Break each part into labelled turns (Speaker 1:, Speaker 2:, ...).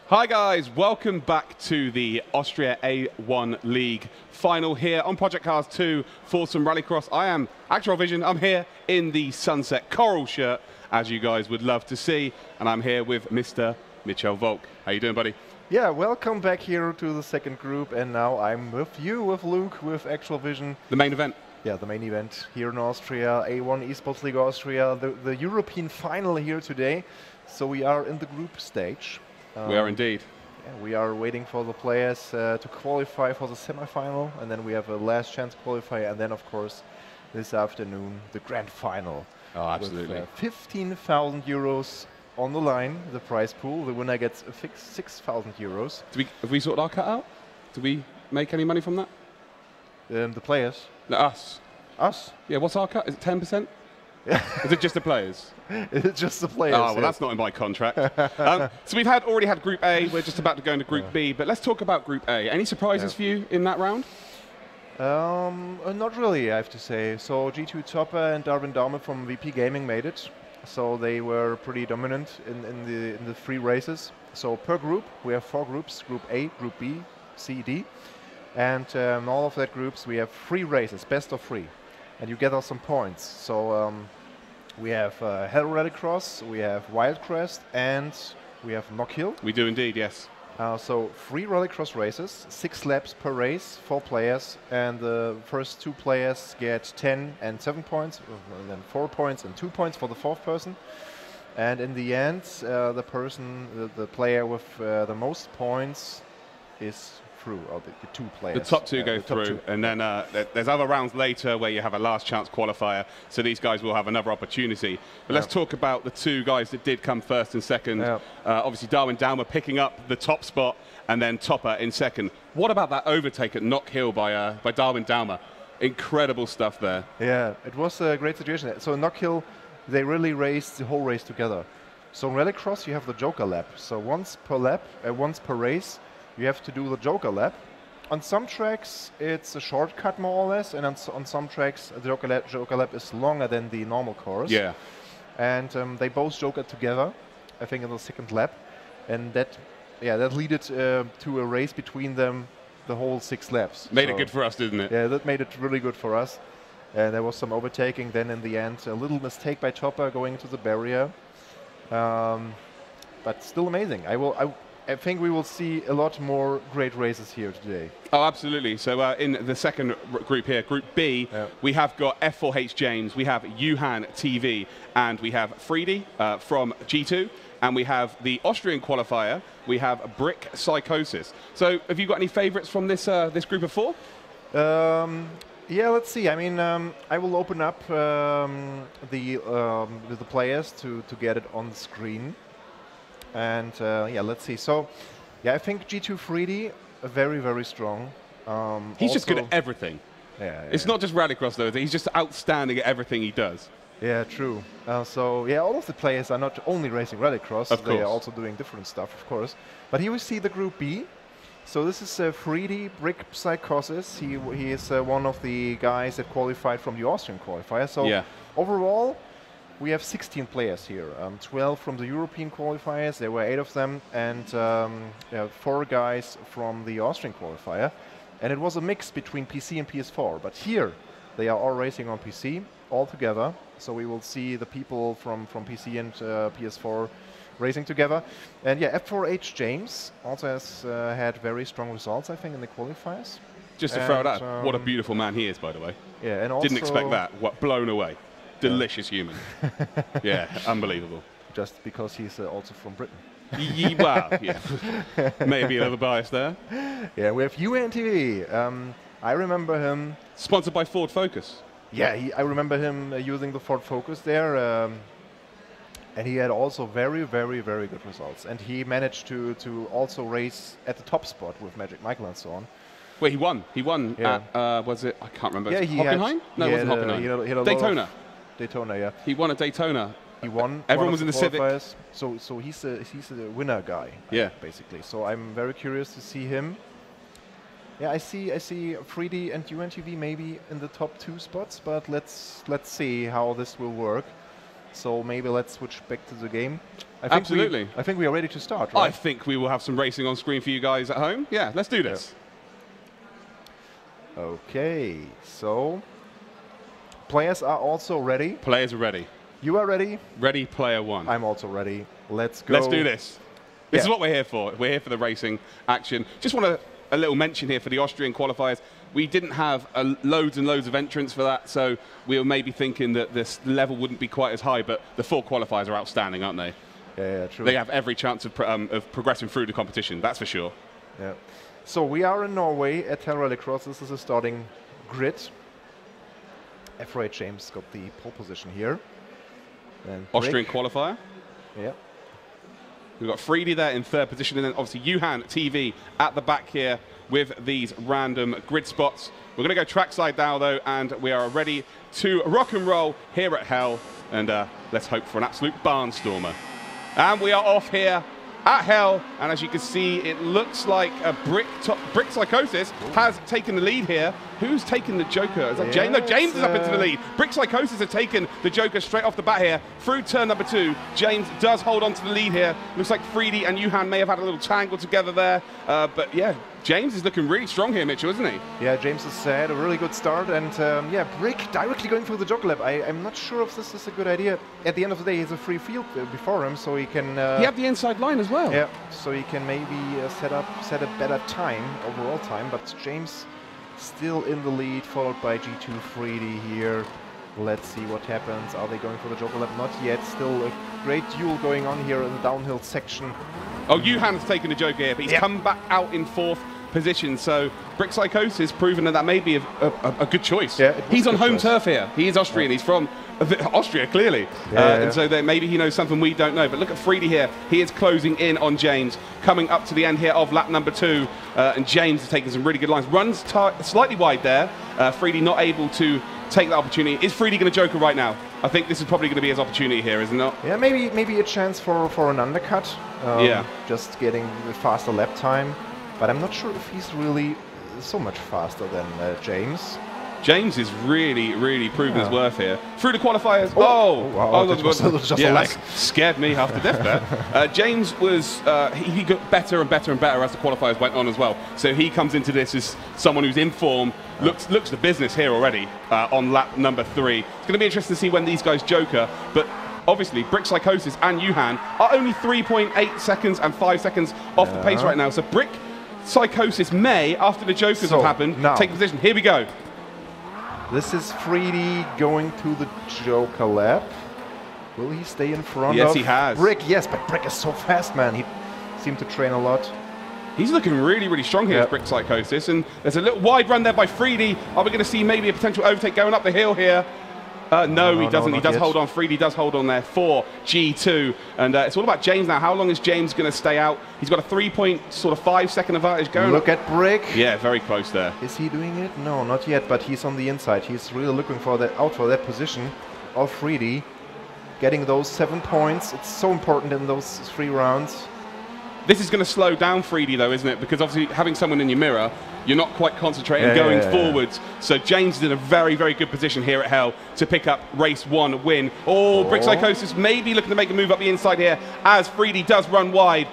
Speaker 1: Hi guys, welcome back to the Austria A1 League final here on Project Cars 2 for some Rallycross. I am Actual Vision. I'm here in the sunset coral shirt, as you guys would love to see, and I'm here with Mr. Mitchell Volk. How you doing, buddy?
Speaker 2: Yeah, welcome back here to the second group, and now I'm with you, with Luke, with Actual Vision.
Speaker 1: The main event.
Speaker 2: Yeah, the main event here in Austria, A1 eSports League Austria, the European final here today. So we are in the group stage.
Speaker 1: We are indeed.
Speaker 2: Yeah, we are waiting for the players to qualify for the semi-final, and then we have a last chance qualifier, and then of course this afternoon the grand final.
Speaker 1: Oh, absolutely.
Speaker 2: With, 15,000 euros on the line, the prize pool. The winner gets a fixed 6,000 euros.
Speaker 1: Have we sorted our cut out? Do we make any money from that?
Speaker 2: The players.
Speaker 1: No, us.
Speaker 2: Us?
Speaker 1: Yeah, what's our cut? Is it 10%? Is it just the players?
Speaker 2: It's just the players.
Speaker 1: Oh, well, that's not in my contract. So we've already had Group A. We're just about to go into Group B. But let's talk about Group A. Any surprises for you in that round?
Speaker 2: Not really, I have to say. So G2 Topper and Darwin Daume from VP Gaming made it. So they were pretty dominant in the three races. So per group, we have 4 groups: Group A, Group B, C, D. And all of that groups, we have 3 races, best of 3. And you gather some points. So we have Hell Rallycross, we have Wildcrest, and we have Knockhill.
Speaker 1: We do indeed, yes.
Speaker 2: So 3 Rallycross races, 6 laps per race, 4 players, and the first 2 players get 10 and 7 points, and then 4 points and 2 points for the 4th person. And in the end, the player with the most points is through, or the 2 players.
Speaker 1: The top 2 go through, and then there's other rounds later where you have a last chance qualifier, so these guys will have another opportunity. But let's talk about the 2 guys that did come first and second. Obviously Darwin Daume picking up the top spot, and then Topper in second. What about that overtake at Knockhill by Darwin Daume? Incredible stuff there.
Speaker 2: Yeah, it was a great situation. So in Knockhill, they really raced the whole race together. So in Rallycross, you have the Joker lap. So once per lap, once per race, you have to do the Joker lap. On some tracks, it's a shortcut more or less, and on some tracks, the Joker lap is longer than the normal course.
Speaker 1: Yeah.
Speaker 2: And they both jokered together, I think, in the second lap, and that led to a race between them the whole 6 laps.
Speaker 1: Made it good for us, didn't it?
Speaker 2: Yeah, that made it really good for us. And there was some overtaking. Then in the end, a little mistake by Topper going into the barrier, but still amazing. I think we will see a lot more great races here today.
Speaker 1: Oh, absolutely. So in the second group here, Group B, we have got F4H James, we have Yuhan TV, and we have Freedy from G2, and we have the Austrian qualifier, we have Brick Psychosis. So have you got any favorites from this this group of 4?
Speaker 2: Yeah, let's see. I mean, I will open up the players to get it on the screen. And yeah, let's see. So, yeah, I think G2 Freedy, very, very strong.
Speaker 1: He's just good at everything.
Speaker 2: Yeah,
Speaker 1: it's not just Rallycross, though. He's just outstanding at everything he does.
Speaker 2: Yeah, true. So, yeah, all of the players are not only racing Rallycross. They are also doing different stuff, of course. But here we see the Group B. So this is Freedy, Brick Psychosis. He is one of the guys that qualified from the Austrian qualifier. So
Speaker 1: yeah.
Speaker 2: Overall, we have 16 players here, 12 from the European qualifiers, there were 8 of them, and 4 guys from the Austrian qualifier. And it was a mix between PC and PS4, but here they are all racing on PC, all together. So we will see the people from PC and PS4 racing together. And yeah, F4H James also has had very strong results, I think, in the qualifiers.
Speaker 1: Just to throw it out, what a beautiful man he is, by the way.
Speaker 2: Yeah, and also
Speaker 1: didn't expect that. What, blown away. Delicious human. Yeah, unbelievable.
Speaker 2: Just because he's also from Britain.
Speaker 1: Well, yeah. Maybe a little bias there.
Speaker 2: Yeah, we have Yuhan TV. I remember him.
Speaker 1: Sponsored by Ford Focus.
Speaker 2: Yeah, I remember him using the Ford Focus there. And he had also very, very, very good results. And he managed to also race at the top spot with Magic Michael and so on.
Speaker 1: Wait, he won. He won at, was it, I can't remember.
Speaker 2: Yeah,
Speaker 1: Hockenheim? No, it wasn't Hockenheim. Daytona.
Speaker 2: Daytona, yeah.
Speaker 1: He won at Daytona.
Speaker 2: He won.
Speaker 1: Everyone was in the Civic.
Speaker 2: So he's a winner guy.
Speaker 1: Yeah.
Speaker 2: Basically. So I'm very curious to see him. Yeah, I see Freedy and Yuhan TV maybe in the top 2 spots, but let's see how this will work. So maybe let's switch back to the game.
Speaker 1: Absolutely.
Speaker 2: I think we are ready to start, right?
Speaker 1: I think we will have some racing on screen for you guys at home. Yeah, let's do this.
Speaker 2: Yeah. Okay, so players are also ready.
Speaker 1: Players are ready.
Speaker 2: You are ready?
Speaker 1: Ready, player one.
Speaker 2: I'm also ready. Let's go.
Speaker 1: Let's do this. This is what we're here for. We're here for the racing action. Just want a little mention here for the Austrian qualifiers. We didn't have loads and loads of entrants for that, so we were maybe thinking that this level wouldn't be quite as high, but the 4 qualifiers are outstanding, aren't they?
Speaker 2: Yeah, true.
Speaker 1: They have every chance of progressing through the competition, that's for sure.
Speaker 2: Yeah. So we are in Norway at Hell Rallycross. This is a starting grid. F8 James got the pole position here. And
Speaker 1: Austrian qualifier.
Speaker 2: Yeah.
Speaker 1: We've got Friedy there in 3rd position, and then obviously Johan TV at the back here with these random grid spots. We're going to go trackside now, though, and we are ready to rock and roll here at Hell. And let's hope for an absolute barnstormer. And we are off here at Hell, and as you can see, it looks like a Brick Psychosis has taken the lead here. Who's taken the Joker? Is that James? No, James is up into the lead. Brick Psychosis have taken the Joker straight off the bat here through turn number 2. James does hold on to the lead here. Looks like Friedy and Johan may have had a little tangle together there, but yeah, James is looking really strong here, Mitchell, isn't he?
Speaker 2: Yeah, James has had a really good start, and yeah, Brick directly going through the Joker lap. I'm not sure if this is a good idea. At the end of the day, he has a free field before him, so he can...
Speaker 1: he had the inside line as well.
Speaker 2: Yeah, so he can maybe set a better time, overall time, but James still in the lead, followed by G2 Friedy here. Let's see what happens. Are they going for the Joker lap? Not yet. Still a great duel going on here in the downhill section.
Speaker 1: Oh, Johan has taken the Joker here, but he's come back out in 4th position. So Brick Psychosis proven that may be a good choice. Yeah, he's on home turf here. He is Austrian. He's from Austria, clearly. And so maybe he knows something we don't know. But look at Friedy here. He is closing in on James, coming up to the end here of lap number 2. And James is taking some really good lines. Runs slightly wide there. Friedy not able to take that opportunity. Is Friedy going to Joker right now? I think this is probably going to be his opportunity here, isn't it? Yeah,
Speaker 2: maybe a chance for an undercut. Just getting a faster lap time. But I'm not sure if he's really so much faster than James.
Speaker 1: James is really proving his worth here. Through the qualifiers.
Speaker 2: That was just a lag.
Speaker 1: Scared me half to death there. James was, he got better and better and better as the qualifiers went on as well. So he comes into this as someone who's in form, looks the business here already on lap number 3. It's going to be interesting to see when these guys Joker, but obviously Brick Psychosis and Johan are only 3.8 seconds and 5 seconds off the pace right now. So Brick Psychosis may, after the Jokers have happened, take position. Here we go.
Speaker 2: This is Friedy going to the Joker lap. Will he stay in front
Speaker 1: of
Speaker 2: he
Speaker 1: has.
Speaker 2: Brick? Yes, but Brick is so fast, man. He seemed to train a lot.
Speaker 1: He's looking really strong here as Brick Psychosis. And there's a little wide run there by Friedy. Are we going to see maybe a potential overtake going up the hill here? No, he doesn't. He does hold on. Friedy does hold on there for G2. And it's all about James now. How long is James going to stay out? He's got a 3.5 second advantage going.
Speaker 2: Look at Brick.
Speaker 1: Yeah, very close there.
Speaker 2: Is he doing it? No, not yet, but he's on the inside. He's really looking for that position of Friedy. Getting those 7 points. It's so important in those 3 rounds.
Speaker 1: This is going to slow down Friedy, though, isn't it? Because obviously having someone in your mirror, you're not quite concentrating going forwards. So James is in a very good position here at Hell to pick up race 1 win. Brick Psychosis maybe looking to make a move up the inside here as Friedy does run wide.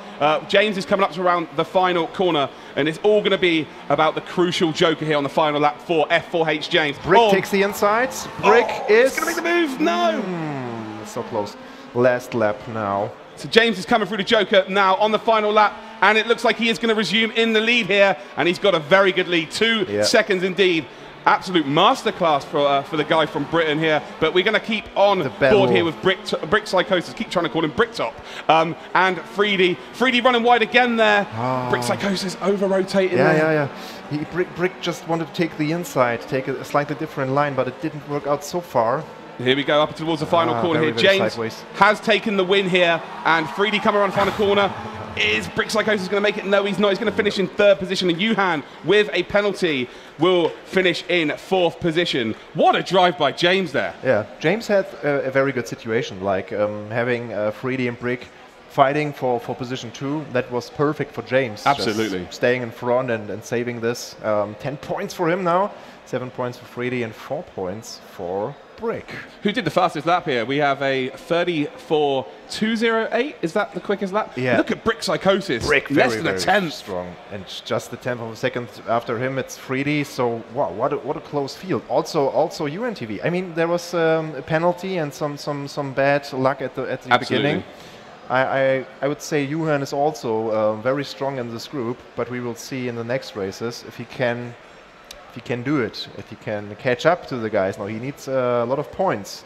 Speaker 1: James is coming up to around the final corner, and it's all going to be about the crucial Joker here on the final lap for F4H James.
Speaker 2: Brick takes the insides. Brick is
Speaker 1: going to make the move. No.
Speaker 2: So close. Last lap now.
Speaker 1: So James is coming through the Joker now on the final lap, and it looks like he is going to resume in the lead here, and he's got a very good lead, 2 seconds indeed. Absolute masterclass for the guy from Britain here, but we're going to keep on board here with Brick Psychosis. Keep trying to call him Bricktop. And Friedy running wide again there. Brick Psychosis over-rotating there.
Speaker 2: Brick just wanted to take the inside, take a slightly different line, but it didn't work out so far.
Speaker 1: Here we go, up towards the final corner here. James has taken the win here, and Friedy coming around the final corner. Is Brick Psychosis going to make it? No, he's not. He's going to finish in 3rd position, and Johan, with a penalty, will finish in 4th position. What a drive by James there.
Speaker 2: Yeah, James had a very good situation, like having Friedy and Brick fighting for position 2. That was perfect for James.
Speaker 1: Absolutely.
Speaker 2: Just staying in front and saving this. 10 points for him now, 7 points for Freddy, and 4 points for Brick.
Speaker 1: Who did the fastest lap here? We have a 34.208. Is that the quickest lap?
Speaker 2: Yeah.
Speaker 1: Look at Brick Psychosis.
Speaker 2: Brick,
Speaker 1: less than a tenth.
Speaker 2: Strong, and just the 10th of a second after him, it's Freddy. So wow, what a close field. Also UNTV. I mean, there was a penalty and some bad luck at the beginning. I would say Johan is also very strong in this group, but we will see in the next races if he can do it, if he can catch up to the guys. Now he needs a lot of points.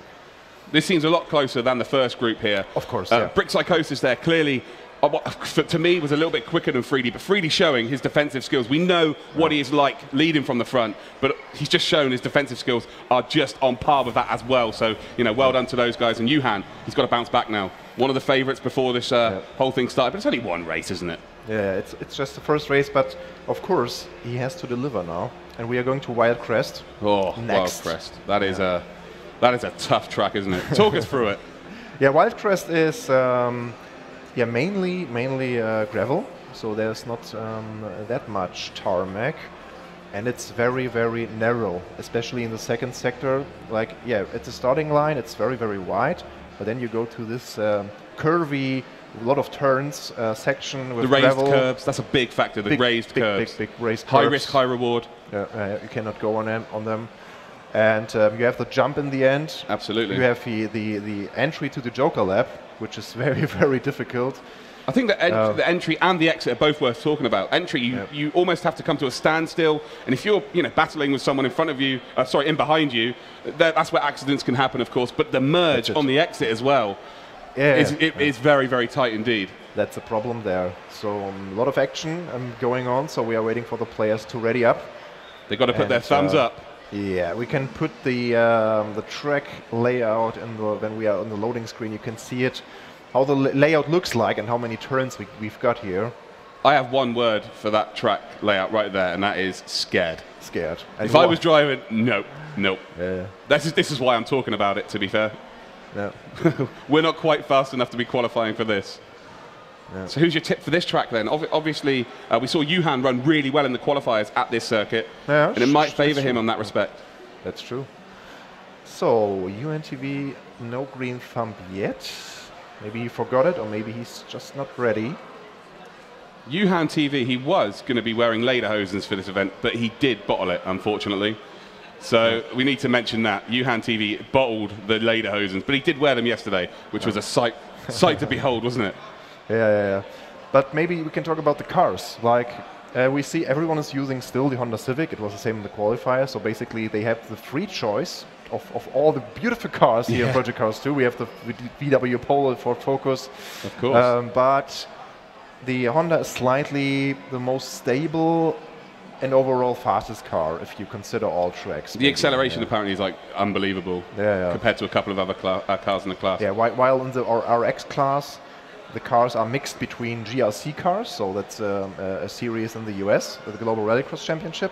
Speaker 1: This seems a lot closer than the first group here.
Speaker 2: Of course, yeah.
Speaker 1: Brick Psychosis there clearly, to me, was a little bit quicker than Freddy, but Freddy showing his defensive skills. We know what he is like leading from the front, but he's just shown his defensive skills are just on par with that as well. So, well done to those guys. And Johan, he's got to bounce back now. One of the favourites before this whole thing started, but it's only one race, isn't it?
Speaker 2: Yeah, it's just the first race, but of course he has to deliver now. And we are going to Wild Crest.
Speaker 1: Oh,
Speaker 2: next.
Speaker 1: Wild Crest. That is a tough track, isn't it? Talk us through it.
Speaker 2: Yeah, Wild Crest is mainly gravel, so there's not that much tarmac, and it's very narrow, especially in the second sector. Like, yeah, at the starting line it's very wide, but then you go to this curvy, a lot of turns section with
Speaker 1: the raised
Speaker 2: gravel.
Speaker 1: curbs. That's a big factor. The raised curbs.
Speaker 2: Big raised
Speaker 1: high
Speaker 2: curbs.
Speaker 1: risk, high reward.
Speaker 2: You cannot go on them. And you have the jump in the end.
Speaker 1: Absolutely.
Speaker 2: You have the entry to the Joker lap, which is very difficult.
Speaker 1: I think the entry and the exit are both worth talking about. Entry, you almost have to come to a standstill, and if you're battling with someone in front of you, in behind you, that's where accidents can happen, of course. But the merge on the exit as well is very tight indeed. That's
Speaker 2: a problem there. So a lot of action going on. So we are waiting for the players to ready up.
Speaker 1: They've got to put their thumbs up.
Speaker 2: Yeah, we can put the track layout when we are on the loading screen. You can see it, how the layout looks like and how many turns we've got here.
Speaker 1: I have one word for that track layout right there, and that is scared.
Speaker 2: Scared.
Speaker 1: If I was driving, nope.
Speaker 2: Yeah.
Speaker 1: This is why I'm talking about it, to be fair.
Speaker 2: No.
Speaker 1: We're not quite fast enough to be qualifying for this.
Speaker 2: Yeah.
Speaker 1: So who's your tip for this track then? Obviously, we saw Johan run really well in the qualifiers at this circuit, and it might favour him on that respect.
Speaker 2: That's true. So, UNTV, no green thumb yet. Maybe he forgot it, or maybe he's just not ready.
Speaker 1: Johan TV, he was going to be wearing lederhosens for this event, but he did bottle it, unfortunately. So we need to mention that. Johan TV bottled the lederhosens, but he did wear them yesterday, which was a sight to behold, wasn't it?
Speaker 2: Yeah. But maybe we can talk about the cars. Like, we see everyone is using still the Honda Civic. It was the same in the qualifier. So basically, they have the free choice of all the beautiful cars here in Project Cars 2. We have the VW Polo for Focus.
Speaker 1: Of course.
Speaker 2: But the Honda is slightly the most stable and overall fastest car if you consider all tracks.
Speaker 1: The acceleration apparently is like unbelievable compared to a couple of other cars in the class.
Speaker 2: Yeah, while in the RX class, the cars are mixed between GRC cars, so that's a series in the US, the Global Rallycross Championship,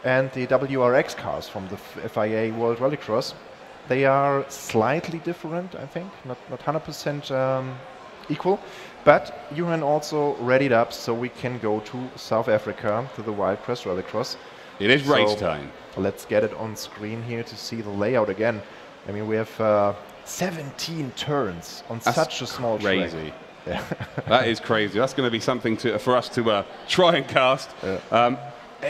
Speaker 2: and the WRX cars from the FIA World Rallycross. They are slightly different, I think, not 100% equal, but Johan also readied up so we can go to South Africa to the Wild Crest Rallycross.
Speaker 1: It is race time.
Speaker 2: Let's get it on screen here to see the layout again. I mean, we have 17 turns on such a small track.
Speaker 1: Crazy. Yeah. That is crazy. That's going to be something for us to try and cast. Yeah.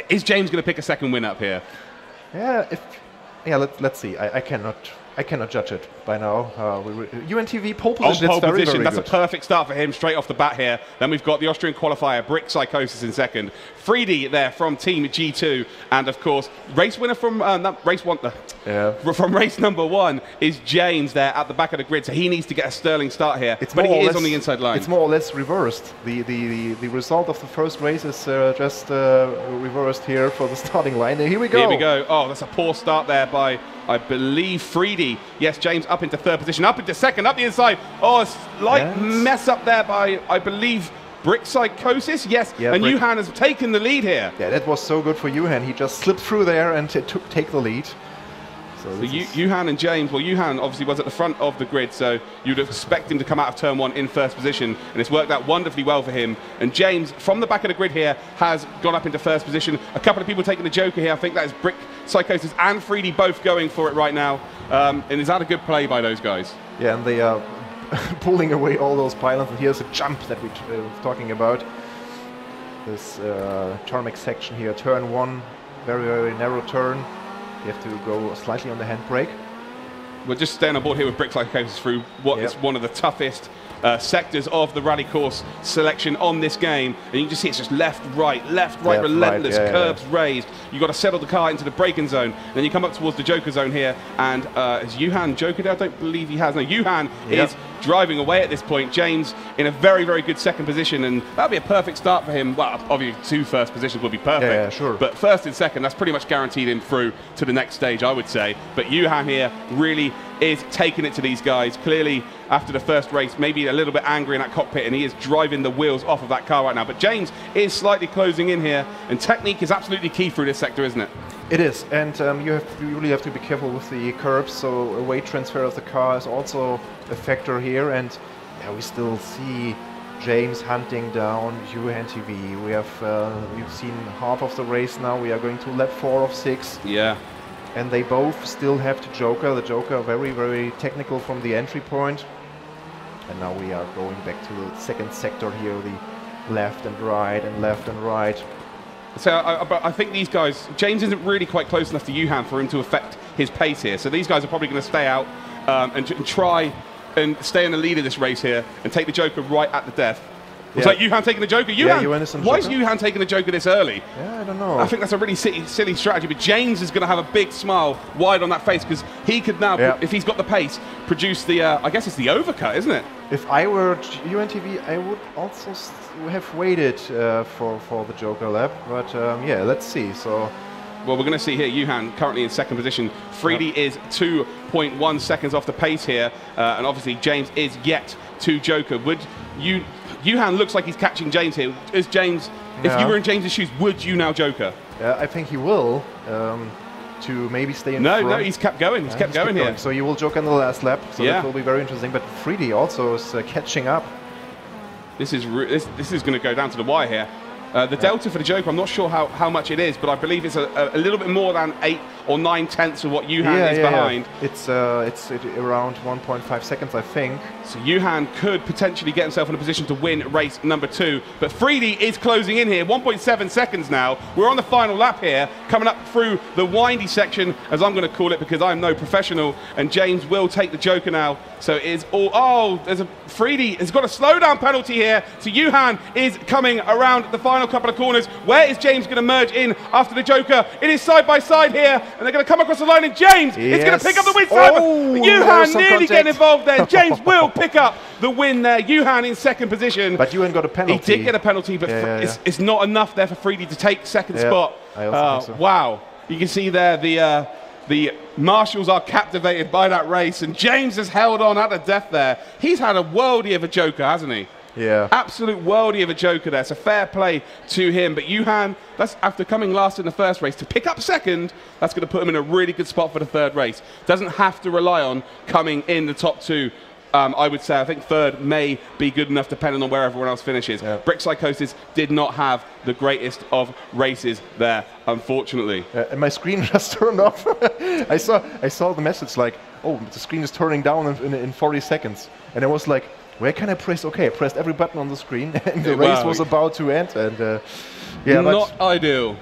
Speaker 1: Is James going to pick a second win up here?
Speaker 2: Yeah. Let's see. I cannot judge it by now. UNTV pole position.
Speaker 1: On pole position. That's
Speaker 2: good.
Speaker 1: A perfect start for him straight off the bat here. Then we've got the Austrian qualifier, Brick Psychosis in second. Freddy there from Team G2, and of course, race winner from race one. From race number 1 is James there at the back of the grid. So he needs to get a sterling start here. But he is on the inside line.
Speaker 2: It's more or less reversed. The result of the first race is just reversed here for the starting line. Here we go.
Speaker 1: Here we go. Oh, that's a poor start there by, I believe, Freddy. Yes, James up into third position, up into second, up the inside. Oh, slight mess up there by, I believe, Brick Psychosis. Yes, and Johan has taken the lead here.
Speaker 2: Yeah, that was so good for Johan. He just slipped through there and take the lead.
Speaker 1: So Yuhan and James, well, Yuhan obviously was at the front of the grid, so you'd expect him to come out of turn 1 in first position, and it's worked out wonderfully well for him. And James, from the back of the grid here, has gone up into first position. A couple of people taking the Joker here. I think that is Brick, Psychosis, and Freedy both going for it right now. And is that a good play by those guys?
Speaker 2: Yeah, and they are pulling away all those pylons, and here's a jump that we were talking about. This tarmac section here, turn 1, very, very narrow turn. You have to go slightly on the handbrake.
Speaker 1: We're just staying on board here with Brick Psychosis through what is one of the toughest sectors of the rally course selection on this game. And you can just see it's just left, right, relentless, curbs raised. You've got to settle the car into the braking zone. Then you come up towards the Joker zone here, and is Yuhan Joker there? I don't believe he has. No, Yuhan is driving away at this point. James in a very, very good second position, and that'll be a perfect start for him. Well, obviously 2 first positions would be perfect.
Speaker 2: Yeah, sure.
Speaker 1: But first and second, that's pretty much guaranteed him through to the next stage, I would say. But Yuhan here really is taking it to these guys. Clearly, after the first race, maybe a little bit angry in that cockpit, and he is driving the wheels off of that car right now. But James is slightly closing in here, and technique is absolutely key through this sector, isn't it?
Speaker 2: It is, and you really have to be careful with the curbs, so a weight transfer of the car is also a factor here, and we still see James hunting down Yuhan TV. We have we've seen half of the race now. We are going to lap 4 of 6.
Speaker 1: Yeah.
Speaker 2: And they both still have the Joker. The Joker very, very technical from the entry point. And now we are going back to the second sector here, the left and right and left and right.
Speaker 1: So I think these guys, James isn't really quite close enough to Yuhan for him to affect his pace here. So these guys are probably going to stay out and try and stay in the lead of this race here and take the Joker right at the death. Looks like Yuhan taking the Joker. Yuhan, why is Yuhan taking the Joker this early?
Speaker 2: Yeah, I don't know.
Speaker 1: I think that's a really silly strategy, but James is going to have a big smile wide on that face because he could now, if he's got the pace, produce the, I guess it's the overcut, isn't it?
Speaker 2: If I were Yuhan TV, I would also have waited for the Joker lap, but yeah, let's see. So.
Speaker 1: Well, we're going to see here Yuhan currently in second position. Freedy is 2.1 seconds off the pace here, and obviously James is yet to Joker. Yuhan looks like he's catching James here. Is James, if you were in James's shoes, would you now Joker?
Speaker 2: I think he will, to maybe stay in front.
Speaker 1: No, he's kept going. He's kept going here.
Speaker 2: So he will Joker in the last lap, so that will be very interesting. But Freedy also is catching up.
Speaker 1: This is going to go down to the wire here. The delta for the Joker, I'm not sure how much it is, but I believe it's a little bit more than 8 or 9 tenths of what Yuhan is behind.
Speaker 2: It's around 1.5 seconds, I think.
Speaker 1: So Yuhan could potentially get himself in a position to win race number 2, but Freedy is closing in here, 1.7 seconds now. We're on the final lap here, coming up through the windy section, as I'm going to call it, because I'm no professional, and James will take the Joker now. So it is all, Freedy has got a slowdown penalty here, so Yuhan is coming around the final couple of corners. Where is James going to merge in after the Joker? It is side by side here, and they're going to come across the line, and James is going to pick up the win. Yuhan nearly getting involved there. James will pick up the win there. Yuhan in second position.
Speaker 2: But Yuhan got a penalty.
Speaker 1: He did get a penalty, but it's not enough there for Freedy to take second spot.
Speaker 2: I also think so.
Speaker 1: Wow. You can see there the marshals are captivated by that race, and James has held on at the death there. He's had a worldie of a Joker, hasn't he?
Speaker 2: Yeah.
Speaker 1: Absolute worldie of a Joker there. So fair play to him. But Yuhan, that's after coming last in the first race, to pick up second, that's going to put him in a really good spot for the third race. Doesn't have to rely on coming in the top 2. I would say I think third may be good enough depending on where everyone else finishes. Brick Psychosis did not have the greatest of races there, unfortunately.
Speaker 2: And my screen just turned off. I saw the message like, oh, the screen is turning down in 40 seconds. And I was like, where can I press? Okay, I pressed every button on the screen, and the race was about to end. And
Speaker 1: not ideal.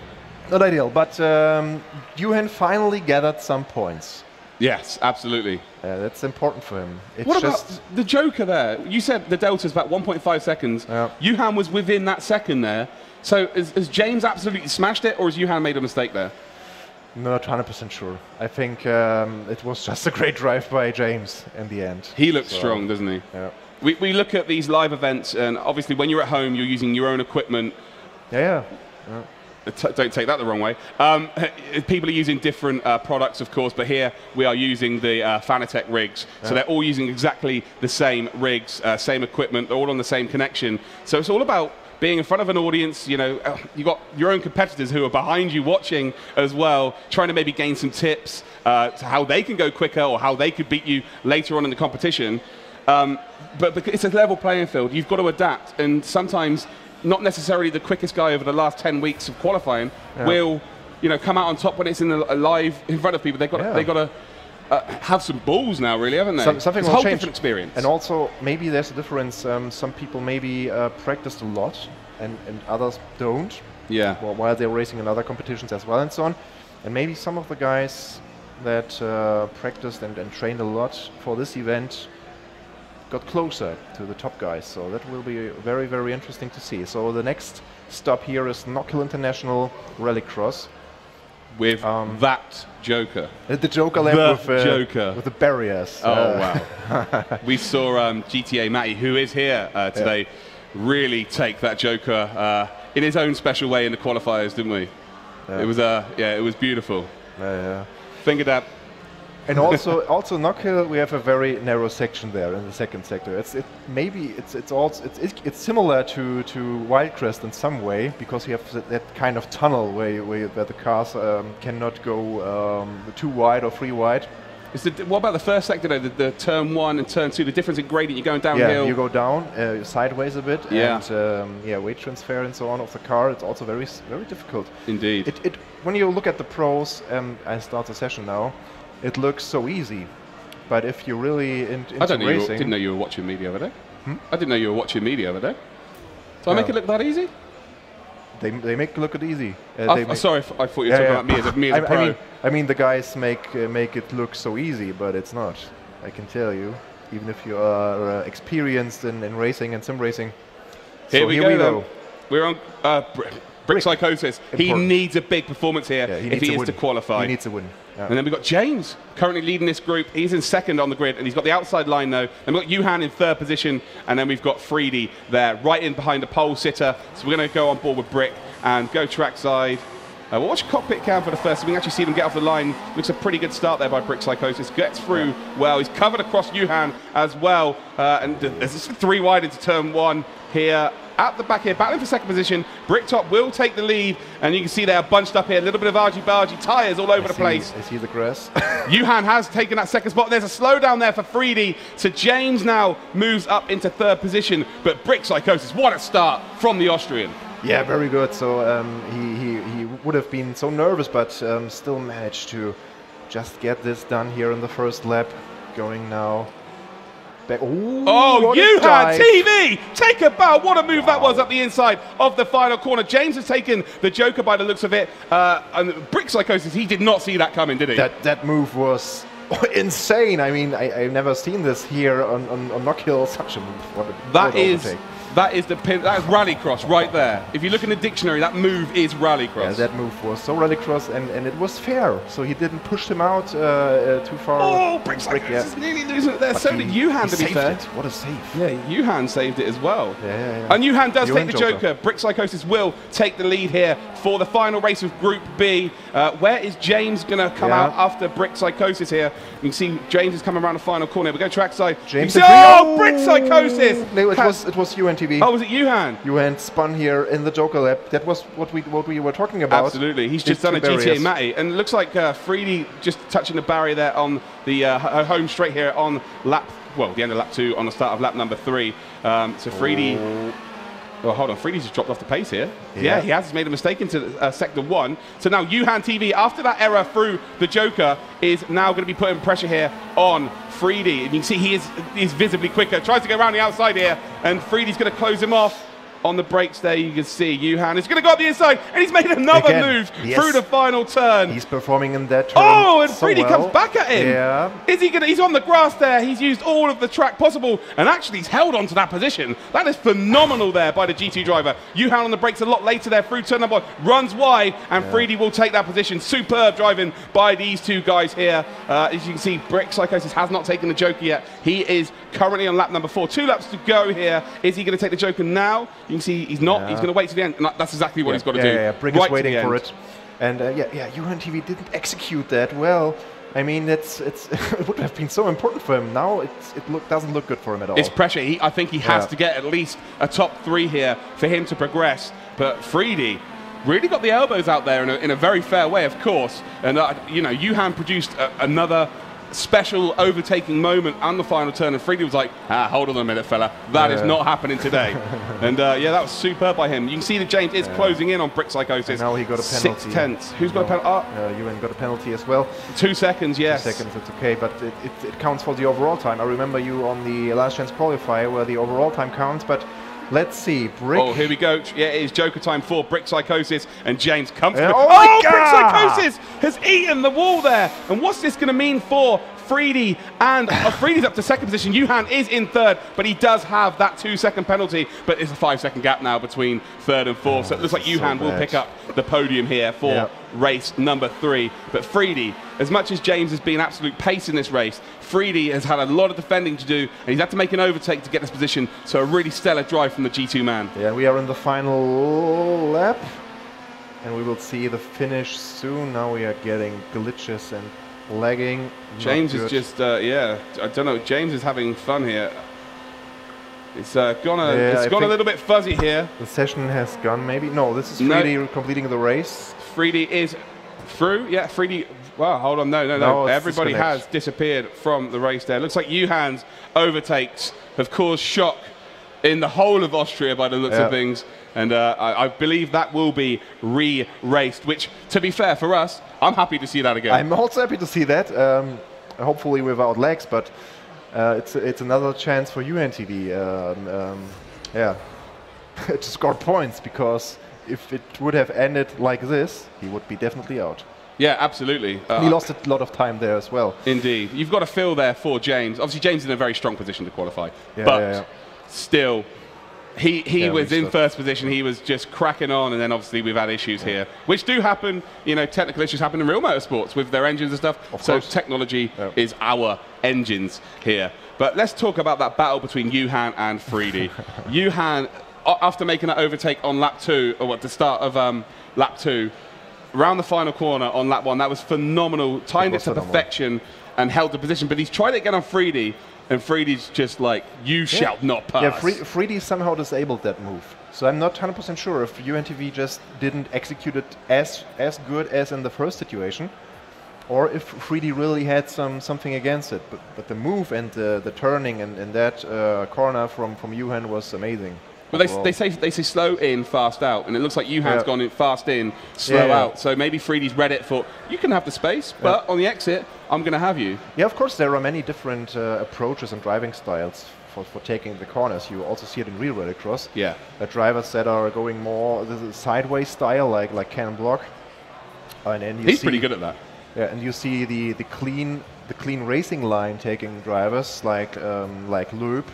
Speaker 2: Not ideal, but Yuhan finally gathered some points.
Speaker 1: Yes, absolutely.
Speaker 2: That's important for him.
Speaker 1: What about the Joker there? You said the delta's about 1.5 seconds. Yuhan was within that second there. So has James absolutely smashed it, or has Yuhan made a mistake there?
Speaker 2: Not 100% sure. I think it was just a great drive by James in the end.
Speaker 1: He looks strong, doesn't he?
Speaker 2: Yeah.
Speaker 1: We look at these live events, and obviously when you're at home, you're using your own equipment.
Speaker 2: Yeah.
Speaker 1: Don't take that the wrong way. People are using different products, of course, but here we are using the Fanatec rigs. So they're all using exactly the same rigs, same equipment, they're all on the same connection. So it's all about being in front of an audience, you know, you've got your own competitors who are behind you watching as well, trying to maybe gain some tips to how they can go quicker or how they could beat you later on in the competition. But it's a level playing field. You've got to adapt, and sometimes not necessarily the quickest guy over the last 10 weeks of qualifying will, you know, come out on top when it's in live in front of people. They've got to have some balls now, really, haven't they?
Speaker 2: Something
Speaker 1: it's
Speaker 2: will
Speaker 1: a whole
Speaker 2: change.
Speaker 1: different experience.
Speaker 2: And also, maybe there's a difference. Some people maybe practiced a lot, and others don't.
Speaker 1: Yeah.
Speaker 2: While they're racing in other competitions as well, and so on. And maybe some of the guys that practiced and trained a lot for this event got closer to the top guys. So that will be very, very interesting to see. So the next stop here is Knockhill International Rallycross.
Speaker 1: With that Joker.
Speaker 2: The Joker left with the barriers.
Speaker 1: Oh, wow. We saw GTA Matty, who is here today, really take that Joker in his own special way in the qualifiers, didn't we? Yeah. It was it was beautiful. Finger dab.
Speaker 2: And also Knockhill, we have a very narrow section there in the second sector. It's similar to Wildcrest in some way, because you have that kind of tunnel where the cars cannot go too wide or free wide.
Speaker 1: What about the first sector though? The turn 1 and turn 2, the difference in gradient, you're going downhill.
Speaker 2: Yeah, you go down sideways a bit, and weight transfer and so on of the car. It's also very, very difficult.
Speaker 1: Indeed.
Speaker 2: When you look at the pros, I start the session now, it looks so easy. But if you're really into racing...
Speaker 1: I didn't know you were watching me the other day. I didn't know you were watching me the other day. So I make it look that easy?
Speaker 2: They make it look easy.
Speaker 1: Sorry, I thought you were talking about me as a pro.
Speaker 2: I mean, the guys make it look so easy, but it's not. I can tell you, even if you are experienced in racing and sim racing.
Speaker 1: Here we go. We're on Brick Psychosis. He needs a big performance here if he is to qualify.
Speaker 2: He needs a win. Yeah.
Speaker 1: And then we've got James currently leading this group. He's in second on the grid, and he's got the outside line though. And we've got Johan in third position, and then we've got Freedy there, right in behind the pole sitter. So we're going to go on board with Brick and go trackside. We'll watch cockpit cam for the first, so we can actually see them get off the line. Looks a pretty good start there by Brick Psychosis. Gets through well. He's covered across Johan as well. And there's 3 wide into turn 1 here. At the back here, battling for second position. Bricktop will take the lead, and you can see they're bunched up here. A little bit of argy-bargy, tyres all over the place.
Speaker 2: I see the grass.
Speaker 1: Johan has taken that second spot. There's a slowdown there for Freedy. So James now moves up into third position. But Brick Psychosis, what a start from the Austrian.
Speaker 2: Yeah, very good. So he would have been so nervous, but still managed to just get this done here in the first lap. Going now.
Speaker 1: Oh, Johan TV! Take a bow. What a move that was up the inside of the final corner. James has taken the Joker by the looks of it. And Brick Psychosis, he did not see that coming, did he?
Speaker 2: That move was insane. I mean, I've never seen this here on Knockhill. Such a move.
Speaker 1: That is rallycross right there. If you look in the dictionary, that move is rallycross.
Speaker 2: Yeah, that move was so rallycross, and it was fair. So he didn't push him out too far.
Speaker 1: Oh, Brick Psychosis is nearly losing it there. But so did Johan, to be fair.
Speaker 2: What a save.
Speaker 1: Yeah, Johan saved it as well.
Speaker 2: Yeah.
Speaker 1: And Johan does take the Joker. Brick Psychosis will take the lead here for the final race of Group B. Where is James going to come out after Brick Psychosis here? You can see James is coming around the final corner. We go trackside.
Speaker 2: James.
Speaker 1: Brick Psychosis!
Speaker 2: No, it was Johan TV.
Speaker 1: Oh, was it Johan?
Speaker 2: Johan spun here in the Joker lap. That was what we were talking about.
Speaker 1: Absolutely. He's just done a GTA Matty. And it looks like Freedy just touching the barrier there on the home straight here on the end of lap 2 on the start of lap number 3. So Freedy... Oh, hold on. Freedy's just dropped off the pace here. Yeah, he has made a mistake into sector 1. So now Johan TV, after that error through the Joker, is now going to be putting pressure here on Freedy. And you can see he is visibly quicker. Tries to go around the outside here, and Freedy's going to close him off. On the brakes there, you can see Johan is going to go up the inside, and he's made another move through the final turn.
Speaker 2: He's performing in that turn.
Speaker 1: Oh, and Freedy comes back at him.
Speaker 2: Yeah.
Speaker 1: Is he going to? He's on the grass there. He's used all of the track possible, and actually he's held on to that position. That is phenomenal there by the GT driver. Johan on the brakes a lot later there through turn number 1, runs wide, and Freedy will take that position. Superb driving by these two guys here. As you can see, Brick Psychosis has not taken the Joker yet. He is currently on lap number 4. 2 laps to go here. Is he going to take the Joker now? You can see he's not. He's going to wait to the end. And that's exactly what he's got to do.
Speaker 2: Brick is waiting for it. And Johan TV didn't execute that well. I mean, it would have been so important for him. Now it doesn't look good for him at all.
Speaker 1: It's pressure. I think he has to get at least a top 3 here for him to progress. But Freedy really got the elbows out there in a very fair way, of course. And, you know, Johan produced another special overtaking moment on the final turn, and Freedy was like, hold on a minute, fella, that is not happening today. And yeah, that was superb by him. You can see that James is closing in on Brick Psychosis.
Speaker 2: And now he got a penalty.
Speaker 1: 6/10. Who's got a penalty?
Speaker 2: Ewan got a penalty as well.
Speaker 1: 2 seconds, yes.
Speaker 2: 2 seconds, it's okay, but it counts for the overall time. I remember you on the last chance qualifier where the overall time counts, but let's see. Brick.
Speaker 1: Oh, here we go. Yeah, it is Joker time for Brick Psychosis, and James comfortably.
Speaker 2: Oh, my
Speaker 1: Brick
Speaker 2: God!
Speaker 1: Psychosis has eaten the wall there. And what's this going to mean for Freedy? And Freedy's up to 2nd position. Johan is in 3rd, but he does have that 2-second penalty. But it's a 5-second gap now between 3rd and 4th. So it looks like Johan will pick up the podium here for race number 3. But Freedy, as much as James has been absolute pace in this race, Freedy has had a lot of defending to do, and he's had to make an overtake to get this position. So a really stellar drive from the G2 man.
Speaker 2: Yeah, we are in the final lap, and we will see the finish soon. Now we are getting glitches and lagging.
Speaker 1: James is just, yeah, I don't know. James is having fun here. It's gone a little bit fuzzy here.
Speaker 2: The session has gone, maybe. No, this is Freedy completing the race.
Speaker 1: Freedy is through. Yeah, Freedy. Well, hold on. No. Everybody has disappeared from the race there. Looks like Johan's overtakes have caused shock in the whole of Austria by the looks of things. And I believe that will be re-raced, which, to be fair for us, I'm happy to see that again.
Speaker 2: I'm also happy to see that, hopefully without lags, but it's another chance for UNTV to score points, because if it would have ended like this, he would be definitely out.
Speaker 1: Yeah, absolutely.
Speaker 2: He lost a lot of time there as well.
Speaker 1: Indeed. You've got a feel there for James. Obviously, James is in a very strong position to qualify, but still, he was in 1st position. He was just cracking on, and then obviously we've had issues here, which do happen. You know, technical issues happen in real motorsports with their engines and stuff. So technology is our engines here. But let's talk about that battle between Johan and Freedy. Johan, after making that overtake on lap 2, or at the start of lap 2, around the final corner on lap 1, that was phenomenal. Timed it to perfection and held the position. But he's tried it again on Freedy, and Freedy's just like, you shall not pass.
Speaker 2: Yeah, Freedy somehow disabled that move. So I'm not 100% sure if UNTV just didn't execute it as good as in the first situation, or if Freedy really had something against it. But the move and the turning and that corner from Johan was amazing.
Speaker 1: Well, they say slow in, fast out, and it looks like Johan's gone in, fast in, slow out. So maybe Freedy's read it for, you can have the space, but on the exit, I'm going to have you. Yeah,
Speaker 2: of course, there are many different approaches and driving styles for taking the corners. You also see it in real rallycross.
Speaker 1: Yeah.
Speaker 2: Drivers that are going more the sideways style, like Cannon Block. And then
Speaker 1: he's pretty good at that.
Speaker 2: Yeah, and you see the clean racing line taking drivers like Loop,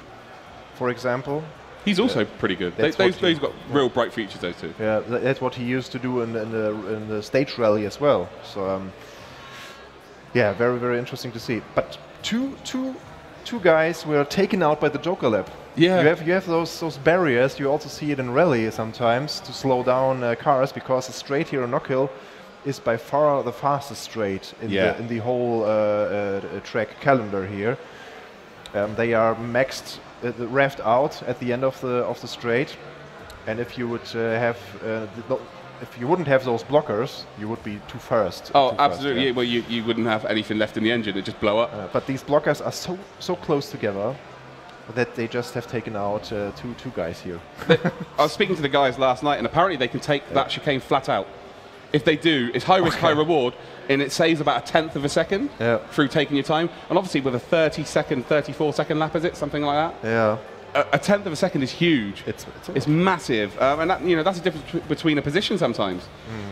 Speaker 2: for example.
Speaker 1: He's also pretty good. Those got real bright features, those two.
Speaker 2: Yeah, that's what he used to do in the stage rally as well. So yeah, very, very interesting to see. But two guys were taken out by the Joker lap.
Speaker 1: Yeah.
Speaker 2: You have those barriers. You also see it in rally sometimes to slow down cars, because the straight here on Knockhill is by far the fastest straight in the whole track calendar here. They are maxed, revved out at the end of the straight, and if you would if you wouldn't have those blockers, you would be too fast.
Speaker 1: Oh, absolutely. Well, you wouldn't have anything left in the engine; it'd just blow up.
Speaker 2: But these blockers are so close together that they just have taken out two guys here.
Speaker 1: I was speaking to the guys last night, and apparently they can take that chicane flat out. If they do, it's high risk, high reward, and it saves about 1/10 of a second through taking your time. And obviously with a 30-second, 34-second lap, is it? Something like that?
Speaker 2: Yeah.
Speaker 1: A 1/10 of a second is huge. It's massive. And that, that's a difference between a position sometimes.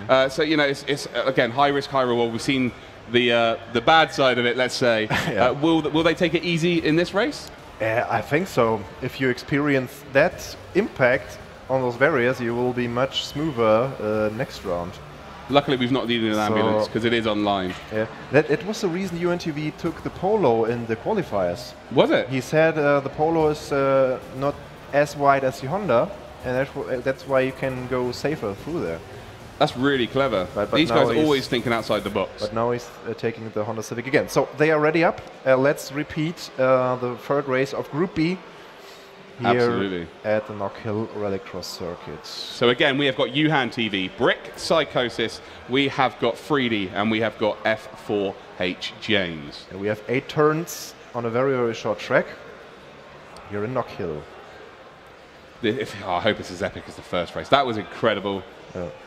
Speaker 1: So, it's again, high risk, high reward. We've seen the bad side of it, let's say. Will they take it easy in this race?
Speaker 2: I think so. If you experience that impact on those barriers, you will be much smoother next round.
Speaker 1: Luckily, we've not needed an ambulance, because it is online.
Speaker 2: Yeah, it was the reason UNTV took the Polo in the qualifiers.
Speaker 1: Was it?
Speaker 2: He said the Polo is not as wide as the Honda, and that's why you can go safer through there.
Speaker 1: That's really clever.
Speaker 2: But
Speaker 1: These guys are always thinking outside the box.
Speaker 2: But now he's taking the Honda Civic again. So they are ready up. Let's repeat the third race of Group B here at the Knock Hill Rallycross circuit.
Speaker 1: So again, we have got Yuhan TV, Brick, Psychosis, we have got 3D, and we have got F4H James.
Speaker 2: And we have 8 turns on a very, very short track here in Knock Hill.
Speaker 1: I hope it's as epic as the first race. That was incredible.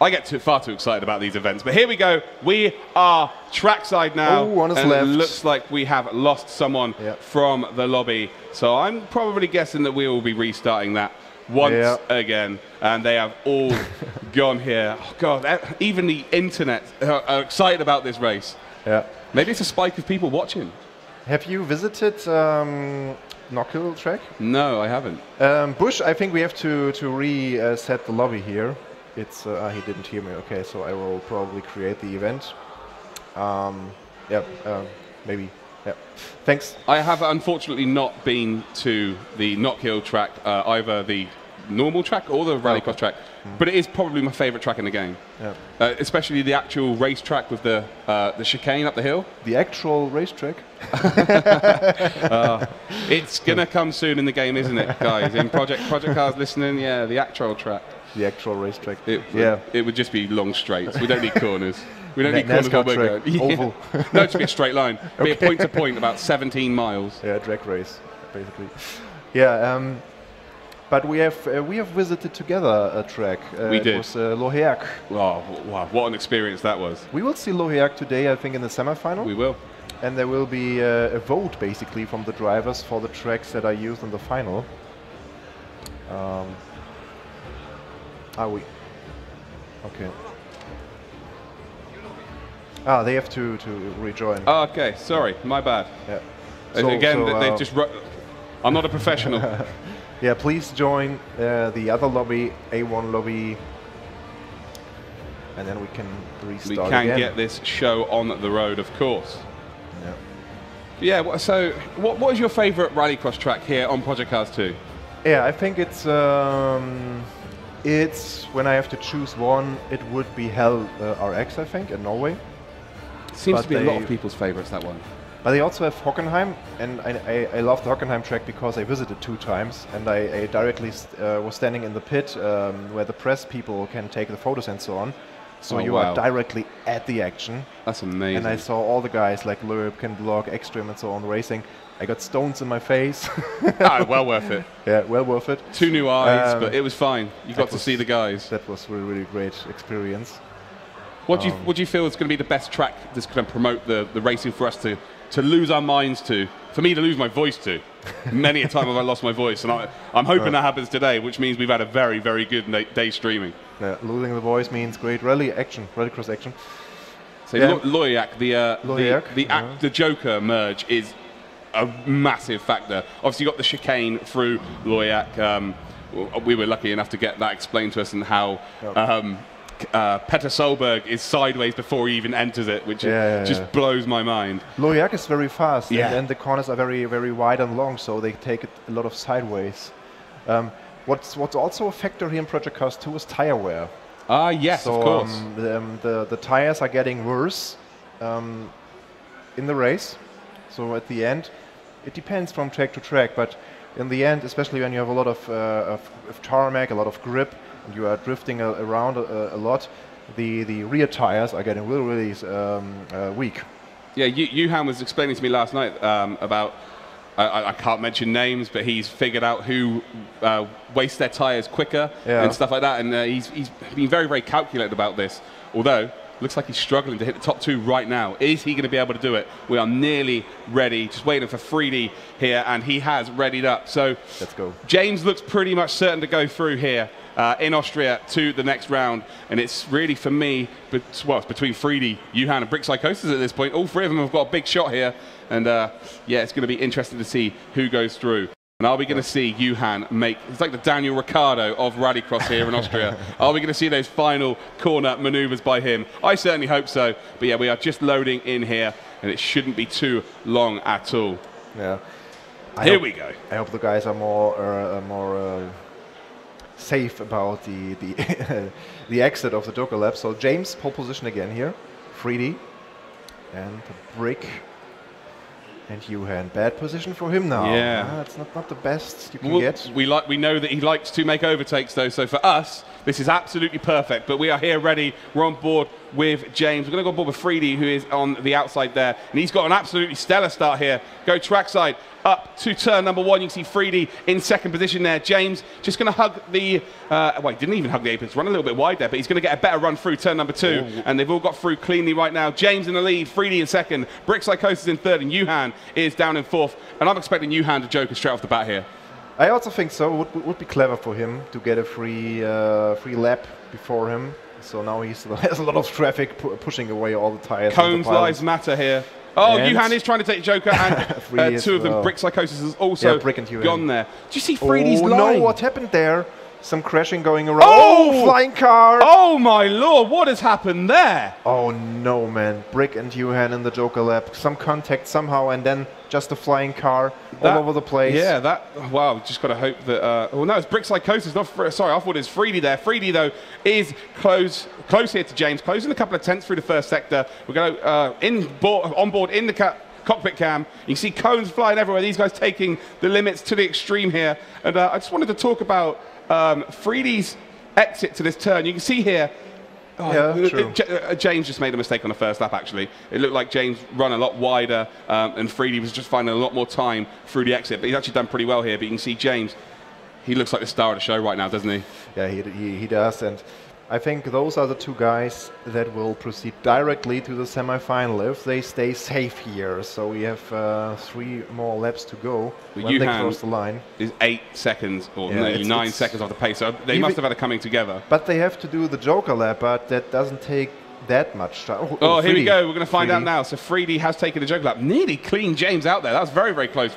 Speaker 1: I get far too excited about these events, but here we go. We are trackside now,
Speaker 2: one is
Speaker 1: and
Speaker 2: left.
Speaker 1: It looks like we have lost someone from the lobby. So I'm probably guessing that we will be restarting that once again, and they have all gone here. Oh God, even the internet are excited about this race.
Speaker 2: Yeah.
Speaker 1: Maybe it's a spike of people watching.
Speaker 2: Have you visited Knock Hill track?
Speaker 1: No, I haven't.
Speaker 2: Bush, I think we have to reset the lobby here. It's he didn't hear me. Okay, so I will probably create the event. Maybe. Yeah. Thanks.
Speaker 1: I have unfortunately not been to the Knock Hill track, either the normal track or the Rallycross track, but it is probably my favourite track in the game. Yeah. Especially the actual race track with the chicane up the hill.
Speaker 2: The actual racetrack.
Speaker 1: It's gonna come soon in the game, isn't it, guys? In Project Cars listening, yeah, the actual track.
Speaker 2: The actual racetrack.
Speaker 1: It would just be long straights. We don't need corners. We don't need corners.
Speaker 2: Oval.
Speaker 1: No, it should be a straight line. Be a point to point, about 17 miles.
Speaker 2: Yeah, drag race, basically. Yeah, but we have visited together a track.
Speaker 1: We did.
Speaker 2: It was Loheac.
Speaker 1: Oh, wow, what an experience that was.
Speaker 2: We will see Loheac today, I think, in the semifinal.
Speaker 1: We will.
Speaker 2: And there will be a vote, basically, from the drivers for the tracks that are used in the final. Okay. They have to rejoin.
Speaker 1: Oh, okay, sorry, my bad.
Speaker 2: Yeah.
Speaker 1: They've just... I'm not a professional.
Speaker 2: Yeah, please join the other lobby, A1 lobby, and then we can restart again.
Speaker 1: We can get this show on the road, of course. Yeah, so what is your favourite Rallycross track here on Project Cars 2?
Speaker 2: Yeah, I think it's when I have to choose one, it would be Hell RX, I think, in Norway.
Speaker 1: Seems to be a lot of people's favourites, that one.
Speaker 2: But they also have Hockenheim, and I love the Hockenheim track because I visited 2 times, and I directly was standing in the pit where the press people can take the photos and so on. So you are directly at the action.
Speaker 1: That's amazing.
Speaker 2: And I saw all the guys like Lurp, Blog, Extreme and so on racing. I got stones in my face.
Speaker 1: Well worth it.
Speaker 2: Yeah, well worth it.
Speaker 1: 2 new eyes, but it was fine. You got to see the guys.
Speaker 2: That was really, really great experience.
Speaker 1: What do you feel is going to be the best track that's going to promote the racing for us to lose our minds to, for me to lose my voice to? Many a time have I lost my voice, and I'm hoping that happens today, which means we've had a very, very good day streaming.
Speaker 2: Yeah, losing the voice means great rallycross action.
Speaker 1: So Loyac, the Joker merge is a massive factor. Obviously, you got the chicane through Loyac. We were lucky enough to get that explained to us, and how Petter Solberg is sideways before he even enters it, which just blows my mind.
Speaker 2: Loyac is very fast, and the corners are very, very wide and long, so they take it a lot of sideways. What's also a factor here in Project Cars 2 is tire wear.
Speaker 1: Yes,
Speaker 2: so,
Speaker 1: of course.
Speaker 2: The tires are getting worse in the race. So at the end, it depends from track to track, but in the end, especially when you have a lot of tarmac, a lot of grip, and you are drifting around a lot, the rear tires are getting really, really weak. Yeah,
Speaker 1: Yuhan was explaining to me last night about, I can't mention names, but he's figured out who wastes their tires quicker and stuff like that, and he's been very, very calculated about this, although looks like he's struggling to hit the top 2 right now. Is he going to be able to do it? We are nearly ready, just waiting for 3D here, and he has readied up. So
Speaker 2: let's go.
Speaker 1: James looks pretty much certain to go through here in Austria to the next round, and it's really for me, it's between 3D, Yuhan and Brick Psychosis at this point. All 3 of them have got a big shot here, and yeah, it's going to be interesting to see who goes through. And are we going to see Yuhan make, it's like the Daniel Ricciardo of Rallycross here in Austria. Are we going to see those final corner maneuvers by him? I certainly hope so. But yeah, we are just loading in here, and it shouldn't be too long at all.
Speaker 2: Yeah.
Speaker 1: Here we go.
Speaker 2: I hope the guys are more safe about the the exit of the Joker lap. So James pole position again here, 3D, and Brick and Yuhan. Bad position for him now.
Speaker 1: Yeah,
Speaker 2: it's not the best you can get.
Speaker 1: We know that he likes to make overtakes though. So for us, this is absolutely perfect. But we are here ready. We're on board with James. We're going to go on board with 3D, who is on the outside there, and he's got an absolutely stellar start here. Go trackside up to turn number 1. You can see 3D in second position there. James just going to hug the, well, he didn't even hug the apron, run a little bit wide there, but he's going to get a better run through turn number 2, and they've all got through cleanly right now. James in the lead, 3D in second, Brick Psychosis in third, and Yuhan is down in fourth, and I'm expecting Yuhan to Joker straight off the bat here.
Speaker 2: I also think so. It would be clever for him to get a free lap before him. So now he has a lot of traffic pushing away all the tires.
Speaker 1: Cones lives matter here. Oh, Yuhan is trying to take Joker, and two of them. Brick Psychosis has also gone there. Do you see 3D's line?
Speaker 2: No, what happened there? Some crashing going around. Oh, flying car!
Speaker 1: Oh my lord, what has happened there?
Speaker 2: Oh no, man. Brick and Yuhan in the Joker lap. Some contact somehow, and then just a flying car all over the place.
Speaker 1: Yeah, wow, just got to hope that, well, no, it's Brick Psychosis, not, sorry, I thought it was 3D there. 3D, though, is close here to James, closing a couple of tenths through the first sector. We're going to, on board in the cockpit cam. You can see cones flying everywhere. These guys taking the limits to the extreme here. And I just wanted to talk about 3D's exit to this turn. You can see here, James just made a mistake on the first lap, actually. It looked like James run a lot wider, and 3D was just finding a lot more time through the exit. But he's actually done pretty well here. But you can see James, he looks like the star of the show right now, doesn't he? Yeah,
Speaker 2: he does. And I think those are the two guys that will proceed directly to the semi-final if they stay safe here. So we have 3 more laps to go when they cross the line.
Speaker 1: Is 8 seconds or nearly 9 seconds off the pace. So they must have had it coming together.
Speaker 2: But they have to do the Joker lap, but that doesn't take that much time.
Speaker 1: Oh, here we go. We're going to find out now. So 3D has taken the Joker lap. Nearly clean James out there. That was very, very close.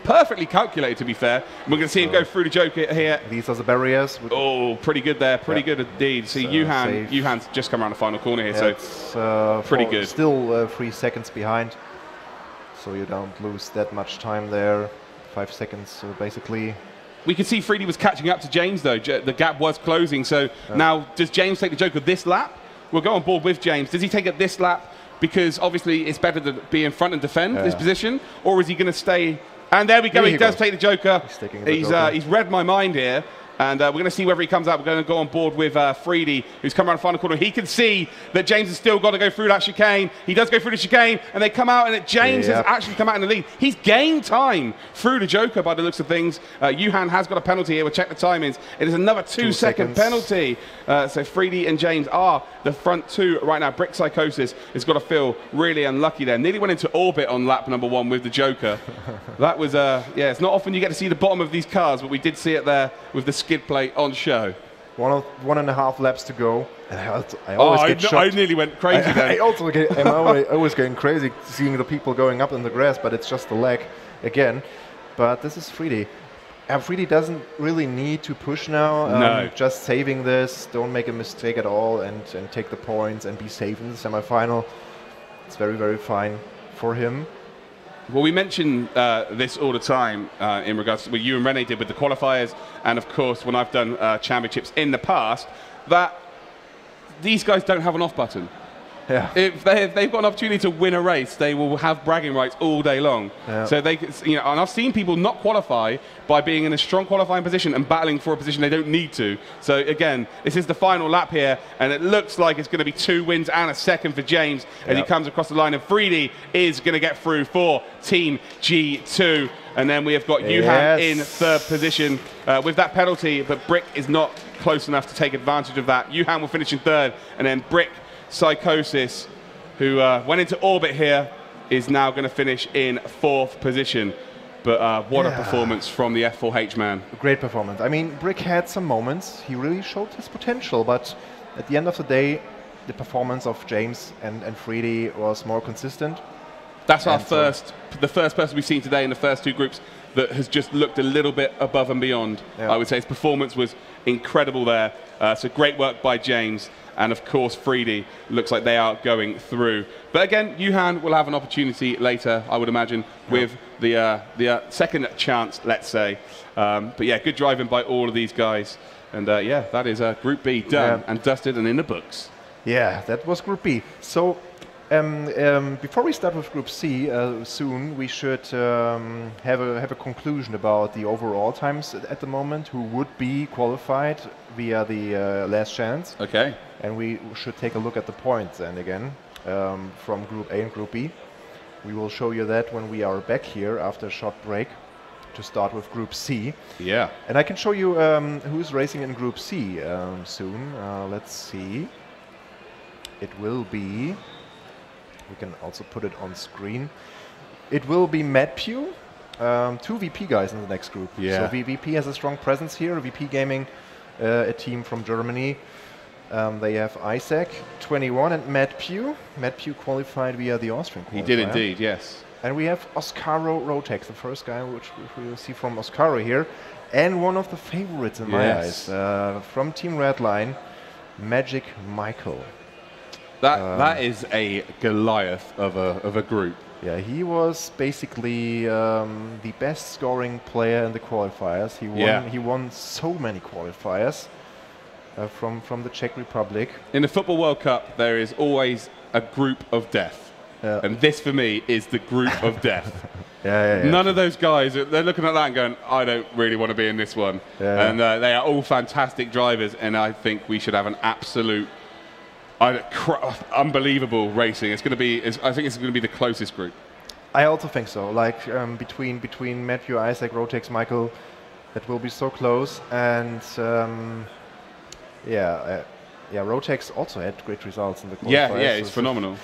Speaker 1: Perfectly calculated, to be fair. We're going to see him go through the Joker here.
Speaker 2: These are the barriers.
Speaker 1: Oh, pretty good there. Pretty good indeed. See, Yuhan's just come around the final corner here, so pretty good.
Speaker 2: Still 3 seconds behind, so you don't lose that much time there. 5 seconds, basically.
Speaker 1: We can see 3D was catching up to James, though. The gap was closing, so now does James take the Joker this lap? We'll go on board with James. Does he take it this lap because obviously it's better to be in front and defend this position, or is he going to stay? And there we go, he does take the Joker. He's read my mind here. And we're going to see whether he comes out. We're going to go on board with 3D, who's come around the final corner. He can see that James has still got to go through that chicane. He does go through the chicane, and they come out, and James has actually come out in the lead. He's gained time through the Joker by the looks of things. Yuhan has got a penalty here. We'll check the timings. It is another 2-second penalty. So 3D and James are the front two right now. Brick Psychosis has got to feel really unlucky there. Nearly went into orbit on lap number 1 with the Joker. That was, it's not often you get to see the bottom of these cars, but we did see it there with the skid plate on show.
Speaker 2: 1.5 laps to go. And I always get shocked.
Speaker 1: I nearly went crazy then.
Speaker 2: I'm always going crazy seeing the people going up in the grass, but it's just the lag again. But this is 3D. And 3D doesn't really need to push now.
Speaker 1: No.
Speaker 2: Just saving this, don't make a mistake at all, and take the points and be safe in the semi-final. It's very, very fine for him.
Speaker 1: Well, we mention this all the time in regards to what you and Rene did with the qualifiers, and of course when I've done championships in the past, that these guys don't have an off button.
Speaker 2: Yeah.
Speaker 1: If they've got an opportunity to win a race, they will have bragging rights all day long.
Speaker 2: Yeah.
Speaker 1: So they, and I've seen people not qualify by being in a strong qualifying position and battling for a position they don't need to. So again, this is the final lap here, and it looks like it's going to be 2 wins and a second for James as he comes across the line. And 3D is going to get through for Team G2. And then we have got Yuhan in third position with that penalty, but Brick is not close enough to take advantage of that. Yuhan will finish in third, and then Brick Psychosis, who went into orbit here, is now going to finish in 4th position. But what a performance from the F4H man.
Speaker 2: Great performance. I mean, Brick had some moments. He really showed his potential, but at the end of the day, the performance of James and 3D was more consistent.
Speaker 1: That's the first person we've seen today in the first 2 groups that has just looked a little bit above and beyond. I would say his performance was incredible there. So great work by James. And of course, Freedy looks like they are going through. But again, Yuhan will have an opportunity later, I would imagine, with the second chance, let's say. But yeah, good driving by all of these guys. And yeah, that is Group B done and dusted and in the books.
Speaker 2: Yeah, that was Group B. So before we start with Group C, soon we should have a conclusion about the overall times at the moment, who would be qualified via the last chance.
Speaker 1: Okay.
Speaker 2: And we should take a look at the points then again from Group A and Group B. We will show you that when we are back here after a short break to start with Group C.
Speaker 1: Yeah.
Speaker 2: And I can show you who's racing in Group C soon. Let's see. It will be, we can also put it on screen. It will be MadPew, 2 VP guys in the next group.
Speaker 1: Yeah.
Speaker 2: So VP has a strong presence here. VP Gaming, a team from Germany. They have Isaac, 21, and MadPew. MadPew qualified via the Austrian qualifier.
Speaker 1: He did indeed, yes.
Speaker 2: And we have Oscaro Rotex, the first guy which we will see from Oscaro here. And one of the favorites in my eyes, from Team Redline, Magic Michael.
Speaker 1: That is a Goliath of a group.
Speaker 2: Yeah, he was basically the best scoring player in the qualifiers. He won so many qualifiers from the Czech Republic.
Speaker 1: In the Football World Cup, there is always a group of death. And this, for me, is the group of death. None of those guys, they're looking at that and going, I don't really want to be in this one. And they are all fantastic drivers, and I think we should have an absolute unbelievable racing. It's going to be. I think it's going to be the closest group.
Speaker 2: I also think so. Like between MadPew, Isaac, Rotex, Michael, that will be so close. And Rotex also had great results in the qualifiers.
Speaker 1: Yeah, it's phenomenal.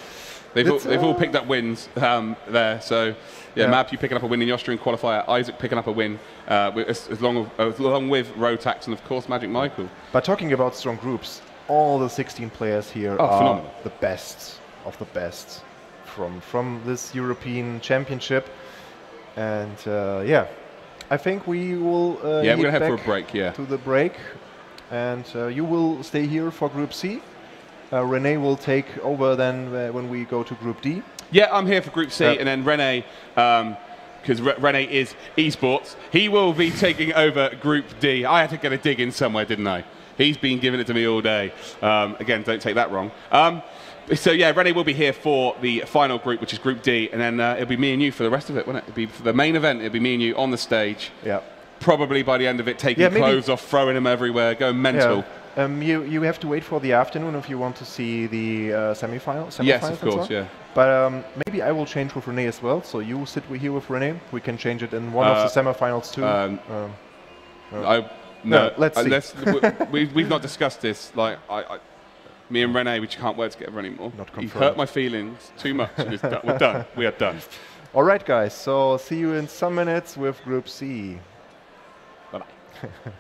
Speaker 1: They've all picked up wins there. So MadPew picking up a win in the Austrian qualifier, Isaac picking up a win along with Rotax and of course Magic Michael.
Speaker 2: But talking about strong groups, all the 16 players here are phenomenal. The best of the best from this European Championship. And I think we will
Speaker 1: we're going to head for a break,
Speaker 2: to the break. And you will stay here for Group C. Rene will take over then when we go to Group D.
Speaker 1: Yeah, I'm here for Group C, and then Rene, because Rene is eSports, he will be taking over Group D. I had to get a dig in somewhere, didn't I? He's been giving it to me all day. Again, don't take that wrong. So yeah, Rene will be here for the final group, which is Group D, and then it'll be me and you for the rest of it, won't it? It'll be for the main event, it'll be me and you on the stage.
Speaker 2: Yeah.
Speaker 1: Probably by the end of it, taking clothes off, throwing them everywhere, going mental.
Speaker 2: You have to wait for the afternoon if you want to see the semifinals.
Speaker 1: Yes, of course, yeah.
Speaker 2: But maybe I will change with Rene as well. So you sit here with Rene. We can change it in one of the semifinals too.
Speaker 1: No,
Speaker 2: let's see.
Speaker 1: We've not discussed this. Like, me and Rene, we just can't work together anymore.
Speaker 2: Not confirmed.
Speaker 1: He hurt my feelings too much. And we're done. We are done.
Speaker 2: All right, guys. So see you in some minutes with Group C.
Speaker 1: Bye-bye.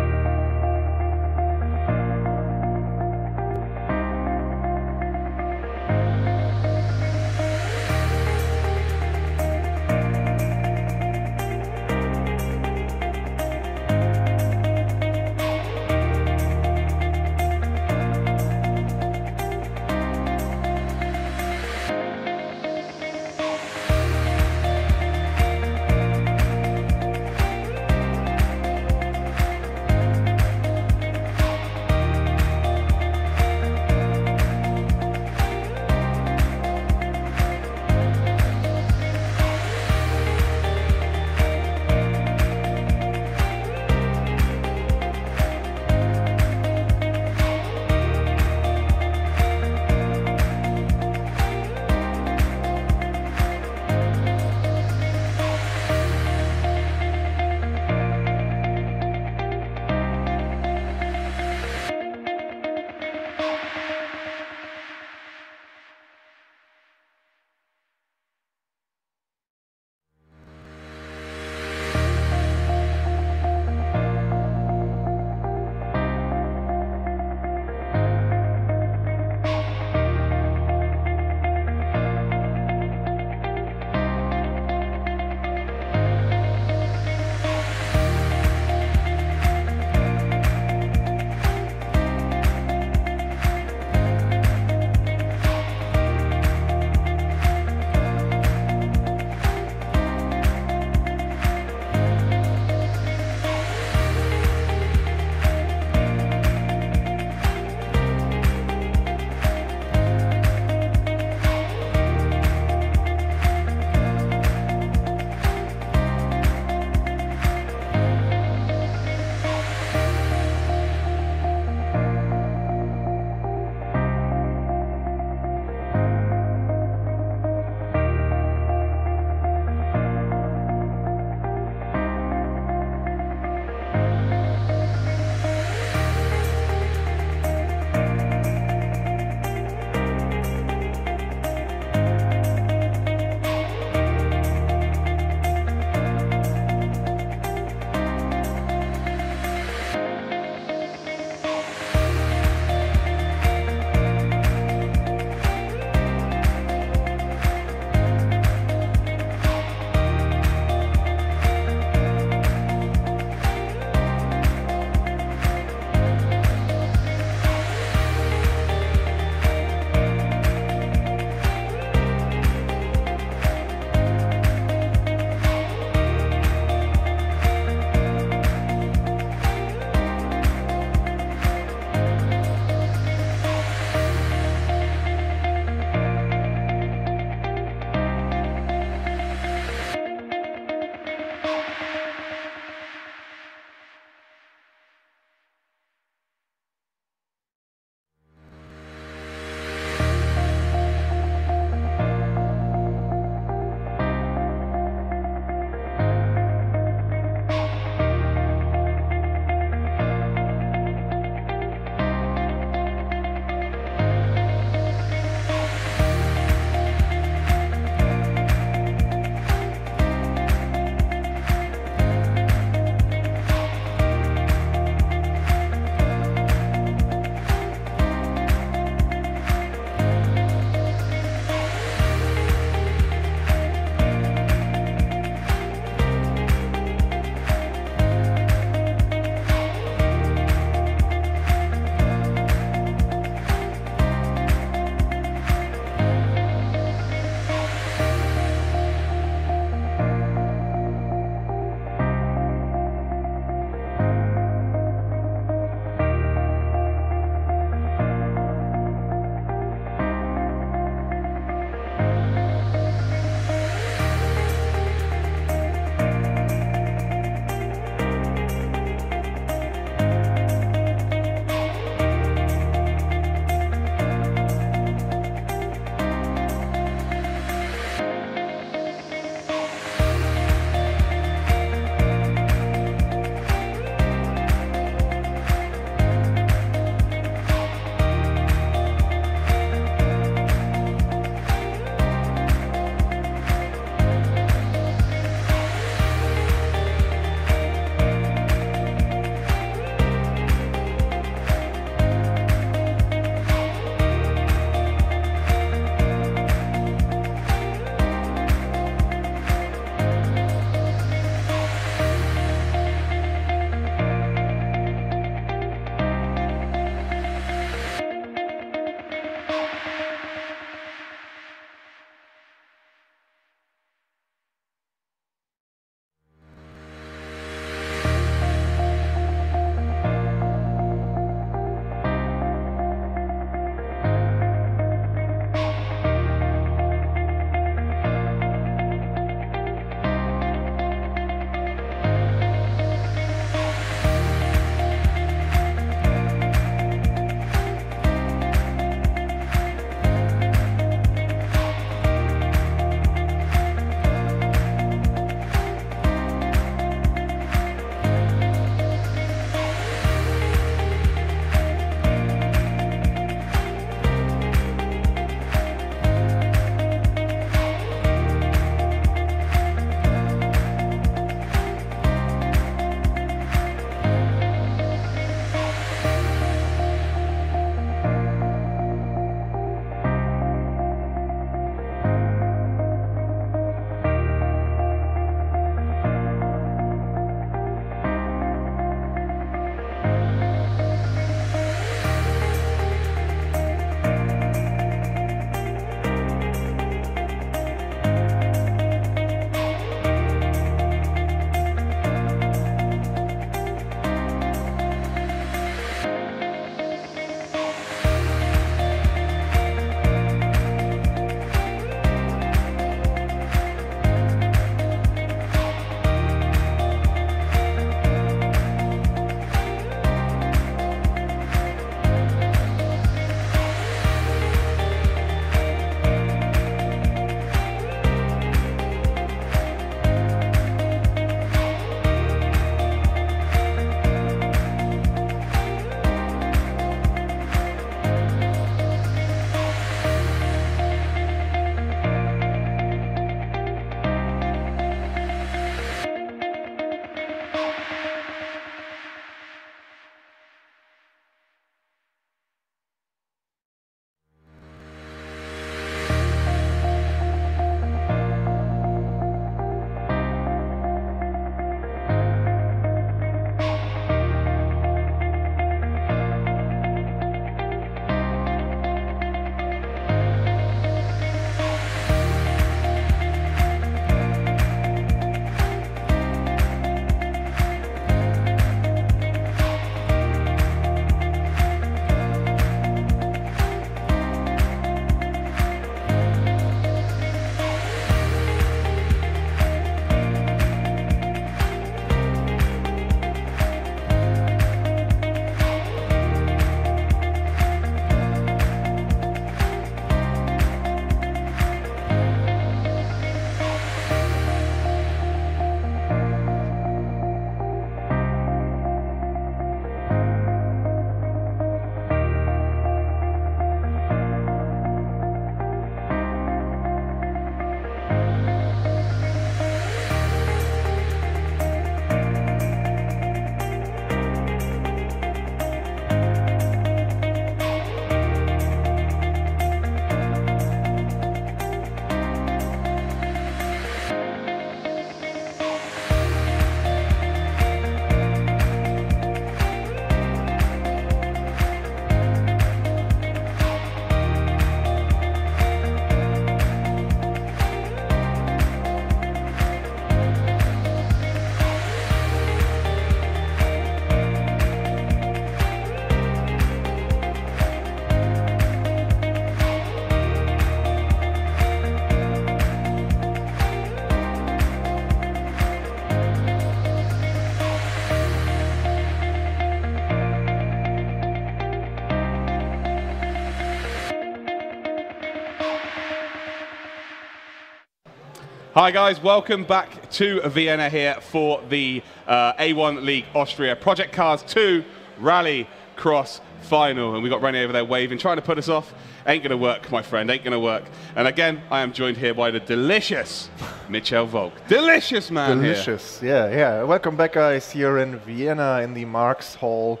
Speaker 1: Hi guys, welcome back to Vienna here for the A1 League Austria Project Cars 2 Rally Cross Final. And we've got René over there waving, trying to put us off. Ain't gonna work, my friend, ain't gonna work. And again, I am joined here by the delicious Michel Volk. Delicious man.
Speaker 2: Delicious, here. Yeah. Welcome back, guys, here in Vienna in the Marx Hall.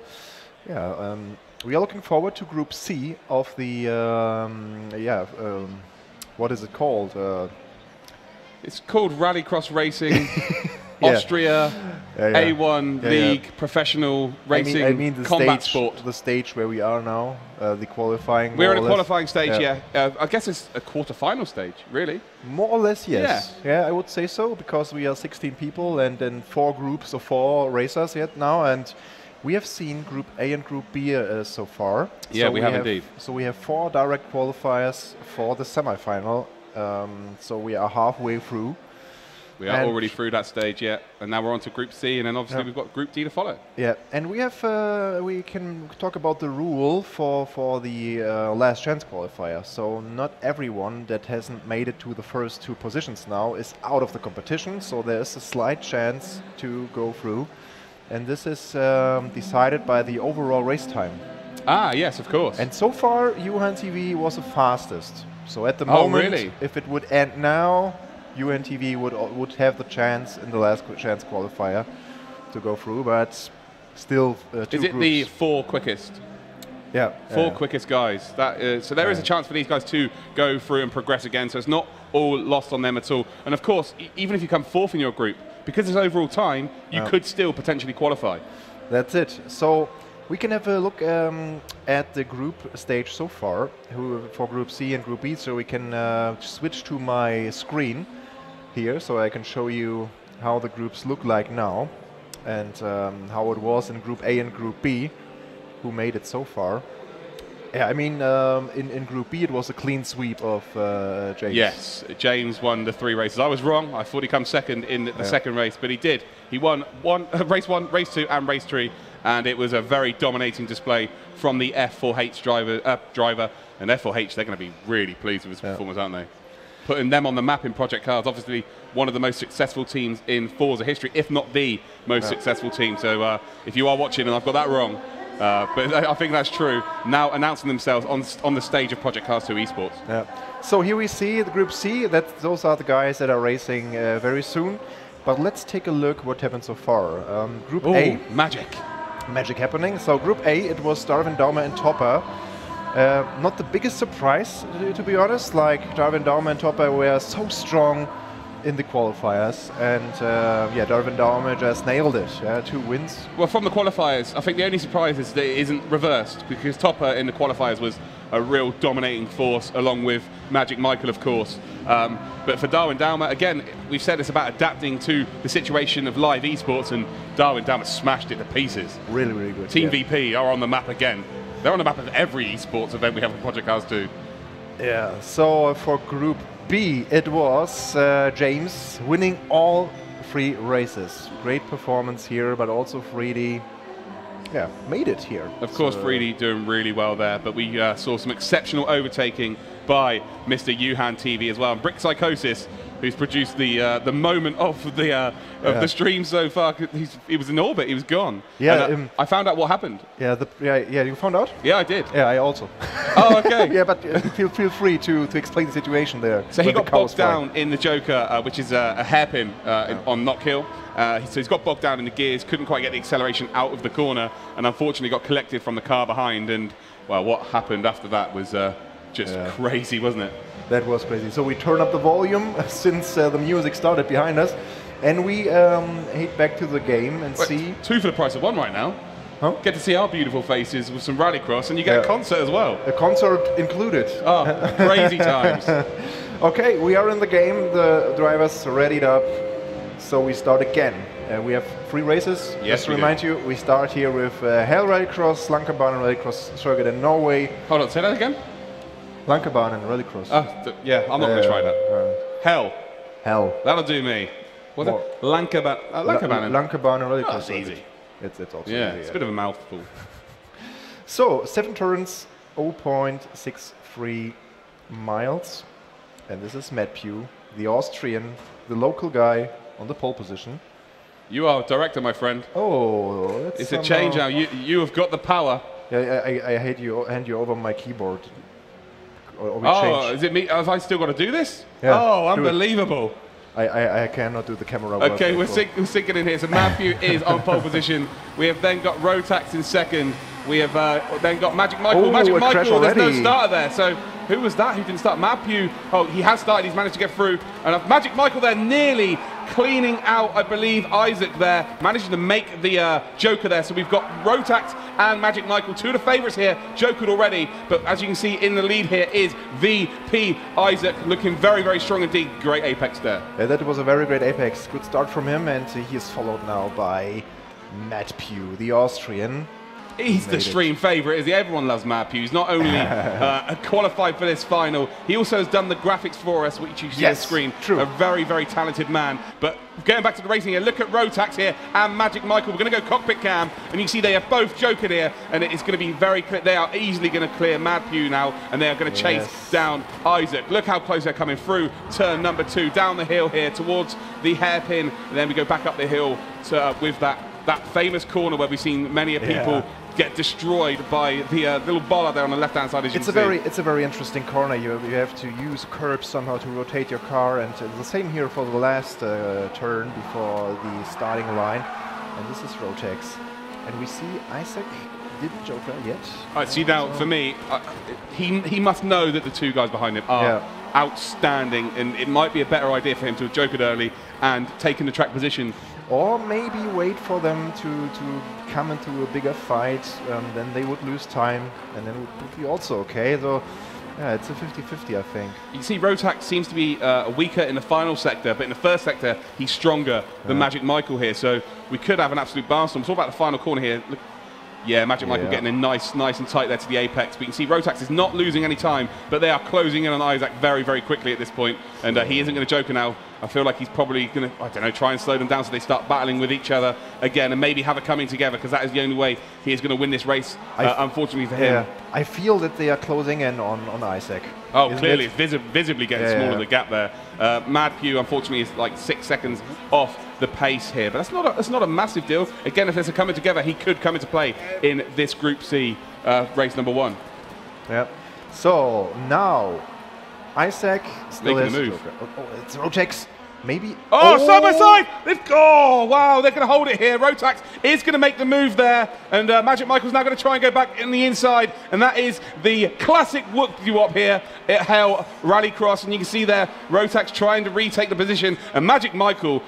Speaker 2: Yeah, we are looking forward to Group C of the, what is it called?
Speaker 1: It's called Rallycross Racing, Austria, A1 League, Professional Racing,
Speaker 2: I mean the
Speaker 1: Combat
Speaker 2: stage,
Speaker 1: Sport.
Speaker 2: The stage where we are now, the qualifying.
Speaker 1: We're in a qualifying stage, I guess it's a quarter-final stage, really.
Speaker 2: More or less, yes. Yeah, I would say so, because we are 16 people and then 4 groups of 4 racers yet now, and we have seen Group A and Group B so far.
Speaker 1: Yeah,
Speaker 2: so
Speaker 1: we have indeed.
Speaker 2: So we have 4 direct qualifiers for the semi-final. So we are halfway through.
Speaker 1: We are already through that stage yet, and now we're on to Group C, and then obviously we've got Group D to follow. Yeah,
Speaker 2: and we have we can talk about the rule for the last chance qualifier. So not everyone that hasn't made it to the first 2 positions now is out of the competition. So there is a slight chance to go through, and this is decided by the overall race time.
Speaker 1: Ah, yes, of course.
Speaker 2: And so far, UNTV was the fastest. So at the moment, if it would end now, UNTV would have the chance in the last chance qualifier to go through, but still 2 groups.
Speaker 1: Is it the 4 quickest?
Speaker 2: Yeah.
Speaker 1: 4 quickest guys. So there is a chance for these guys to go through and progress again, so it's not all lost on them at all. And of course, even if you come 4th in your group, because it's overall time, you could still potentially qualify.
Speaker 2: That's it. So we can have a look at the group stage so far for Group C and Group B. So we can switch to my screen here, so I can show you how the groups look like now and how it was in Group A and Group B, who made it so far. Yeah, I mean, in Group B it was a clean sweep of James.
Speaker 1: Yes, James won the 3 races. I was wrong. I thought he come second in the second race, but he did. He won race 1, race 2, and race 3. And it was a very dominating display from the F4H driver. And F4H, they're going to be really pleased with his performance, aren't they? Putting them on the map in Project Cars, obviously one of the most successful teams in Forza history, if not the most successful team. So if you are watching, and I've got that wrong, but I think that's true, now announcing themselves on the stage of Project Cars 2 eSports.
Speaker 2: Yeah. So here we see the Group C. Those are the guys that are racing very soon. But let's take a look what happened so far. Group A. Magic happening. So Group A, it was Darwin, Daumer and Topper. Not the biggest surprise, to be honest. Like Darwin, Daumer and Topper were so strong in the qualifiers, and Darwin Daumer just nailed it. 2 wins. Well,
Speaker 1: from the qualifiers, I think the only surprise is that it isn't reversed, because Topper in the qualifiers was a real dominating force, along with Magic Michael, of course. But for Darwin Daumer, again, we've said it's about adapting to the situation of live esports, and Darwin Daumer smashed it to pieces.
Speaker 2: Really, really good.
Speaker 1: Team VP are on the map again. They're on the map of every esports event we have in Project Cars 2.
Speaker 2: Yeah, so for Group B, it was James winning all 3 races. Great performance here, but also Freedy made it here.
Speaker 1: Of course, Freedy doing really well there, but we saw some exceptional overtaking by Mr. Yuhan TV as well. And Brick Psychosis, who's produced the moment of the stream so far. He was in orbit. He was gone. Yeah, I found out what happened.
Speaker 2: Yeah, you found out?
Speaker 1: Yeah, I did.
Speaker 2: Yeah, I also.
Speaker 1: Oh, okay.
Speaker 2: Yeah, but feel free to explain the situation there.
Speaker 1: So he got bogged down in the Joker, which is a hairpin on Knock Hill. So he's got bogged down in the gears, couldn't quite get the acceleration out of the corner, and unfortunately got collected from the car behind. And well, what happened after that was just crazy, wasn't it?
Speaker 2: That was crazy. So we turn up the volume since the music started behind us, and we head back to the game and see.
Speaker 1: 2 for the price of 1 right now. Huh? Get to see our beautiful faces with some rallycross, and you get a concert as well.
Speaker 2: A concert included.
Speaker 1: Oh, crazy times.
Speaker 2: Okay, we are in the game. The drivers readied up, so we start again. We have 3 races.
Speaker 1: Yes,
Speaker 2: just to remind you, we start here with Hell Rallycross, Lankabanen Rallycross circuit in Norway.
Speaker 1: Hold on, say that again.
Speaker 2: Lankabanen Rallycross.
Speaker 1: Yeah, I'm not going to try that. Hell. That'll do me. What's that? Lankabanen.
Speaker 2: Lankabanen Rallycross.
Speaker 1: Oh, that's easy.
Speaker 2: It's also
Speaker 1: easy, it's a bit of a mouthful.
Speaker 2: So 7 turns, 0.63 miles, and this is Matt Pugh the Austrian, the local guy on the pole position.
Speaker 1: You are director, my friend.
Speaker 2: Oh,
Speaker 1: it's a change now. You have got the power.
Speaker 2: Yeah, I hand you over my keyboard. Or we
Speaker 1: oh,
Speaker 2: change.
Speaker 1: is it me? Have I still got to do this?
Speaker 2: Yeah,
Speaker 1: oh, unbelievable.
Speaker 2: I cannot do the camera work.
Speaker 1: Okay, we're sinking in here. So Matthew is on pole position. We have then got Rotax in second. We have then got Magic Michael. Magic Michael, there's no starter there. So who was that who didn't start? Matthew, oh, he has started. He's managed to get through. And Magic Michael there nearly cleaning out, I believe, Isaac there, managing to make the Joker there. So we've got Rotax and Magic Michael, two of the favourites here, Jokered already. But as you can see in the lead here is VP Isaac, looking very, very strong indeed. Great apex there.
Speaker 2: Yeah, that was a very great apex. Good start from him, and he is followed now by Matt Pugh, the Austrian.
Speaker 1: He's the stream favourite, is he? Everyone loves Matt Pugh. He's not only qualified for this final, he also has done the graphics for us, which you see on the screen.
Speaker 2: True.
Speaker 1: A very, very talented man. But going back to the racing here, look at Rotax here and Magic Michael. We're going to go cockpit cam, and you can see they are both joking here, and it's going to be very clear. They are easily going to clear Matt Pugh now, and they are going to chase down Isaac. Look how close they're coming through turn number 2, down the hill here towards the hairpin, and then we go back up the hill to, with that famous corner where we've seen many people get destroyed by the little bollard there on the left-hand side. As you can see.
Speaker 2: It's a very interesting corner. You have to use curbs somehow to rotate your car, and the same here for the last turn before the starting line. And this is Rotex, and we see Isaac didn't Joker yet.
Speaker 1: I see now. For me, he must know that the two guys behind him are outstanding, and it might be a better idea for him to have Jokered early and taken the track position.
Speaker 2: Or maybe wait for them to come into a bigger fight, then they would lose time, and then it would be also okay. So, yeah, it's a 50-50, I think.
Speaker 1: You see, Rotax seems to be weaker in the final sector, but in the first sector, he's stronger than Magic Michael here. So we could have an absolute barnstorm. It's all about the final corner here. Look, yeah, Magic Michael getting in nice and tight there to the apex. But you can see Rotax is not losing any time, but they are closing in on Isaac very, very quickly at this point. And he isn't going to Joker now. I feel like he's probably going to, I don't know, try and slow them down so they start battling with each other again and maybe have it coming together, because that is the only way he is going to win this race, unfortunately for him.
Speaker 2: I feel that they are closing in on Isaac.
Speaker 1: Oh, clearly, it's visibly getting smaller, the gap there. Mad Pugh, unfortunately, is like 6 seconds off the pace here, but that's not a massive deal. Again, if there's a coming together, he could come into play in this Group C race number 1.
Speaker 2: Yeah. So now Isaac still
Speaker 1: making the move.
Speaker 2: It's Rotex. Maybe.
Speaker 1: Oh, side by side! Oh, wow, they're going to hold it here. Rotax is going to make the move there, and Magic Michael's now going to try and go back in the inside, and that is the classic whoop-de-wop here at Hell Rallycross, and you can see there Rotax trying to retake the position, and Magic Michael,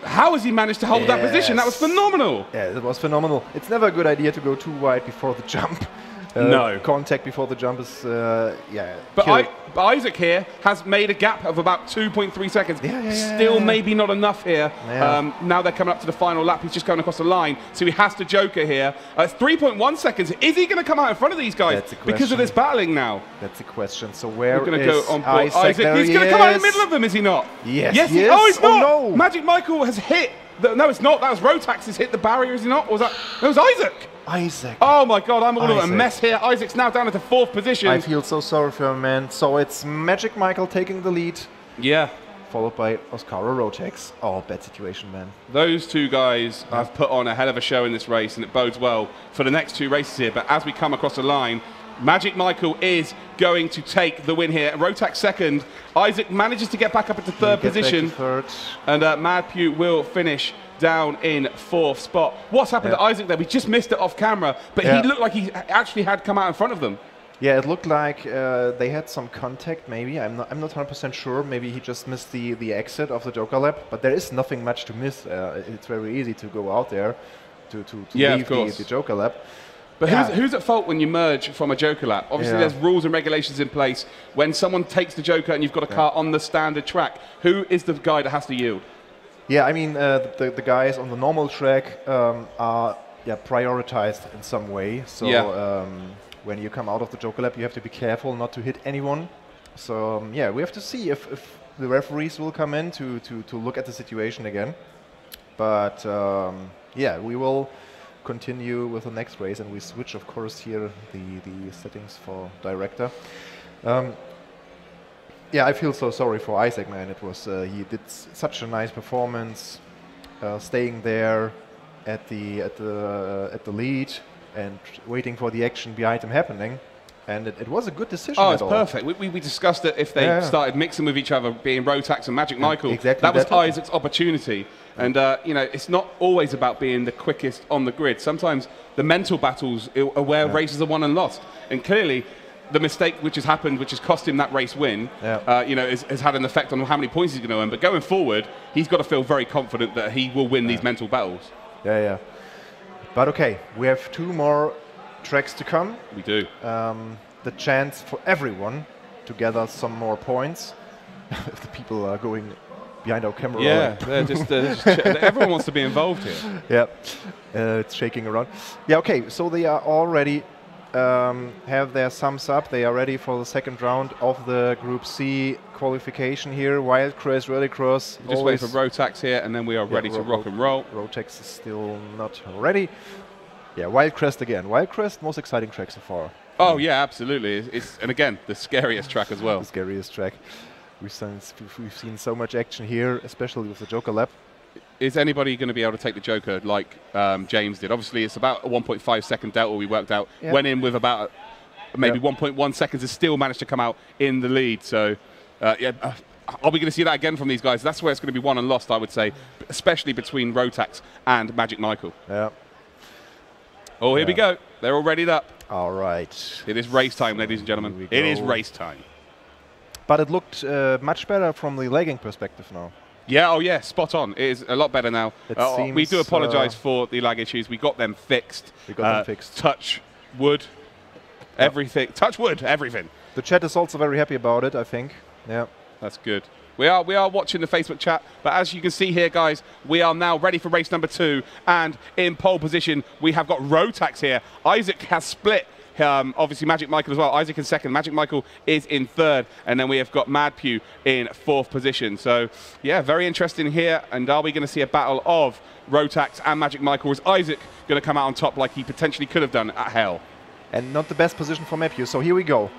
Speaker 1: how has he managed to hold that position? That was phenomenal.
Speaker 2: Yeah, it was phenomenal. It's never a good idea to go too wide before the jump.
Speaker 1: No.
Speaker 2: Contact before the jump is,
Speaker 1: But Isaac here has made a gap of about 2.3 seconds. Still maybe not enough here. Now they're coming up to the final lap. He's just going across the line, so he has to Joker here. It's 3.1 seconds. Is he going to come out in front of these guys because of this battling now?
Speaker 2: That's the question. So where
Speaker 1: is
Speaker 2: go on Isaac?
Speaker 1: He's going to come out in the middle of them, is he not?
Speaker 2: Yes.
Speaker 1: Yes.
Speaker 2: He is.
Speaker 1: Oh, he's not.
Speaker 2: Oh, no.
Speaker 1: Magic Michael has hit. No, it's not. That was Rotax has hit the barrier, is he not? Or was that? It was Isaac.
Speaker 2: Isaac.
Speaker 1: Oh my God, I'm all of a mess here. Isaac's now down into 4th position.
Speaker 2: I feel so sorry for him, man. So it's Magic Michael taking the lead.
Speaker 1: Yeah.
Speaker 2: Followed by Oscaro Rotex. Oh, bad situation, man.
Speaker 1: Those two guys have put on a hell of a show in this race, and it bodes well for the next 2 races here. But as we come across the line, Magic Michael is going to take the win here. Rotax second. Isaac manages to get back up into 3rd position. And Mad Pugh will finish down in 4th spot. What's happened to Isaac there? We just missed it off camera, but he looked like he actually had come out in front of them.
Speaker 2: Yeah, it looked like they had some contact, maybe. I'm not 100% sure. Maybe he just missed the exit of the Joker lap, but there is nothing much to miss. It's very easy to go out there to leave the Joker lap.
Speaker 1: But who's at fault when you merge from a Joker lap? Obviously, there's rules and regulations in place. When someone takes the Joker and you've got a car on the standard track, who is the guy that has to yield?
Speaker 2: Yeah, I mean, the guys on the normal track are prioritized in some way. So when you come out of the Joker lap, you have to be careful not to hit anyone. So we have to see if the referees will come in to look at the situation again. But we will continue with the next race, and we switch, of course, here the settings for director. Yeah, I feel so sorry for Isaac, man. It was he did such a nice performance, staying there at the lead and waiting for the action behind him happening. And it was a good decision.
Speaker 1: Oh, it's perfect. We discussed that if they started mixing with each other, being Rotax and Magic Michael, that was Isaac's opportunity. And you know, it's not always about being the quickest on the grid. Sometimes the mental battles are where races are won and lost. And clearly, the mistake which has happened, which has cost him that race win, you know, has had an effect on how many points he's going to earn. But going forward, he's got to feel very confident that he will win these mental battles.
Speaker 2: Yeah. But okay, we have 2 more tracks to come.
Speaker 1: We do.
Speaker 2: The chance for everyone to gather some more points. If the people are going behind our camera.
Speaker 1: Yeah, everyone wants to be involved here.
Speaker 2: Yeah, it's shaking around. Yeah, okay, so they are already have their thumbs up. They are ready for the second round of the Group C qualification here. Wildcrest, Rallycross.
Speaker 1: Just wait for Rotax here, and then we are ready to rock and roll.
Speaker 2: Rotax is still not ready. Yeah, Wildcrest again. Wildcrest, most exciting track so far.
Speaker 1: Oh yeah, absolutely. And again, the scariest track as well.
Speaker 2: The scariest track. We've seen so much action here, especially with the Joker lap.
Speaker 1: Is anybody going to be able to take the Joker like James did? Obviously, it's about a 1.5 second delta we worked out. Yeah. Went in with about maybe 1.1 seconds and still managed to come out in the lead. So, are we going to see that again from these guys? That's where it's going to be won and lost, I would say, especially between Rotax and Magic Michael.
Speaker 2: Yeah.
Speaker 1: Oh, here we go. They're all readied up.
Speaker 2: All right.
Speaker 1: It is race time, ladies and gentlemen. It is race time.
Speaker 2: But it looked much better from the lagging perspective now.
Speaker 1: Yeah, oh yeah, spot on. It is a lot better now. We do apologise for the lag issues. We got them fixed.
Speaker 2: We got them fixed.
Speaker 1: Touch wood, everything. Touch wood, everything.
Speaker 2: The chat is also very happy about it, I think. Yeah.
Speaker 1: That's good. We are watching the Facebook chat, but as you can see here, guys, we are now ready for race number 2, and in pole position, we have got Rotax here. Isaac has split. Obviously, Magic Michael as well. Isaac in second. Magic Michael is in third. And then we have got Madpew in 4th position. So, yeah, very interesting here. And are we going to see a battle of Rotax and Magic Michael? Or is Isaac going to come out on top like he potentially could have done at Hell?
Speaker 2: And not the best position for Madpew. So here we go.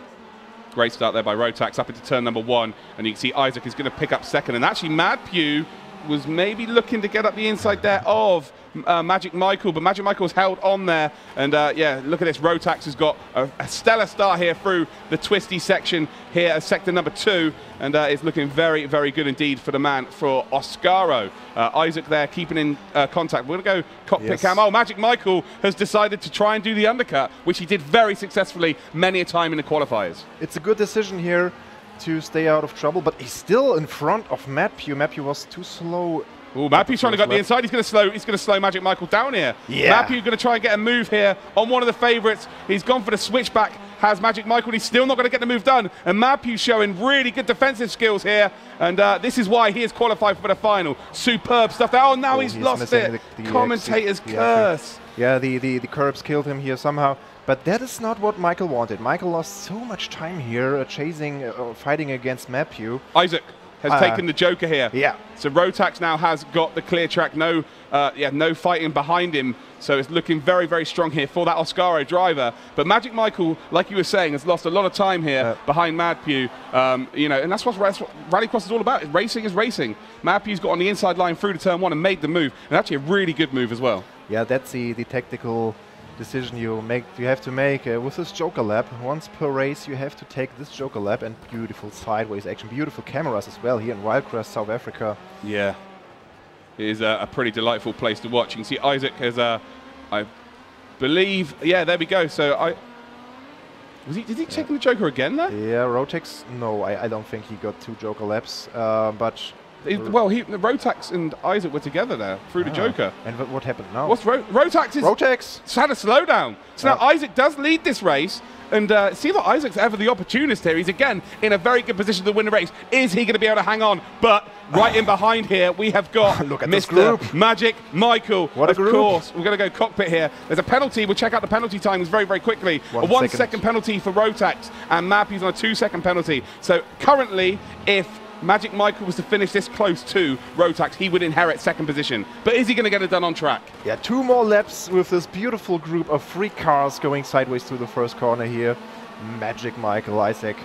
Speaker 1: Great start there by Rotax up into turn number 1. And you can see Isaac is going to pick up second. And actually, Madpew was maybe looking to get up the inside there of Magic Michael, but Magic Michael's held on there. And yeah, look at this. Rotax has got a stellar start here through the twisty section here as sector number 2, and it's looking very, very good indeed for the man, for Oscaro. Isaac there keeping in contact. We're going to go cockpit cam. Oh, Magic Michael has decided to try and do the undercut, which he did very successfully many a time in the qualifiers.
Speaker 2: It's a good decision here to stay out of trouble, but he's still in front of Madpew. Madpew was too slow.
Speaker 1: Oh, Madpew's trying to go up the inside. He's going to slow Magic Michael down here.
Speaker 2: Yeah.
Speaker 1: Madpew going to try and get a move here on one of the favourites. He's gone for the switchback. Has Magic Michael. He's still not going to get the move done. And Madpew showing really good defensive skills here. And this is why he is qualified for the final. Superb stuff there. Oh, now he's lost it. The commentator's curse.
Speaker 2: Yeah, the curbs killed him here somehow. But that is not what Michael wanted. Michael lost so much time here chasing, fighting against Madpew.
Speaker 1: Isaac has taken the Joker here.
Speaker 2: Yeah.
Speaker 1: So Rotax now has got the clear track. No fighting behind him. So it's looking very, very strong here for that Oscaro driver. But Magic Michael, like you were saying, has lost a lot of time here behind Madpew. You know, and that's what Rallycross is all about. Racing is racing. Madpew's got on the inside line through to turn 1 and made the move. And actually a really good move as well.
Speaker 2: Yeah, that's the tactical decision you have to make with this Joker lap. Once per race you have to take this Joker lap, and beautiful sideways action, beautiful cameras as well here in Wildcrest, South Africa.
Speaker 1: Yeah, it is a pretty delightful place to watch. You can see Isaac has I believe, yeah, there we go. So did he take the Joker again there?
Speaker 2: Yeah, Rotax, no, I don't think he got 2 Joker laps, but
Speaker 1: well, Rotax and Isaac were together there through the Joker.
Speaker 2: And what happened now?
Speaker 1: What's Rotax had a slowdown. So now Isaac does lead this race. And see that Isaac's ever the opportunist here. He's again in a very good position to win the race. Is he going to be able to hang on? But right in behind here, we have got
Speaker 2: look at
Speaker 1: Mr. Magic Michael.
Speaker 2: What a group.
Speaker 1: Of course, we're going to go cockpit here. There's a penalty. We'll check out the penalty times very, very quickly. A 1 second penalty for Rotax, and Madpew's on a 2 second penalty. So currently, if Magic Michael was to finish this close to Rotax, he would inherit 2nd position. But is he going to get it done on track?
Speaker 2: Yeah, 2 more laps with this beautiful group of 3 cars going sideways through the first corner here. Magic Michael, Isaac,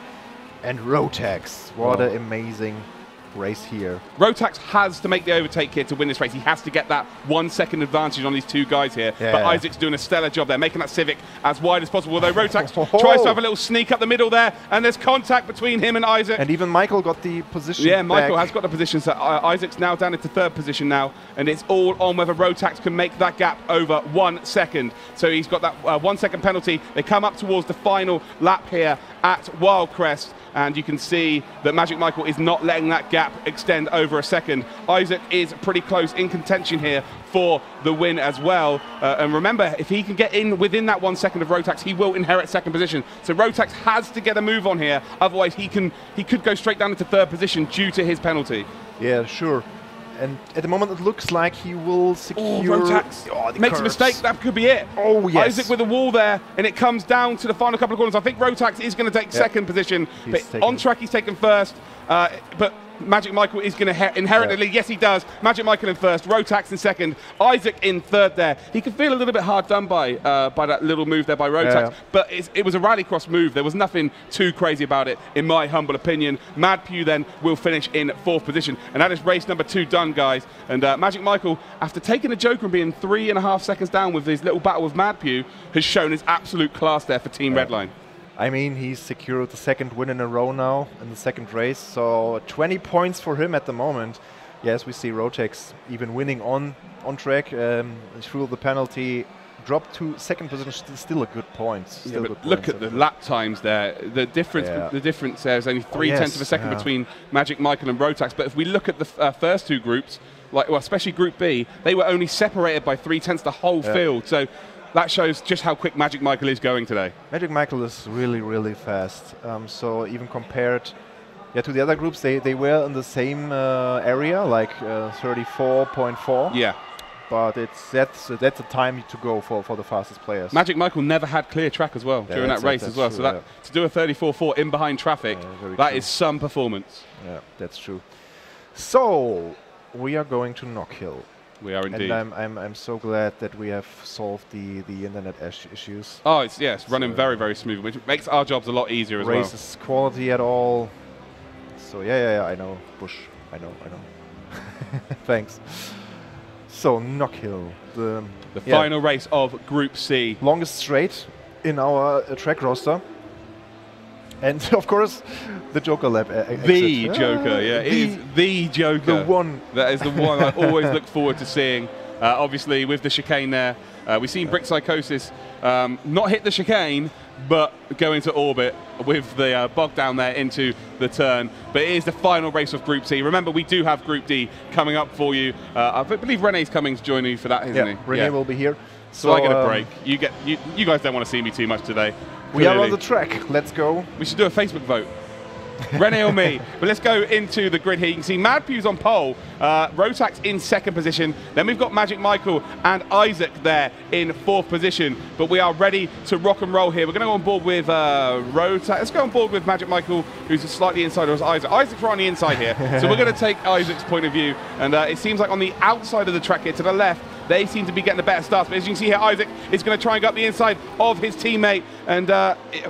Speaker 2: And Rotax, what an amazing race here.
Speaker 1: Rotax has to make the overtake here to win this race. He has to get that 1 second advantage on these two guys here.
Speaker 2: Yeah.
Speaker 1: But Isaac's doing a stellar job there, making that Civic as wide as possible. Although Rotax tries to have a little sneak up the middle there, and there's contact between him and Isaac.
Speaker 2: And even Michael got the position.
Speaker 1: Yeah, Michael
Speaker 2: back.
Speaker 1: has got the position. So Isaac's now down into 3rd position now, and it's all on whether Rotax can make that gap over 1 second. So he's got that 1 second penalty. They come up towards the final lap here at Wildcrest, and you can see that Magic Michael is not letting that gap extend over a second. Isaac is pretty close in contention here for the win as well. And remember, if he can get in within that 1 second of Rotax, he will inherit 2nd position. So Rotax has to get a move on here, otherwise he could go straight down into 3rd position due to his penalty.
Speaker 2: Yeah, sure. And at the moment, it looks like he will secure...
Speaker 1: Rotax makes a mistake. That could be it.
Speaker 2: Oh, yes.
Speaker 1: Isaac with a wall there, and it comes down to the final couple of corners. I think Rotax is going to take 2nd position. But on track, he's taken 1st. But Magic Michael is going to inherit the lead. Yes, he does. Magic Michael in 1st, Rotax in 2nd, Isaac in 3rd there. He could feel a little bit hard done by that little move there by Rotax, but it was a rallycross move. There was nothing too crazy about it, in my humble opinion. Mad Pew then will finish in 4th position, and that is race number 2 done, guys. And Magic Michael, after taking a joker and being 3.5 seconds down with his little battle with Mad Pew, has shown his absolute class there for Team Redline.
Speaker 2: I mean, he's secured the 2nd win in a row now in the 2nd race, so 20 points for him at the moment. Yes, we see Rotax even winning on track through the penalty, dropped to 2nd position, still a good point.
Speaker 1: Look at the lap times there. The difference, the difference there is only 0.3 of a second between Magic Michael and Rotax. But if we look at the first 2 groups, especially Group B, they were only separated by 0.3 the whole field. So that shows just how quick Magic Michael is going today. Magic
Speaker 2: Michael is really, really fast. So even compared to the other groups, they were in the same area, like 34.4.
Speaker 1: Yeah.
Speaker 2: But that's the time to go for the fastest players.
Speaker 1: Magic Michael never had clear track as well during that race as well. True, so to do a 34.4 in behind traffic, that is some performance.
Speaker 2: Yeah, that's true. So we are going to Knockhill.
Speaker 1: We are indeed.
Speaker 2: And I'm so glad that we have solved the internet issues.
Speaker 1: Oh, it's running very, very smooth, which makes our jobs a lot easier as well.
Speaker 2: Races quality at all. So yeah, I know. Bush, I know. Thanks. So Knockhill, the
Speaker 1: final race of Group C.
Speaker 2: Longest straight in our track roster. And of course, the Joker lap.
Speaker 1: The Joker, yeah. It is the Joker.
Speaker 2: The one.
Speaker 1: That is the one I always look forward to seeing. Obviously, with the chicane there, we've seen Brick Psychosis not hit the chicane, but go into orbit with the bog down there into the turn. But it is the final race of Group C. Remember, we do have Group D coming up for you. I believe Rene's coming to join you for that, isn't he?
Speaker 2: Rene will be here.
Speaker 1: So I get a break. You guys don't want to see me too much today.
Speaker 2: We are on the track. Let's go.
Speaker 1: We should do a Facebook vote. Rene or me. But let's go into the grid here. You can see Mad Pew's on pole, Rotax in 2nd position. Then we've got Magic Michael and Isaac there in 4th position. But we are ready to rock and roll here. We're going to go on board with Rotax. Let's go on board with Magic Michael, who's slightly inside of Isaac. Isaac's right on the inside here. So we're going to take Isaac's point of view. And it seems like on the outside of the track here to the left, they seem to be getting the better starts. But as you can see here, Isaac is going to try and go up the inside of his teammate. And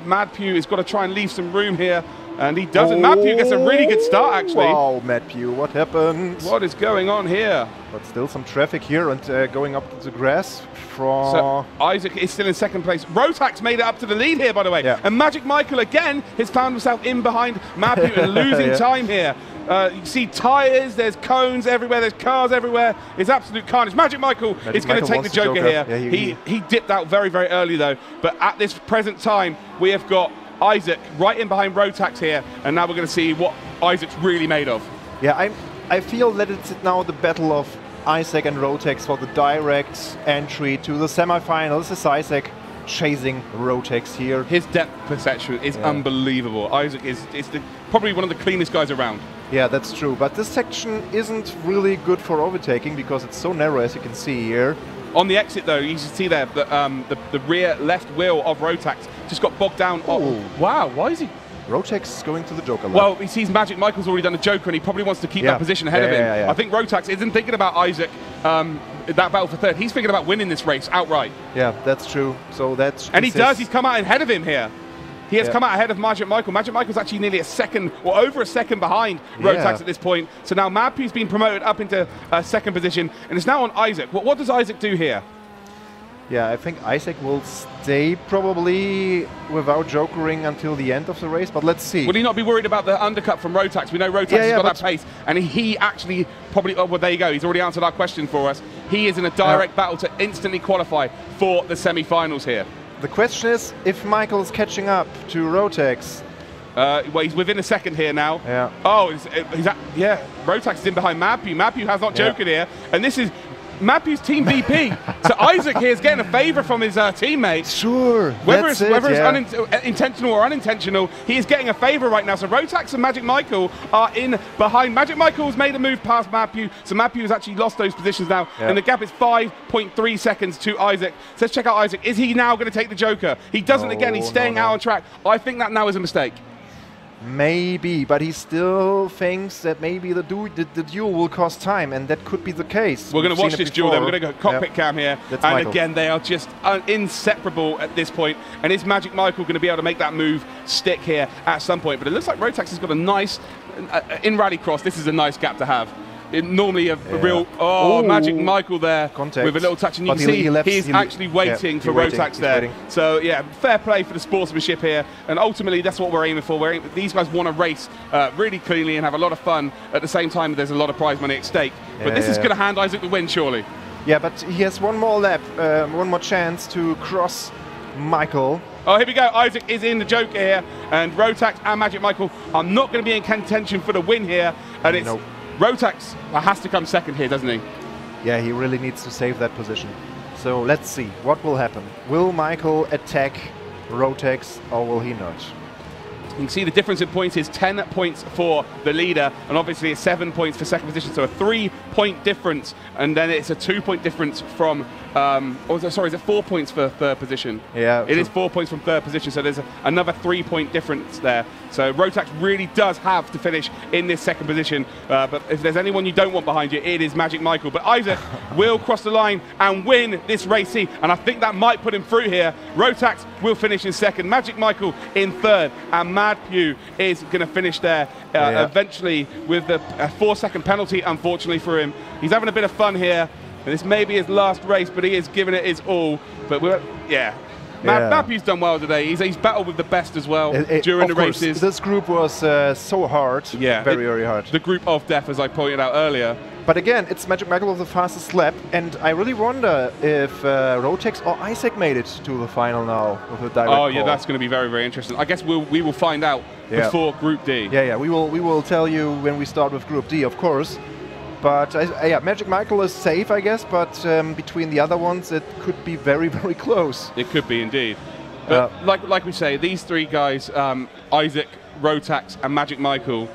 Speaker 1: Mad Pew has got to try and leave some room here. And he doesn't. Mad Pew gets a really good start, actually.
Speaker 2: Wow, Mad Pew, what happened?
Speaker 1: What is going on here?
Speaker 2: But still some traffic here and going up to the grass from...
Speaker 1: So Isaac is still in 2nd place. Rotax made it up to the lead here, by the way. Yeah. And Magic Michael, again, has found himself in behind Mad Pew and losing time here. You see tyres, there's cones everywhere, there's cars everywhere. It's absolute carnage. Magic Michael is going to take the Joker here. Yeah, he dipped out very, very early, though. But at this present time, we have got Isaac right in behind Rotax here, and now we're going to see what Isaac's really made of.
Speaker 2: Yeah, I feel that it's now the battle of Isaac and Rotax for the direct entry to the semi-final. This is Isaac chasing Rotax here.
Speaker 1: His depth perception is unbelievable. Isaac is probably one of the cleanest guys around.
Speaker 2: Yeah, that's true. But this section isn't really good for overtaking because it's so narrow, as you can see here.
Speaker 1: On the exit, though, you can see there that the rear left wheel of Rotax just got bogged down. Oh, wow, why is he?
Speaker 2: Rotax is going to the Joker lap.
Speaker 1: Well, he sees Magic Michael's already done a Joker, and he probably wants to keep that position ahead of him. I think Rotax isn't thinking about Isaac, that battle for 3rd. He's thinking about winning this race outright.
Speaker 2: Yeah, that's true. So that's.
Speaker 1: And he does. He's come out ahead of him here. He has come out ahead of Magic Michael. Magic Michael's actually nearly a second, or over a second behind Rotax at this point. So now Madpu's been promoted up into second position, and it's now on Isaac. What does Isaac do here?
Speaker 2: Yeah, I think Isaac will stay probably without jokering until the end of the race, but let's see.
Speaker 1: Would he not be worried about the undercut from Rotax? We know Rotax has got that pace, and he actually probably, oh, well, there you go. He's already answered our question for us. He is in a direct battle to instantly qualify for the semi-finals here.
Speaker 2: The question is, if Michael's catching up to Rotax.
Speaker 1: Well, he's within a second here now.
Speaker 2: Yeah.
Speaker 1: Oh, Rotax is in behind Madpu. Madpu has not jokered here, and this is Madpu's team VP. So Isaac here is getting a favour from his teammate.
Speaker 2: Sure.
Speaker 1: Whether it's intentional or unintentional, he is getting a favour right now. So Rotax and Magic Michael are in behind. Magic Michael's made a move past Madpu, so Madpu has actually lost those positions now, and the gap is 5.3 seconds to Isaac. So let's check out Isaac. Is he now going to take the Joker? He doesn't again. He's staying out on track. I think that now is a mistake.
Speaker 2: Maybe, but he still thinks that maybe the duel will cost time, and that could be the case.
Speaker 1: We're going to watch this duel then. We're going to go cockpit cam here.
Speaker 2: That's
Speaker 1: and
Speaker 2: Michael.
Speaker 1: Again, they are just inseparable at this point. And is Magic Michael going to be able to make that move stick here at some point? But it looks like Rotax has got a nice, in Rallycross, this is a nice gap to have. Normally a real, Magic Michael there with a little touch, and you can see he's actually waiting for Rotax there. So yeah, fair play for the sportsmanship here, and ultimately that's what we're aiming for. These guys want to race really cleanly and have a lot of fun. At the same time, there's a lot of prize money at stake. But this is going to hand Isaac the win, surely.
Speaker 2: Yeah, but he has one more lap, one more chance to cross Michael.
Speaker 1: Oh, here we go. Isaac is in the Joker here, and Rotax and Magic Michael are not going to be in contention for the win here, and it's Rotax has to come second here, doesn't he?
Speaker 2: Yeah, he really needs to save that position. So let's see what will happen. Will Michael attack Rotax or will he not?
Speaker 1: You can see the difference in points is 10 points for the leader, and obviously it's 7 points for second position, so a 3-point difference, and then it's a 2-point difference from, sorry, is it 4 points for third position?
Speaker 2: Yeah.
Speaker 1: It is 4 points from third position, so there's another 3-point difference there. So Rotax really does have to finish in this second position, but if there's anyone you don't want behind you, it is Magic Michael. But Isaac will cross the line and win this race C, and I think that might put him through here. Rotax will finish in second, Magic Michael in third, and Madpu is going to finish there eventually with a 4-second penalty, unfortunately for him. He's having a bit of fun here, and this may be his last race, but he is giving it his all. But Madpu's done well today. He's battled with the best as well during the races.
Speaker 2: This group was so hard, very hard.
Speaker 1: The group of death, as I pointed out earlier.
Speaker 2: But again, it's Magic Michael with the fastest lap, and I really wonder if Rotax or Isaac made it to the final now with a direct call.
Speaker 1: Yeah, that's going to be very, very interesting. I guess we will find out before Group D.
Speaker 2: Yeah, we will tell you when we start with Group D, of course. But Magic Michael is safe, I guess, but between the other ones, it could be very, very close.
Speaker 1: It could be indeed. But like we say, these three guys, Isaac, Rotax, and Magic Michael,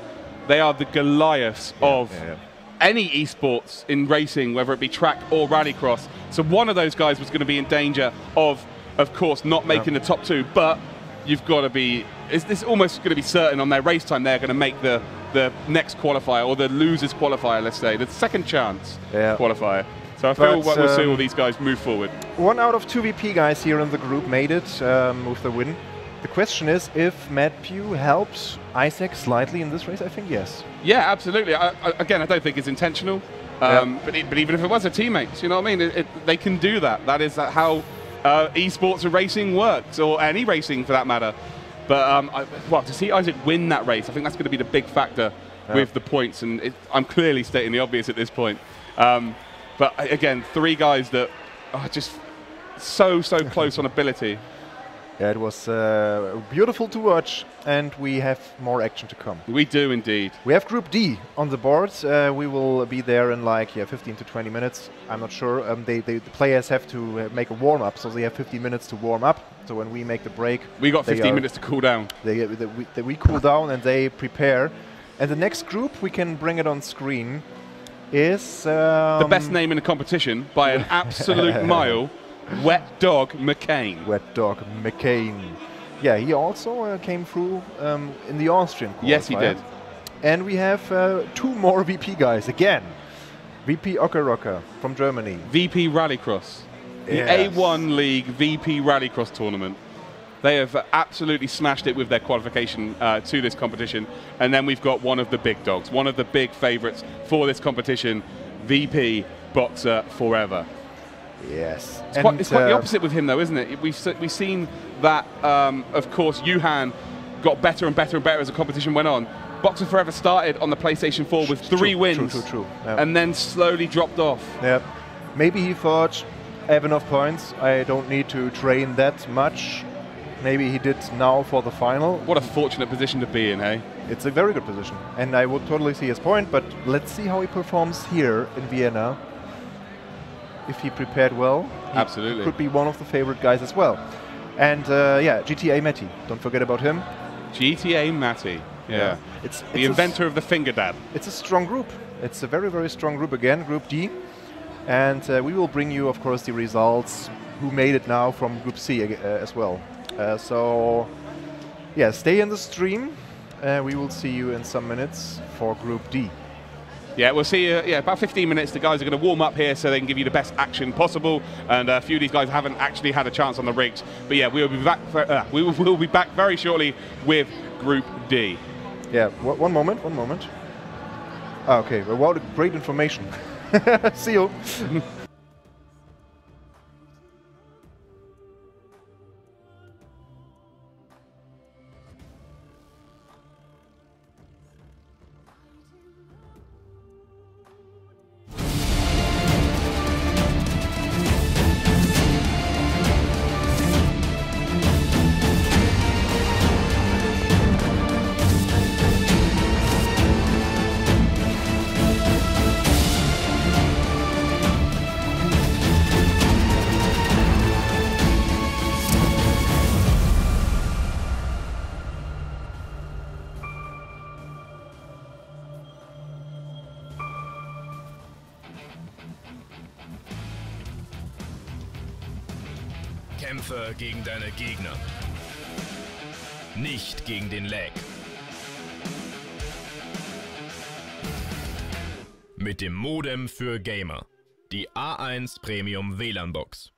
Speaker 1: they are the Goliaths of any esports in racing, whether it be track or rallycross. So one of those guys was going to be in danger of course, not making the top two, but you've got to be, it's almost going to be certain on their race time they're going to make the next qualifier, or the losers qualifier, let's say, the second chance qualifier. So I feel we'll see all these guys move forward. 1
Speaker 2: out of 2 VP guys here in the group made it with the win. The question is if Madpu helped Isaac slightly in this race. I think yes.
Speaker 1: Yeah, absolutely. Again, I don't think it's intentional. But even if it was a teammate, you know what I mean? They can do that. That is how esports and racing works, or any racing for that matter. But to see Isaac win that race, I think that's going to be the big factor with the points. And I'm clearly stating the obvious at this point. But again, 3 guys that are just so close on ability.
Speaker 2: Yeah, it was beautiful to watch, and we have more action to come.
Speaker 1: We do indeed.
Speaker 2: We have Group D on the board. We will be there in like 15 to 20 minutes. I'm not sure. The players have to make a warm-up, so they have 15 minutes to warm up. So when we make the break,
Speaker 1: we got 15 minutes to cool down.
Speaker 2: We cool down and they prepare. And the next group, we can bring it on screen, is
Speaker 1: the best name in the competition by an absolute mile. Wet Dog McCain.
Speaker 2: Wet Dog McCain. Yeah, he also came through in the Austrian qualifier.
Speaker 1: Yes, he did.
Speaker 2: And we have 2 more VP guys again. VP Ockerocker from Germany.
Speaker 1: VP Rallycross. The A1 League VP Rallycross tournament. They have absolutely smashed it with their qualification to this competition. And then we've got one of the big dogs, one of the big favorites for this competition, VP Boxer Forever.
Speaker 2: Yes.
Speaker 1: It's quite the opposite with him, though, isn't it? We've seen that, of course, Yuhan got better and better and better as the competition went on. Boxer Forever started on the PlayStation 4 with 3 wins,
Speaker 2: Yep.
Speaker 1: and then slowly dropped off.
Speaker 2: Yep. Maybe he thought, I have enough points, I don't need to train that much. Maybe he did now for the final.
Speaker 1: What a fortunate position to be in, hey?
Speaker 2: It's a very good position, and I would totally see his point, but let's see how he performs here in Vienna. If he prepared well, he could be one of the favorite guys as well. And yeah, GTA Matty, don't forget about him.
Speaker 1: GTA Matty, yeah. It's the inventor of the finger dab.
Speaker 2: It's a strong group. It's a very, very strong group again, Group D. And we will bring you, of course, the results, who made it now from Group C as well. So, yeah, stay in the stream. We will see you in some minutes for Group D.
Speaker 1: Yeah, we'll see you, about 15 minutes. The guys are going to warm up here so they can give you the best action possible. And a few of these guys haven't actually had a chance on the rigs. But yeah, we'll be back. We'll be back very shortly with Group D.
Speaker 2: Yeah, one moment. Okay, well, great information. See you.
Speaker 3: Kämpfe gegen deine Gegner. Nicht gegen den Lag. Mit dem Modem für Gamer. Die A1 Premium WLAN Box.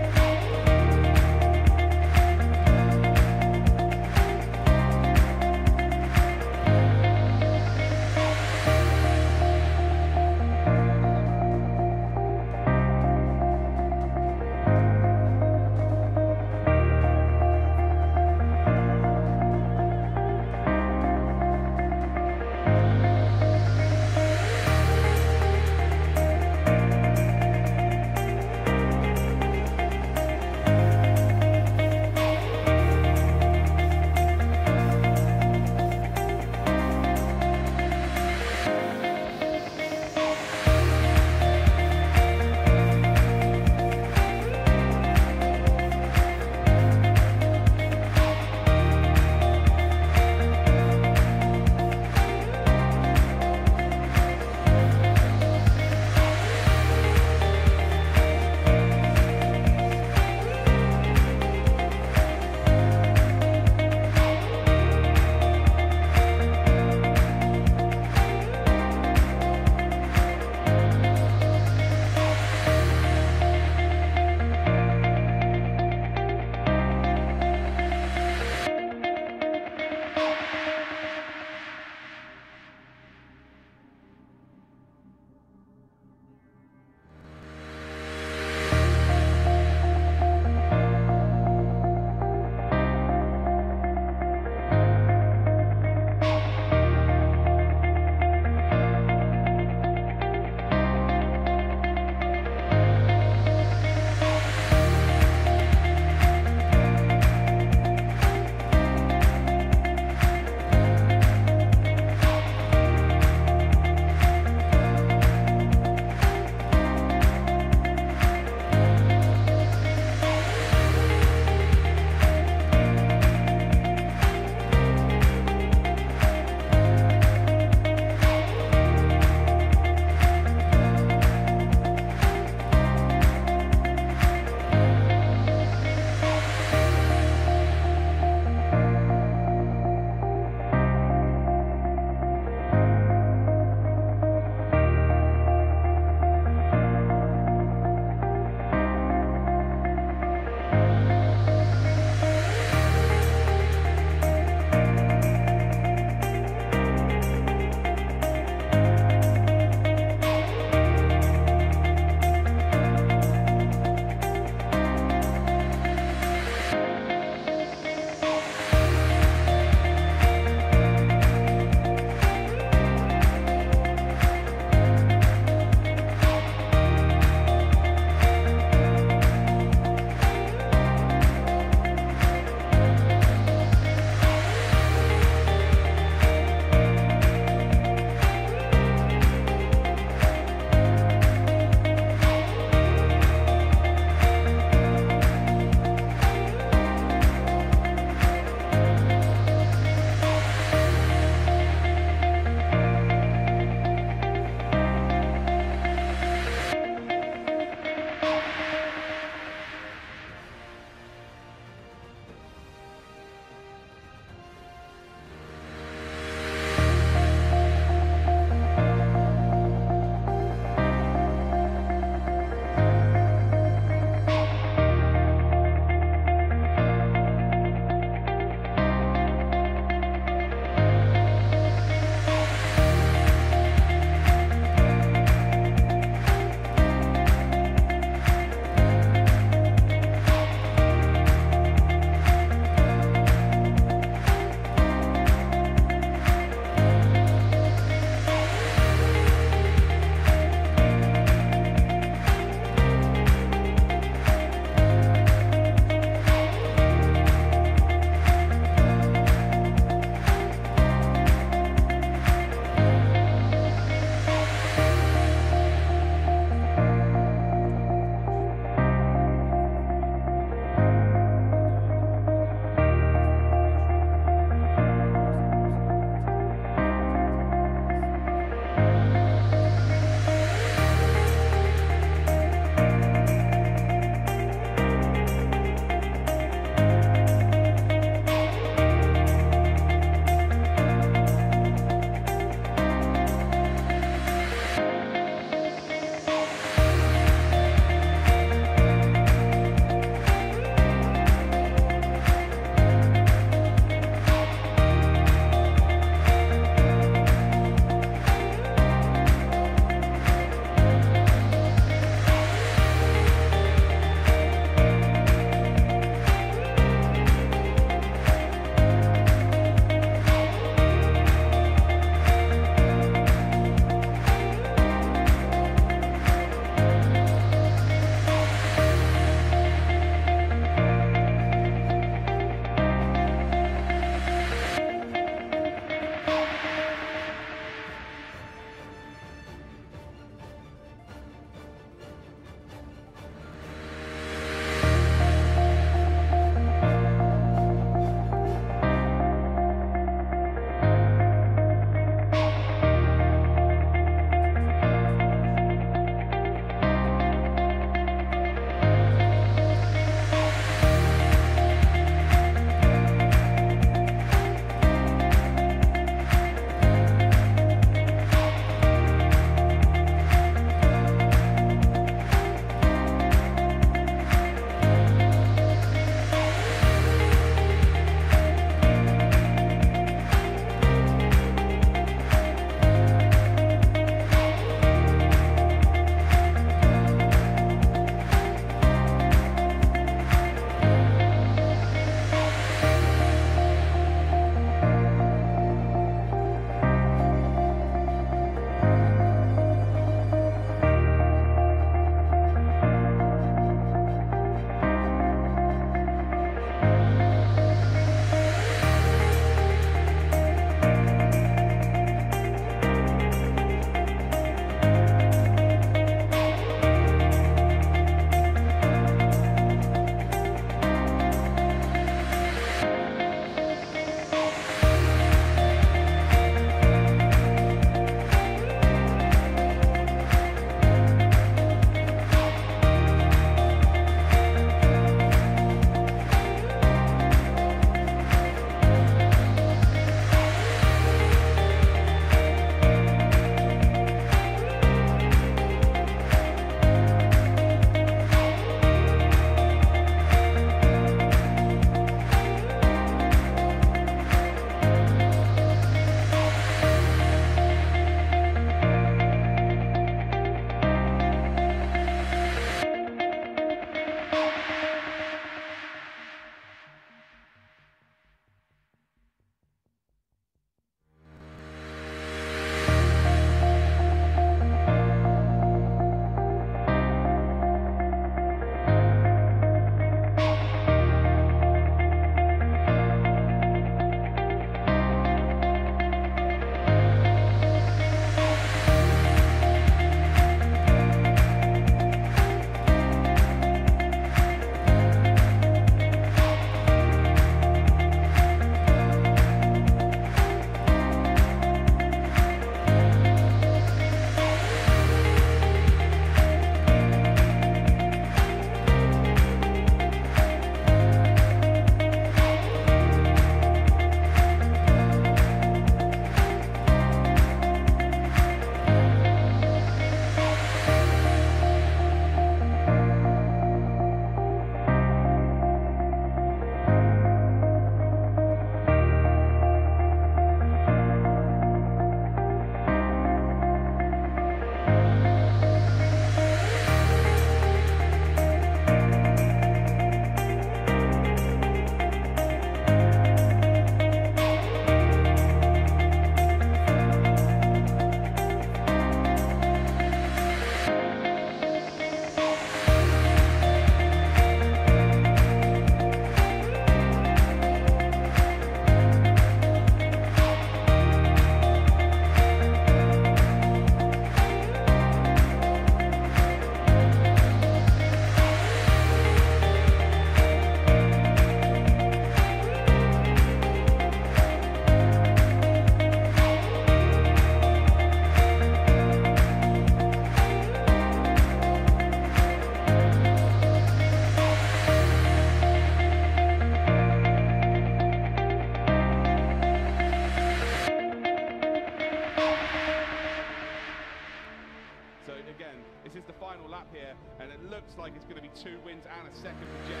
Speaker 1: and a second for James.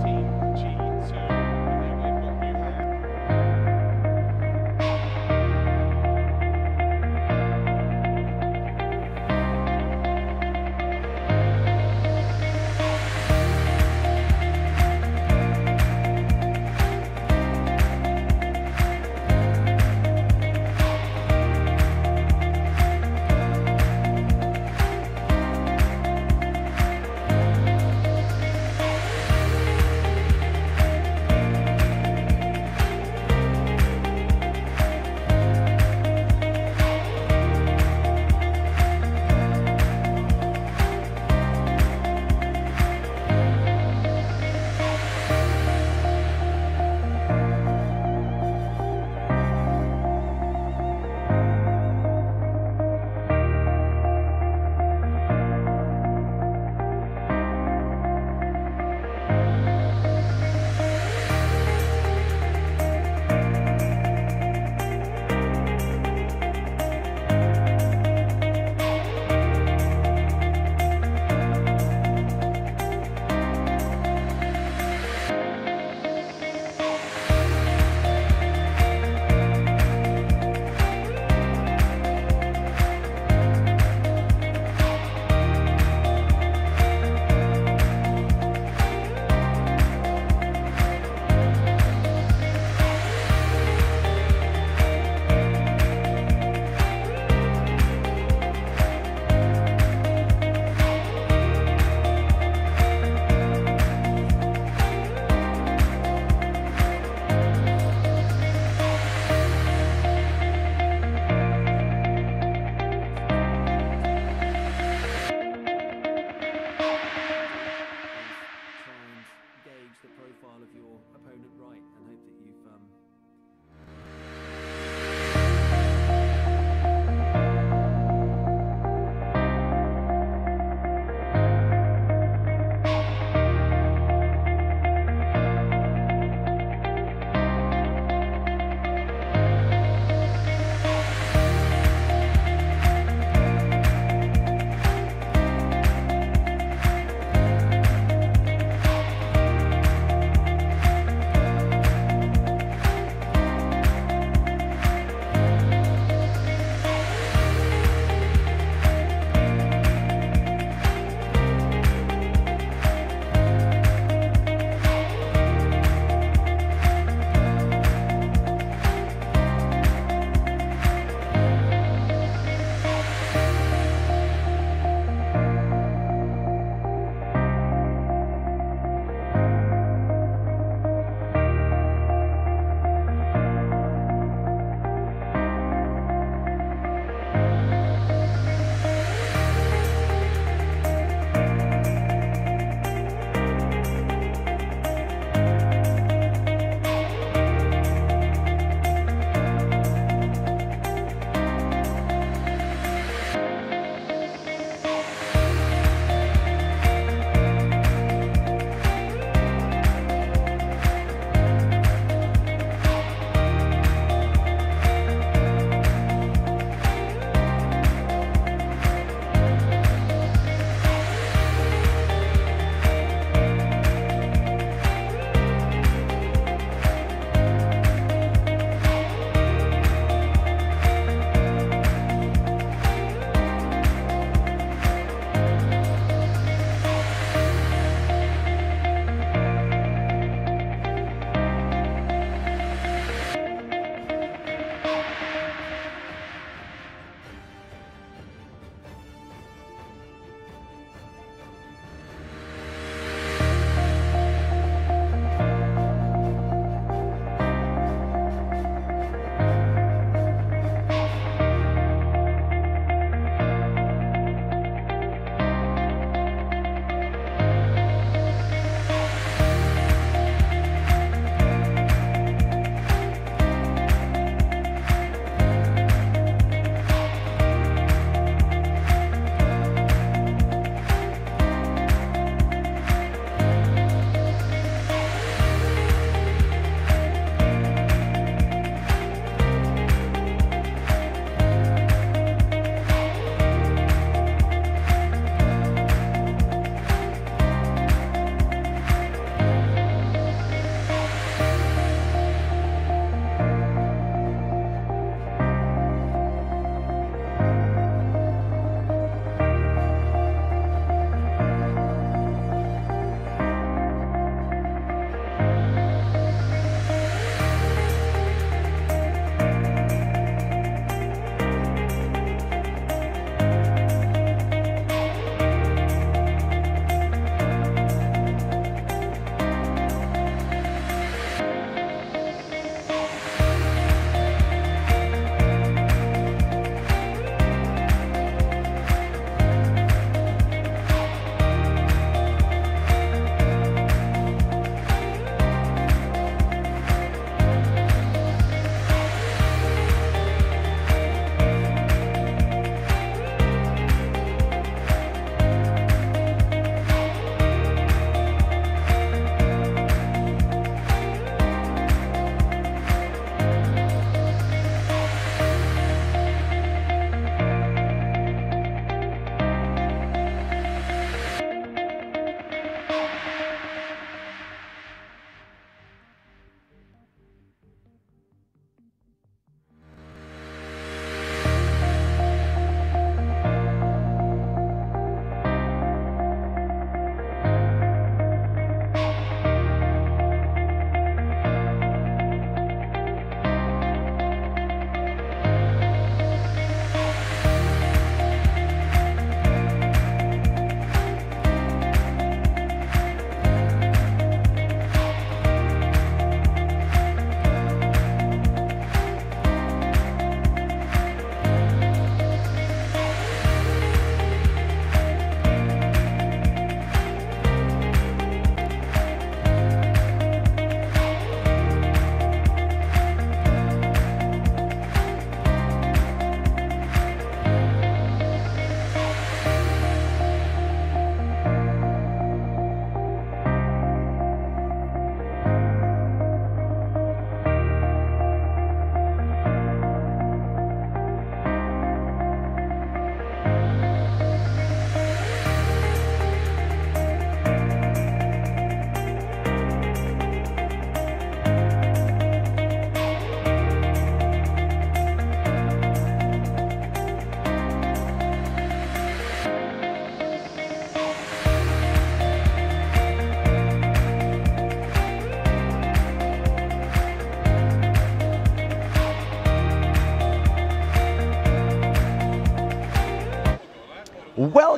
Speaker 1: Team G2. And then we've got Muhan.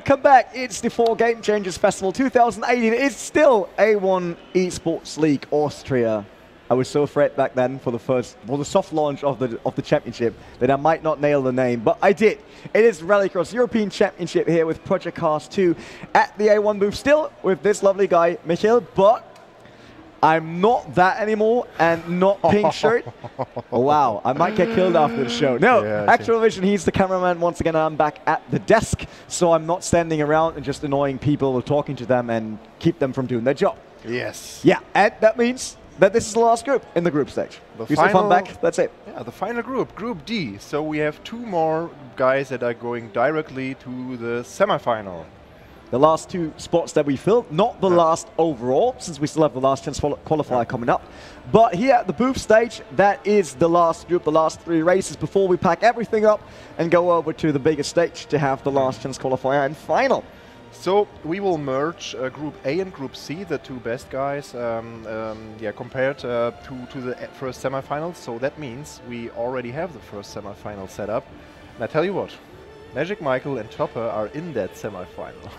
Speaker 4: Welcome back. It's the 4 Game Changers Festival 2018. It's still A1 eSports League Austria. I was so afraid back then for the soft launch of the championship that I might not nail the name, but I did. It is Rallycross European Championship here with Project Cars 2 at the A1 booth, still with this lovely guy, Michael, but I'm not that anymore and not pink shirt. Wow, I might get killed after the show. No, yeah, Actual Vision, he's the cameraman once again, and I'm back at the desk, so I'm not standing around and just annoying people or talking to them and keep them from doing their job.
Speaker 2: Yes.
Speaker 4: Yeah, and that means that this is the last group in the group stage. We still fun back, that's it.
Speaker 2: Yeah, the final group, Group D. So we have 2 more guys that are going directly to the semifinal.
Speaker 4: The last 2 spots that we filled, not the last overall, since we still have the last chance qualifier coming up. But here at the booth stage, that is the last group, the last 3 races before we pack everything up and go over to the bigger stage to have the last chance qualifier and final.
Speaker 2: So we will merge Group A and Group C, the 2 best guys, compared to the first semifinals. So that means we already have the first semifinal set up. And I tell you what, Magic Michael and Topper are in that semifinal.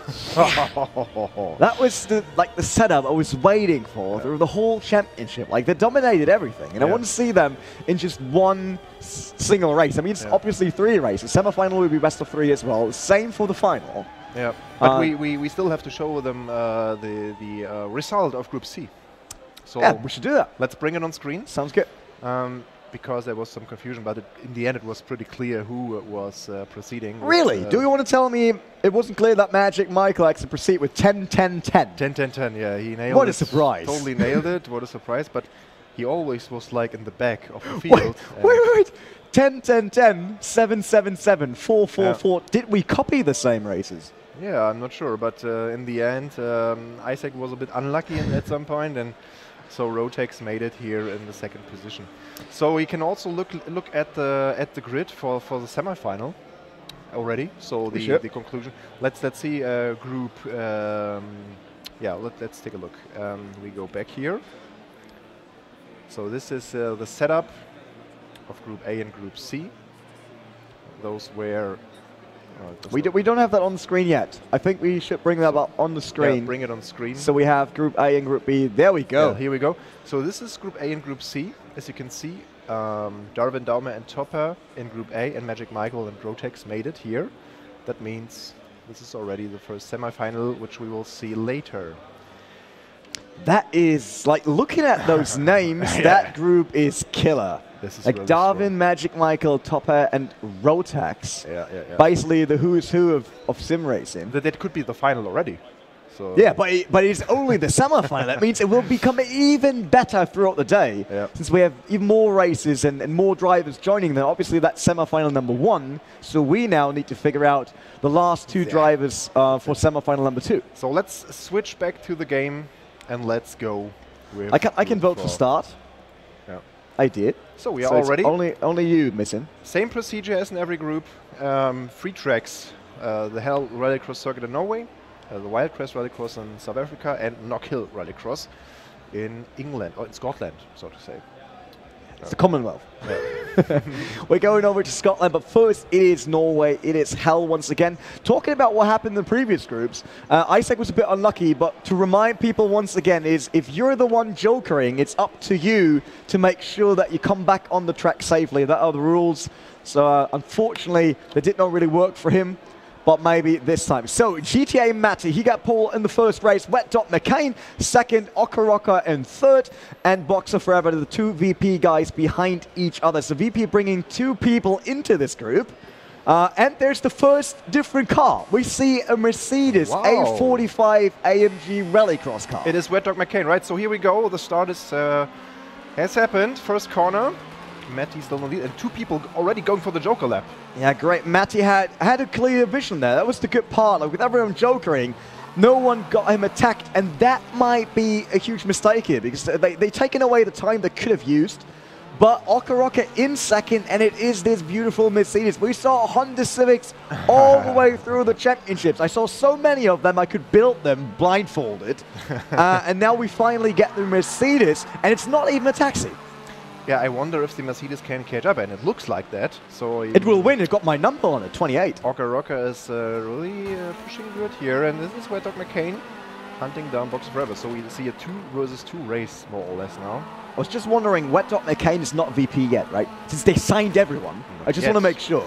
Speaker 4: That was the setup I was waiting for through the whole championship. Like, they dominated everything, and I want to see them in just one single race. I mean, it's obviously 3 races. Semifinal will be best of 3 as well. Same for the final.
Speaker 2: Yeah, but we still have to show them the result of Group C. So
Speaker 4: yeah, we should do that.
Speaker 2: Let's bring it on screen.
Speaker 4: Sounds good.
Speaker 2: Because there was some confusion, but in the end it was pretty clear who was proceeding.
Speaker 4: Really? Do you want to tell me it wasn't clear that Magic Michael actually proceed with 10-10-10?
Speaker 2: 10-10-10, yeah, he nailed it.
Speaker 4: What a surprise.
Speaker 2: Totally nailed it, what a surprise, but he always was like in the back of the field.
Speaker 4: Wait. 10-10-10, 7-7-7, 4-4-4. Did we copy the same races?
Speaker 2: Yeah, I'm not sure, but in the end, Isaac was a bit unlucky at some point, and so Rotex made it here in the 2nd position. So we can also look at the grid for the semifinal already. So the conclusion. Let's see group. Let's take a look. We go back here. So this is the setup of Group A and Group C. Those were.
Speaker 4: We don't have that on the screen yet. I think we should bring that up on the screen.
Speaker 2: Yeah, bring it on screen.
Speaker 4: So we have Group A and Group B. There we go.
Speaker 2: Yeah, here we go. So this is Group A and Group C. As you can see, Darwin Daumer and Topper in Group A, and Magic Michael and Rotex made it here. That means this is already the first semifinal, which we will see later.
Speaker 4: That is, like, looking at those names, that group is killer.
Speaker 2: This is
Speaker 4: like
Speaker 2: really
Speaker 4: Darwin,
Speaker 2: strong.
Speaker 4: Magic Michael, Topper, and Rotex.
Speaker 2: Yeah.
Speaker 4: Basically the who's who of sim racing.
Speaker 2: That could be the final already. So
Speaker 4: yeah, but it's only the semifinal. That means it will become even better throughout the day, since we have even more races and more drivers joining them. Obviously, that's semifinal number 1, so we now need to figure out the last 2 drivers for semifinal number 2.
Speaker 2: So let's switch back to the game and let's go with
Speaker 4: I can vote for start.
Speaker 2: Yeah.
Speaker 4: I did.
Speaker 2: So we are already.
Speaker 4: Only you missing.
Speaker 2: Same procedure as in every group. 3 tracks. The Hell Rallycross Circuit in Norway, the Wildcrest Rallycross in South Africa, and Knock Hill Rallycross in England, or in Scotland, so to say.
Speaker 4: It's the Commonwealth. Yeah. We're going over to Scotland, but first it is Norway. It is Hell once again. Talking about what happened in the previous groups, Isaac was a bit unlucky, but to remind people once again is if you're the one jokering, it's up to you to make sure that you come back on the track safely. That are the rules. So unfortunately, they did not really work for him. But maybe this time. So GTA Matty, he got pole in the first race. Wet Dot McCain, 2nd. Okaraka in 3rd. And Boxer Forever, the 2 VP guys behind each other. So VP bringing 2 people into this group. And there's the first different car. We see a Mercedes A45 AMG Rallycross car.
Speaker 2: It is Wet Dog McCain, right? So here we go. The start is has happened. First corner. Matty still on the lead, and 2 people already going for the Joker lap.
Speaker 4: Yeah, great. Matty had a clear vision there. That was the good part. Like, with everyone jokering, no one got him attacked, and that might be a huge mistake here because they've taken away the time they could have used. But Okaraka in 2nd, and it is this beautiful Mercedes. We saw Honda Civics all the way through the championships. I saw so many of them, I could build them blindfolded. And now we finally get the Mercedes, and it's not even a taxi.
Speaker 2: Yeah, I wonder if the Mercedes can catch up, and it looks like that. So
Speaker 4: it will win. It got my number on it, 28.
Speaker 2: Okaraka is really pushing good here, and this is where Doc McCain hunting down Boxer Forever. So we see a 2 versus 2 race, more or less, now.
Speaker 4: I was just wondering, Wet Dot McCain is not VP yet, right? Since they signed everyone. I just want to make sure.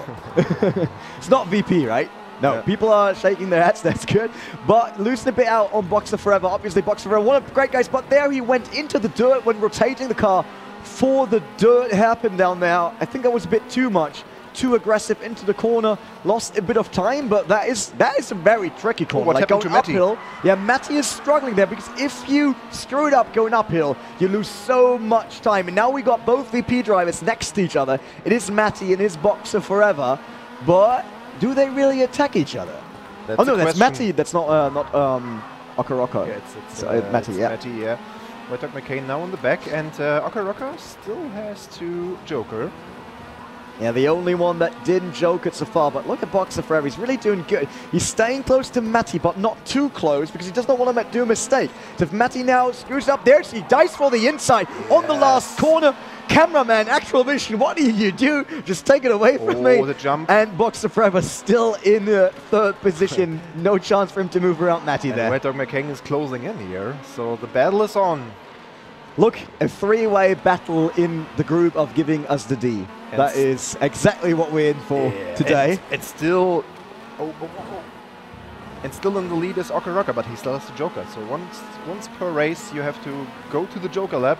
Speaker 4: It's not VP, right? No, yeah. People are shaking their heads, that's good. But losing a bit out on Boxer Forever. Obviously, Boxer Forever, one of the great guys, but there he went into the dirt when rotating the car for the dirt hairpin down there. I think that was a bit too much. Too aggressive into the corner, lost a bit of time, but that is a very tricky corner.
Speaker 2: What happened to Matty?
Speaker 4: Uphill, yeah, Matty is struggling there because if you screw it up going uphill, you lose so much time. And now we got both VP drivers next to each other. It is Matty and his Boxer Forever, but do they really attack each other?
Speaker 2: That's
Speaker 4: that's Matty. That's not Okaraka.
Speaker 2: Yeah, it's
Speaker 4: Matty. Yeah.
Speaker 2: Matty, yeah. Wet Dog McCain now on the back, and Okaraka still has 2 Joker.
Speaker 4: Yeah, the only one that didn't joke it so far, but look at Boxer Forever, he's really doing good. He's staying close to Matty, but not too close, because he does not want to do a mistake. So if Matty now screws up there, he dives for the inside on the last corner. Cameraman, actual vision, what do you do? Just take it away from me.
Speaker 2: The jump.
Speaker 4: And Boxer Forever still in the 3rd position. No chance for him to move around Matty there.
Speaker 2: Wet Dog McCain is closing in here, so the battle is on.
Speaker 4: Look, a 3-way battle in the group of giving us the D. And that is exactly what we're in for today.
Speaker 2: It's still... And still in the lead is Okaraka, but he still has the Joker. So once per race, you have to go to the Joker lap,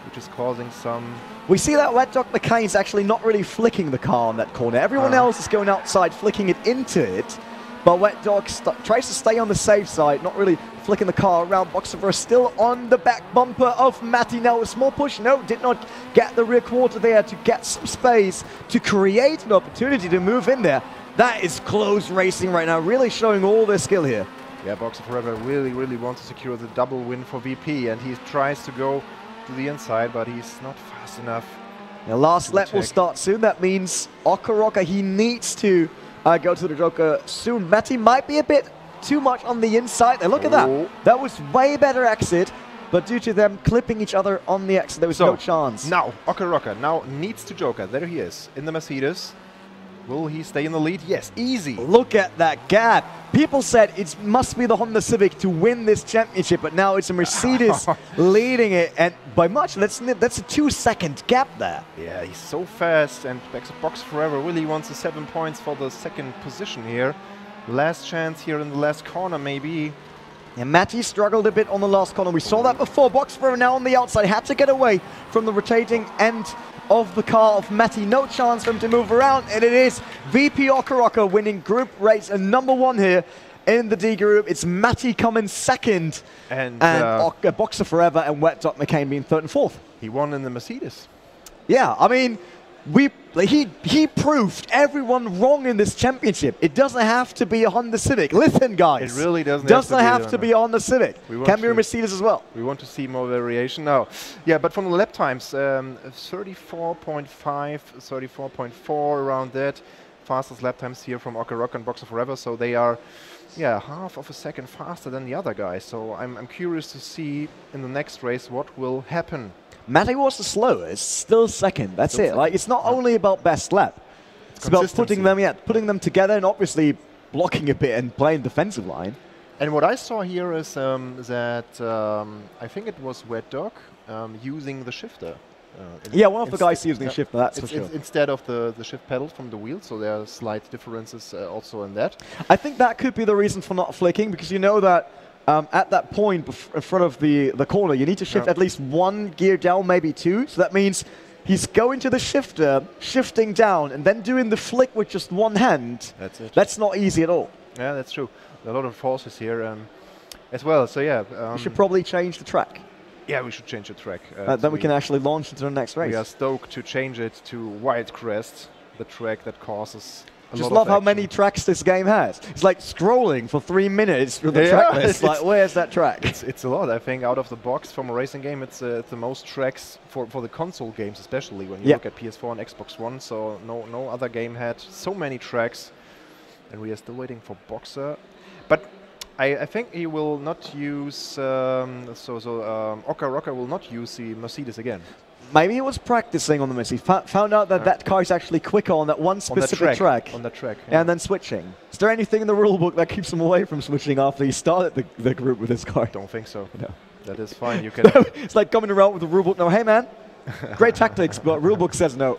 Speaker 2: which is causing some...
Speaker 4: We see that Wet Dog McCain is actually not really flicking the car on that corner. Everyone else is going outside, flicking it into it. But Wet Dog tries to stay on the safe side, not really flicking the car around. Boxer Forever still on the back bumper of Matty. Now a small push. No, did not get the rear quarter there to get some space to create an opportunity to move in there. That is close racing right now, really showing all their skill here.
Speaker 2: Yeah, Boxer Forever really, really wants to secure the double win for VP, and he tries to go to the inside, but he's not fast enough.
Speaker 4: The last lap will start soon. That means Okaraka, he needs to go to the Joker soon. Matty might be a bit too much on the inside. Look at that. That was way better exit, but due to them clipping each other on the exit, there was no chance.
Speaker 2: Now, Okaraka now needs to Joker. There he is in the Mercedes. Will he stay in the lead? Yes, easy.
Speaker 4: Look at that gap. People said it must be the Honda Civic to win this championship, but now it's a Mercedes leading it, and by much. That's a 2-second gap there.
Speaker 2: Yeah, he's so fast, and Boxer Forever really wants the 7 points for the 2nd position here. Last chance here in the last corner, maybe.
Speaker 4: Yeah, Matty struggled a bit on the last corner. We saw that before. Boxer Forever now on the outside, had to get away from the rotating end of the car of Matty. No chance for him to move around, and it is VP Okaraka winning group race and #1 here in the D group. It's Matty coming 2nd, and Boxer Forever and Wet Dog McCain being 3rd and 4th.
Speaker 2: He won in the Mercedes.
Speaker 4: Yeah, I mean, he proved everyone wrong in this championship. It doesn't have to be a Honda Civic. Listen, guys.
Speaker 2: It really doesn't
Speaker 4: have to be a Honda Civic. Can be a Mercedes as well.
Speaker 2: We want to see more variation now. Yeah, but from the lap times, 34.5, 34.4 around that. Fastest lap times here from Okaraka and Boxer Forever. So they are, yeah, half of a second faster than the other guys. So I'm curious to see in the next race what will happen.
Speaker 4: Matty was the slowest, still 2nd. That's it. Like, it's not only about best lap. It's about putting them together and obviously blocking a bit and playing defensive line.
Speaker 2: And what I saw here is that I think it was Wet Dog using the shifter.
Speaker 4: Yeah, one of the guys using the shifter, that's for sure.
Speaker 2: Instead of the shift pedal from the wheel, so there are slight differences also in that.
Speaker 4: I think that could be the reason for not flicking, because you know that at that point in front of the corner, you need to shift at least 1 gear down, maybe 2. So that means he's going to the shifter, shifting down, and then doing the flick with just 1 hand.
Speaker 2: That's it.
Speaker 4: That's not easy at all.
Speaker 2: Yeah, that's true. A lot of forces here as well. So yeah,
Speaker 4: we should probably change the track.
Speaker 2: Yeah, we should change the track.
Speaker 4: Then we can actually launch into the next race.
Speaker 2: We are stoked to change it to Wildcrest, the track that causes
Speaker 4: Just love how many tracks this game has. It's like scrolling for 3 minutes through the track list. Like, where's that track?
Speaker 2: It's a lot, I think, out of the box from a racing game. It's the most tracks for the console games, especially when you look at PS4 and Xbox One. So no other game had so many tracks, and we are still waiting for Boxer. But I think he will not use, Oka Roka will not use the Mercedes again.
Speaker 4: Maybe he was practicing on the Mercedes. Found out that that car is actually quicker on that one specific track.
Speaker 2: On the track. Yeah.
Speaker 4: And then switching. Is there anything in the rule book that keeps him away from switching after he started the group with his car?
Speaker 2: Don't think so.
Speaker 4: No.
Speaker 2: That is fine. You can.
Speaker 4: It's like coming around with the rule book. No, hey man, great tactics, but rule book says no.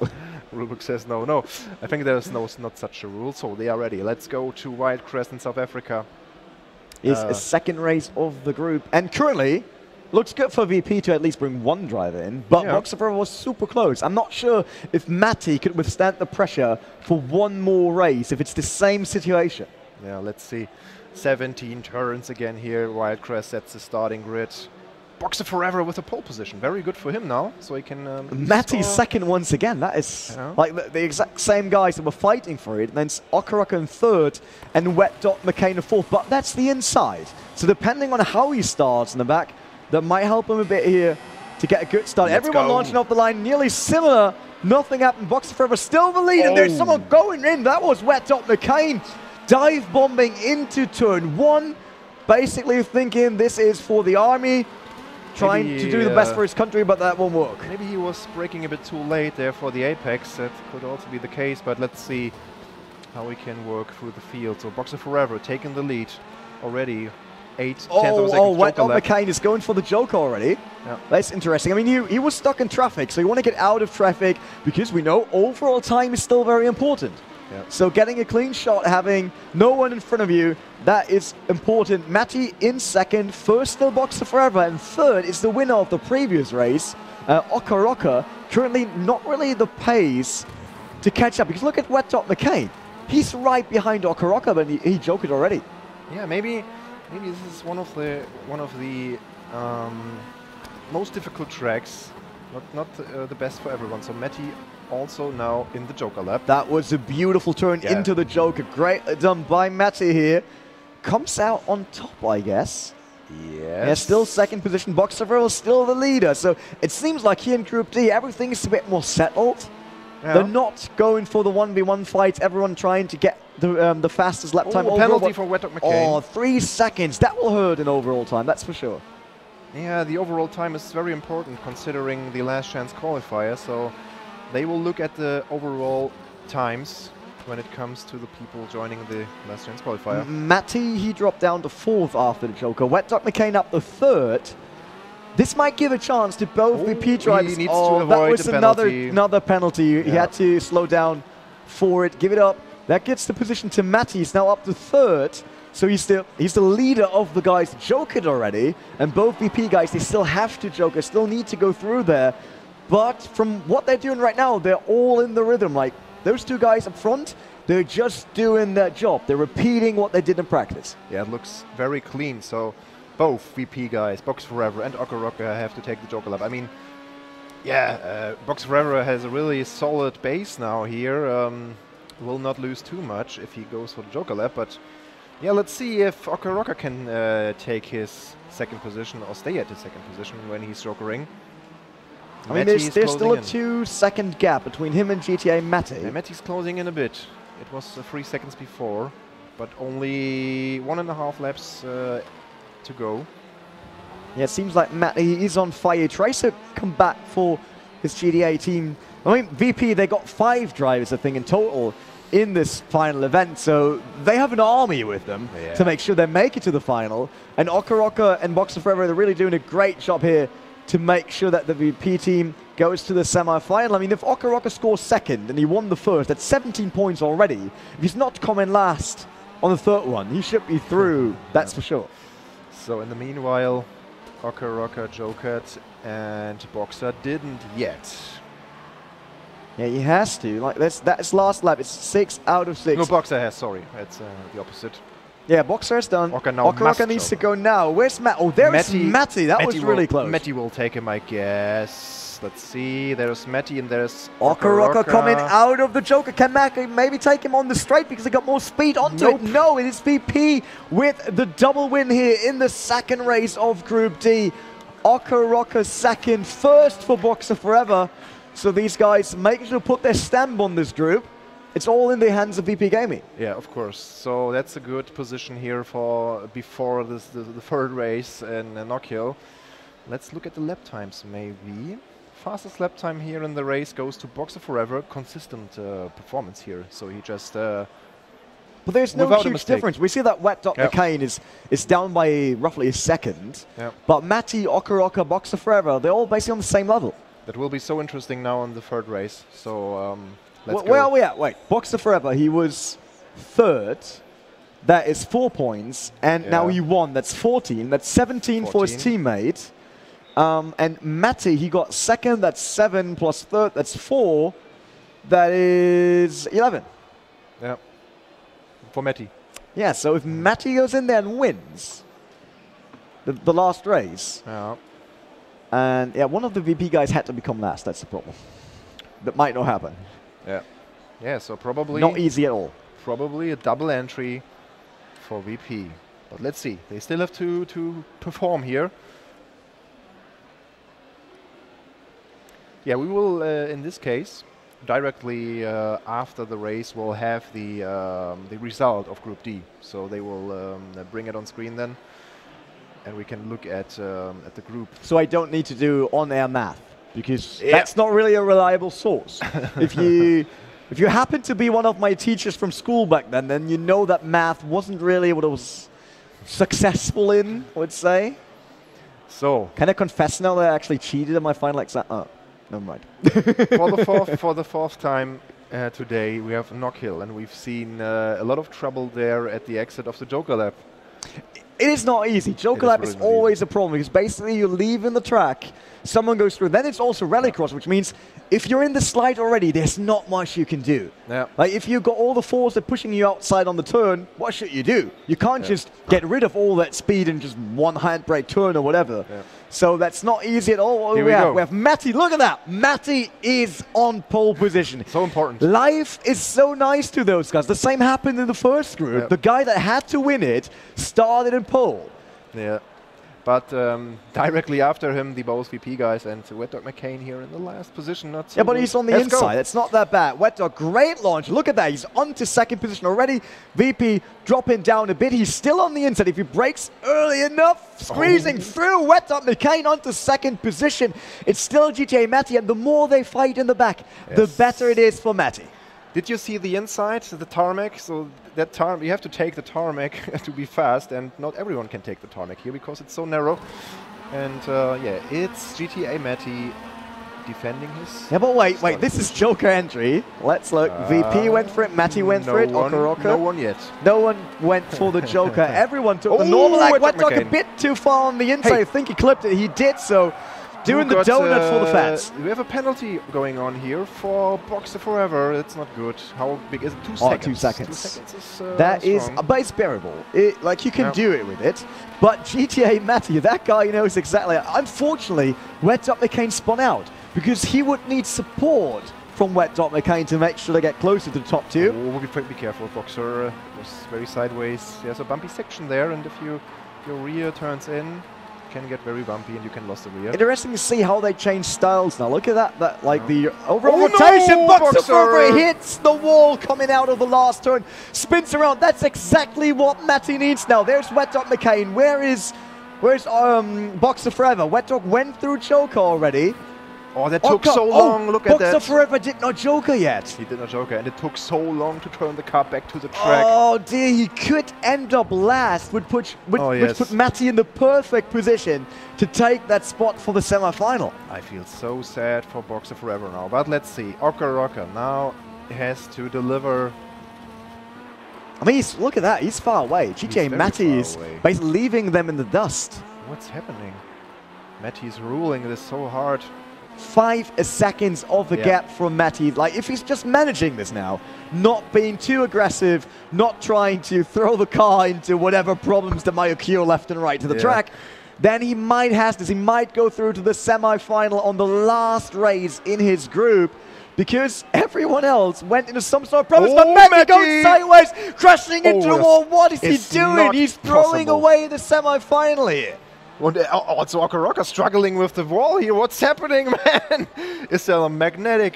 Speaker 2: Rule book says no. No, I think there's not such a rule. So they are ready. Let's go to Wildcrest in South Africa.
Speaker 4: Is a second race of the group, and currently looks good for VP to at least bring one driver in, but Boxer Forever was super close. I'm not sure if Matty could withstand the pressure for one more race if it's the same situation.
Speaker 2: Yeah, let's see. 17 turns again here. Wildcrest sets the starting grid. Boxer Forever with a pole position. Very good for him now, so he can...
Speaker 4: Matty's second once again. That is like the exact same guys that were fighting for it. And then Okaraka in third and Wet Dot McCain in fourth. But that's the inside. So depending on how he starts in the back, that might help him a bit here to get a good start. Everyone launching off the line, nearly similar. Nothing happened. Boxer Forever still the lead, and there's someone going in. That was Wet Dot McCain. Dive bombing into turn one. Basically thinking this is for the army. Trying to do the best for his country, but that won't work.
Speaker 2: Maybe he was braking a bit too late there for the apex. That could also be the case, but let's see how he can work through the field. So Boxer Forever taking the lead already. 8/10 of a second.
Speaker 4: Wet Dot McCain is going for the Joker already. Yeah. That's interesting. I mean, he was stuck in traffic, so you want to get out of traffic because we know overall time is still very important. Yeah. So getting a clean shot, having no one in front of you, that is important. Matty in second, first still Boxer Forever, and third is the winner of the previous race, Okaraka. Currently not really the pace to catch up, because look at Wet Dot McCain. He's right behind Okaraka, but he joked already.
Speaker 2: Yeah, maybe this is one of the most difficult tracks, not the best for everyone. So Matty also now in the Joker lap.
Speaker 4: That was a beautiful turn into the Joker. Great done by Matty here. Comes out on top, I guess.
Speaker 2: Yes.
Speaker 4: Yeah, still second position. Boxer Forever still the leader. So it seems like here in Group D, everything is a bit more settled. Yeah. They're not going for the 1v1 fights. Everyone trying to get the fastest lap time.
Speaker 2: Penalty for Wet Dot McCain.
Speaker 4: Oh, 3 seconds. That will hurt in overall time, that's for sure.
Speaker 2: Yeah, the overall time is very important considering the last chance qualifier. So they will look at the overall times when it comes to the people joining the last chance qualifier.
Speaker 4: Matty, he dropped down to fourth after the Joker. Wet Dot McCain up to third. This might give a chance to both VP drivers.
Speaker 2: He needs to avoid
Speaker 4: that was
Speaker 2: the penalty.
Speaker 4: another penalty. He had to slow down for it, give it up. That gets the position to Matty. He's now up to third. So he's the leader of the guys Jokered already. And both VP guys, they still have to Joker, still need to go through there. But from what they're doing right now, they're all in the rhythm. Like those two guys up front, they're just doing their job. They're repeating what they did in practice.
Speaker 2: Yeah, it looks very clean. So both VP guys, Boxer Forever and Okaraka, have to take the Joker lap. I mean, yeah, Boxer Forever has a really solid base now here. Will not lose too much if he goes for the Joker lap, but yeah, let's see if Okaraka can take his second position or stay at his second position when he's jokering.
Speaker 4: I mean, there's still a 2-second gap between him and GTA Matty.
Speaker 2: Yeah, Matty's closing in a bit. It was 3 seconds before, but only 1.5 laps to go.
Speaker 4: Yeah, it seems like Matty is on fire. He tries to come back for his GTA team. I mean, VP, they got 5 drivers, I think, in total in this final event, so they have an army with them to make sure they make it to the final. And Okaraka and Boxer Forever, they're really doing a great job here to make sure that the VP team goes to the semi-final. I mean, if Okaraka scores second and he won the first, that's 17 points already. If he's not coming last on the third one, he should be through, that's for sure.
Speaker 2: So in the meanwhile, Okaraka jokered and Boxer didn't yet.
Speaker 4: Yeah, he has to. Like that's last lap. It's 6 out of 6.
Speaker 2: No, Boxer has. Sorry, it's the opposite.
Speaker 4: Yeah, Boxer is done. Okaraka needs to go now. Where's Matt? Oh, there's Matty. That was really close.
Speaker 2: Matty will take him, I guess. Let's see. There's Matty and there's
Speaker 4: Okaraka coming out of the Joker. Can Matty maybe take him on the straight because they got more speed onto it? No, it is VP with the double win here in the second race of Group D. Okaraka second, first for Boxer Forever. So these guys make sure to put their stamp on this group. it's all in the hands of VP Gaming.
Speaker 2: Yeah, of course. So that's a good position here for before the third race and knockhill. Let's look at the lap times maybe. Fastest lap time here in the race goes to Boxer Forever. Consistent performance here. So he just...
Speaker 4: but there's no huge difference. We see that Wet Dot McCain is down by roughly a second.
Speaker 2: Yep.
Speaker 4: But Matty, Okaraka, Boxer Forever, they're all basically on the same level.
Speaker 2: That will be so interesting now in the third race. So let's go.
Speaker 4: Where are we at? Wait, Boxer Forever, he was third. That is 4 points. And now he won. That's 14. That's 17 for his teammate. And Matty, he got second. That's 7 plus third. That's 4. That is 11.
Speaker 2: Yeah. For Matty.
Speaker 4: Yeah, so if Matty goes in there and wins the last race, and one of the VP guys had to become last. That's the problem. That might not happen.
Speaker 2: Yeah. Yeah, so probably...
Speaker 4: not easy at all.
Speaker 2: Probably a double entry for VP. But let's see. They still have to perform here. Yeah, we will, in this case, directly after the race, we'll have the result of Group D. So they will bring it on screen then. And we can look at the group.
Speaker 4: So I don't need to do on-air math, because that's not really a reliable source. If you happen to be one of my teachers from school back then you know that math wasn't really what I was successful in, I would say.
Speaker 2: So
Speaker 4: can I confess now that I actually cheated in my final exam? Oh, never mind.
Speaker 2: for the fourth time today, we have knockhill, and we've seen a lot of trouble there at the exit of the Joker lap.
Speaker 4: It is not easy. Joker lap is always a problem, because basically you're leaving the track, someone goes through. Then it's also rallycross, which means if you're in the slide already, there's not much you can do.
Speaker 2: Yeah.
Speaker 4: Like if you've got all the force that pushing you outside on the turn, what should you do? You can't just get rid of all that speed and just one handbrake turn or whatever. Yeah. So that's not easy at all.
Speaker 2: Here we go.
Speaker 4: We have Matty. Look at that. Matty is on pole position.
Speaker 2: So important.
Speaker 4: Life is so nice to those guys. The same happened in the first group.
Speaker 2: Yep.
Speaker 4: The guy that had to win it started in pole.
Speaker 2: Yeah. But directly after him, the both VP guys and Wet Dog McCain here in the last position. Not so
Speaker 4: but he's on the inside. It's not that bad. Wet Dog, great launch. Look at that. He's on to second position already. VP dropping down a bit. He's still on the inside. If he breaks early enough, squeezing through. Wet Dog McCain onto second position. It's still GTA Matty, and the more they fight in the back, the better it is for Matty.
Speaker 2: Did you see the inside, the tarmac? So that you have to take the tarmac to be fast, and not everyone can take the tarmac here because it's so narrow. And yeah, it's GTA Matty defending his...
Speaker 4: Yeah, but wait, this is Joker entry. Let's look. VP went for it, Matty went for it, Okaraka.
Speaker 2: No one yet.
Speaker 4: No one went for the Joker. Everyone took the normal lag. Wet Dog a bit too far on the inside. I think he clipped it. He did so. Doing the donut for the fans.
Speaker 2: We have a penalty going on here for Boxer Forever. It's not good. How big is it? 2 seconds.
Speaker 4: 2 seconds.
Speaker 2: 2 seconds is
Speaker 4: that is, but it's bearable. Like you can do it with it. But GTA Matty, that guy knows exactly. Unfortunately, Wet Dot McCain spun out because he would need support from Wet Dot McCain to make sure to get closer to the top two.
Speaker 2: Oh, be careful, Boxer was very sideways. There's a bumpy section there, and if your rear turns in, can get very bumpy and you can lose the rear.
Speaker 4: Interesting to see how they change styles now. Look at that, like the overall rotation. Boxer hits the wall coming out of the last turn, spins around. That's exactly what Matty needs now. There's Wet Dog McCain. Where's Boxer Forever? Wet Dog went through Joker already.
Speaker 2: Oh, that took so long. Look at that.
Speaker 4: Boxer Forever did not Joker yet.
Speaker 2: He did not Joker, and it took so long to turn the car back to the track.
Speaker 4: Oh dear, he could end up last, which put Matty in the perfect position to take that spot for the semi-final.
Speaker 2: I feel so sad for Boxer Forever now, but let's see. Okaraka now has to deliver.
Speaker 4: I mean, look at that, he's far away. GTA Matty is basically leaving them in the dust.
Speaker 2: What's happening? Matty's ruling this so hard.
Speaker 4: 5 seconds of the gap from Matty. Like, if he's just managing this now, not being too aggressive, not trying to throw the car into whatever problems that might occur left and right to the track, then he might have this. He might go through to the semi-final on the last race in his group, because everyone else went into some sort of problems. But Matty goes sideways, crashing into the wall. What is he doing? He's throwing away the semi-final here.
Speaker 2: Also, Okaraka struggling with the wall here. What's happening, man? Is there a magnetic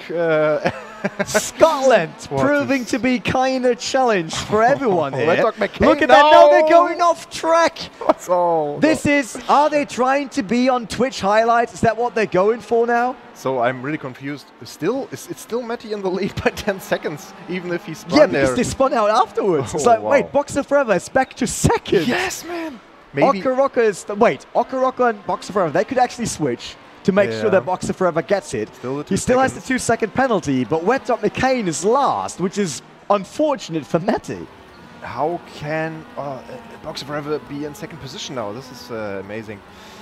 Speaker 4: Scotland proving to be kind of challenged for everyone here.
Speaker 2: Look
Speaker 4: at that, now they're going off track. Are they trying to be on Twitch highlights? Is that what they're going for now?
Speaker 2: So I'm really confused. It's still Matty in the lead by 10 seconds, even if he spun
Speaker 4: Yeah, because they spun out afterwards. It's like, wait, Boxer Forever is back to second.
Speaker 2: Yes, man. Maybe
Speaker 4: Okarocka and Boxer Forever, they could actually switch to make sure that Boxer Forever gets it. He still has the 2-second penalty, but Wet Dot McCain is last, which is unfortunate for Matty.
Speaker 2: How can Boxer Forever be in second position now? This is amazing.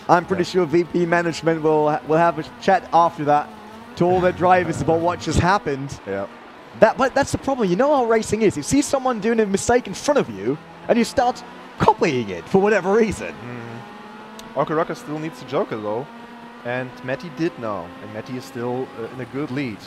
Speaker 4: I'm pretty sure VP management will have a chat after that to all their drivers about what just happened.
Speaker 2: Yeah.
Speaker 4: But that's the problem. You know how racing is. You see someone doing a mistake in front of you, and you start copying it for whatever reason.
Speaker 2: Okarocka still needs the Joker though, and Matty did now, and Matty is still in a good lead.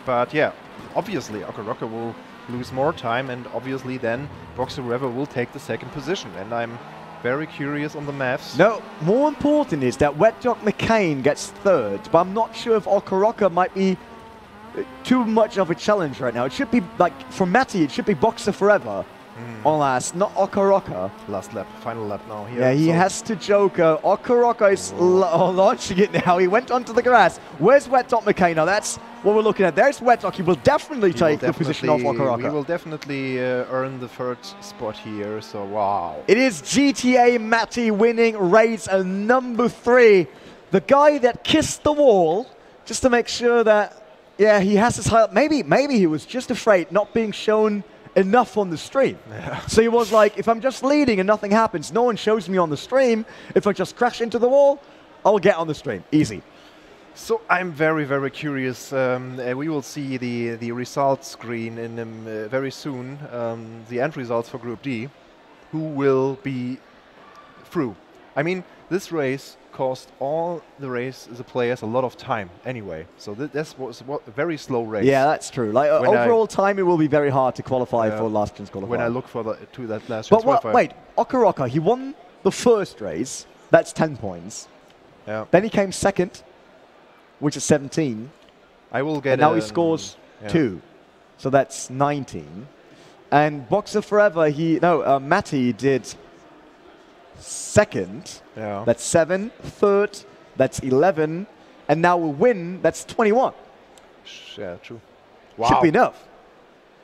Speaker 2: But yeah, obviously Okarocka will lose more time, and obviously then Boxer Forever will take the second position. And I'm very curious on the maths.
Speaker 4: No, more important is that Wet Dog McCain gets third, but I'm not sure if Okarocka might be too much of a challenge right now. It should be, like, for Matty, it should be Boxer Forever on last, not Okarocka.
Speaker 2: Last lap, final lap now here.
Speaker 4: Yeah, he has to Joker. Okarocka is launching it now. He went onto the grass. Where's Wet Dog McCain now? That's what we're looking at. There's Wet Dog. He will definitely take the position of Okarocka.
Speaker 2: He will definitely earn the third spot here, so wow.
Speaker 4: It is GTA Matty winning race number 3. The guy that kissed the wall just to make sure that, yeah, he has his highlight. Maybe he was just afraid not being shown enough on the stream. Yeah. So he was like, if I'm just leading and nothing happens, no one shows me on the stream, if I just crash into the wall, I'll get on the stream. Easy.
Speaker 2: So I'm very, very curious. We will see the results screen in very soon, the end results for Group D, who will be through. I mean, this race cost all the players a lot of time anyway. So this was a very slow race.
Speaker 4: Yeah, that's true. Like overall time, it will be very hard to qualify for last chance qualifier.
Speaker 2: When I look for that last chance qualifier.
Speaker 4: But wait, Okarocka, he won the first race. That's 10 points.
Speaker 2: Yeah.
Speaker 4: Then he came second, which is 17.
Speaker 2: I will get.
Speaker 4: And now he scores 2, so that's 19. And Boxer Forever, Matty did second.
Speaker 2: Yeah.
Speaker 4: That's 7. Third, that's 11. And now a win, that's 21.
Speaker 2: Yeah, true. Wow.
Speaker 4: Should be enough.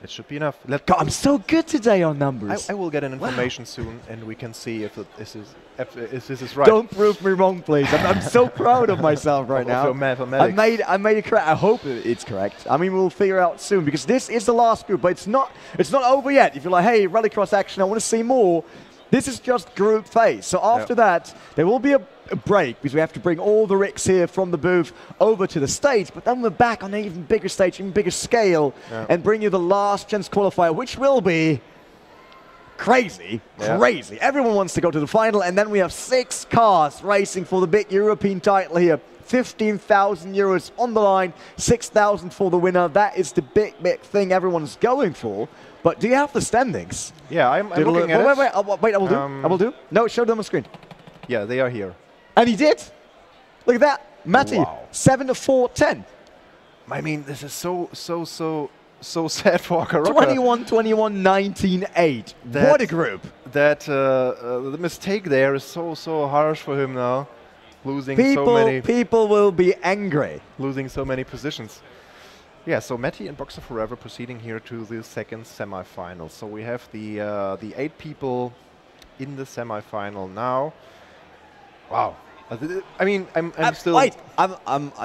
Speaker 2: It should be enough.
Speaker 4: God, I'm so good today on numbers.
Speaker 2: I will get an information soon, and we can see if this is right.
Speaker 4: Don't prove me wrong, please. I'm so proud of myself right now.
Speaker 2: Mathematics.
Speaker 4: I made it correct. I hope it's correct. I mean, we'll figure out soon, because this is the last group, but it's not over yet. If you're like, hey, Rallycross action, I want to see more. This is just group phase. So after that, there will be a break, because we have to bring all the rigs here from the booth over to the stage. But then we're back on an even bigger stage, even bigger scale, and bring you the last chance qualifier, which will be crazy. Crazy. Everyone wants to go to the final, and then we have 6 cars racing for the big European title here. 15,000 euros on the line, 6,000 for the winner. That is the big thing everyone's going for. But do you have the standings?
Speaker 2: Yeah, I'm looking at it.
Speaker 4: Wait, I will do. No, show them on the screen.
Speaker 2: Yeah, they are here.
Speaker 4: And he did. Look at that. Matty, 7-4-10.
Speaker 2: I mean, this is so sad for Okarocka.
Speaker 4: 21-21, 19-8. What a group.
Speaker 2: The mistake there is so harsh for him now. Losing so many.
Speaker 4: People will be angry.
Speaker 2: Losing so many positions. Yeah, so Matty and Boxer Forever proceeding here to the second semi-final. So we have the 8 people in the semi-final now. Wow. I mean, I'm still.
Speaker 4: Wait, I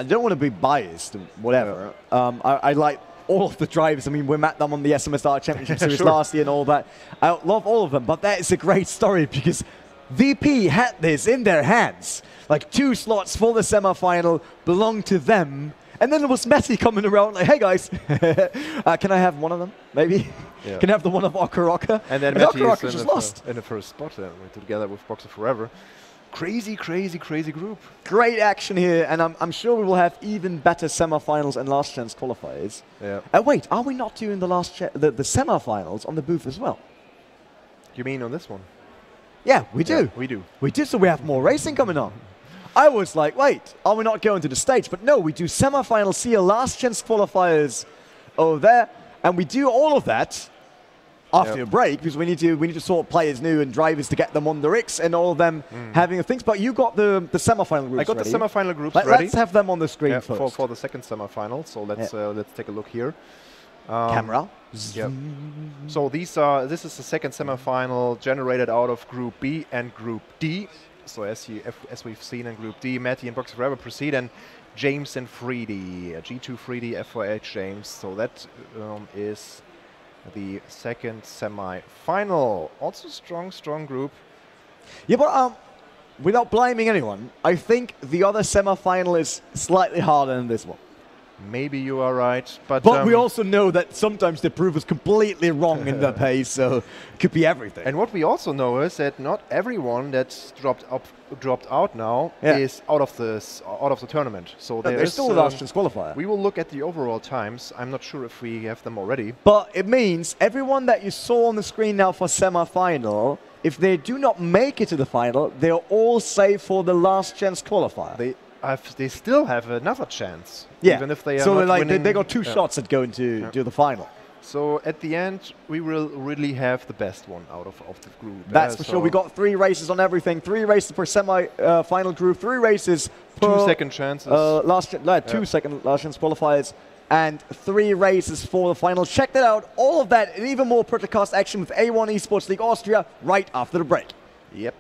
Speaker 4: don't want to be biased, whatever. I like all of the drivers. I mean, we met them on the SMSR Championship Series last year and all that. I love all of them, but that is a great story, because VP had this in their hands. Like 2 slots for the semi-final belonged to them. And then it was Matty coming around like, hey guys, can I have one of them, maybe? Yeah. Can I have the one of Okarocka?
Speaker 2: And then Matty is just lost in the first spot together with Boxer Forever. Crazy, crazy, crazy group.
Speaker 4: Great action here, and I'm sure we will have even better semi-finals and last chance qualifiers.
Speaker 2: Yeah.
Speaker 4: Wait, are we not doing the semi-finals on the booth as well?
Speaker 2: You mean on this one?
Speaker 4: Yeah, we do.
Speaker 2: Yeah, we do.
Speaker 4: We do, so we have more racing coming on. I was like, wait, are we not going to the stage? But no, we do semi-finals here, last chance qualifiers over there, and we do all of that after a break because we need to sort players new and drivers to get them on the rigs and all of them having things. But you got the semi-final groups.
Speaker 2: I got
Speaker 4: ready.
Speaker 2: the semi-final groups ready.
Speaker 4: Let's have them on the screen first
Speaker 2: for the second semi-final. So let's take a look here.
Speaker 4: Camera.
Speaker 2: Yeah. So this is the second semi-final generated out of Group B and Group D. So as we've seen in Group D, Matty and Box Forever proceed, and James and Freedy, G2 Freedy, F4H James. So that is the second semi-final. Also strong group.
Speaker 4: Yeah, but without blaming anyone, I think the other semi-final is slightly harder than this one.
Speaker 2: Maybe you are right, but
Speaker 4: we also know that sometimes they prove us completely wrong in the pace, so it could be everything.
Speaker 2: And what we also know is that not everyone that's dropped out now is out of the tournament. So
Speaker 4: there's still a last chance qualifier.
Speaker 2: We will look at the overall times. I'm not sure if we have them already.
Speaker 4: But it means everyone that you saw on the screen now for semi-final, if they do not make it to the final, they're all safe for the last chance qualifier.
Speaker 2: They still have another chance,
Speaker 4: even
Speaker 2: if they are not winning.
Speaker 4: They got two shots at going to do the final.
Speaker 2: So at the end, we will really have the best one out of the group.
Speaker 4: That's for sure. We got 3 races on everything. 3 races per semi-final group. 3 races per
Speaker 2: 2 second chances.
Speaker 4: 2 second last chance qualifiers. And 3 races for the final. Check that out. All of that and even more Protocast action with A1 Esports League Austria right after the break.
Speaker 2: Yep.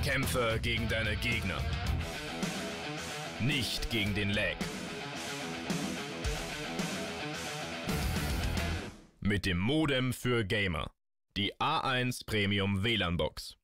Speaker 3: Kämpfe gegen deine Gegner. Nicht gegen den Lag. Mit dem Modem für Gamer. Die A1 Premium WLAN Box.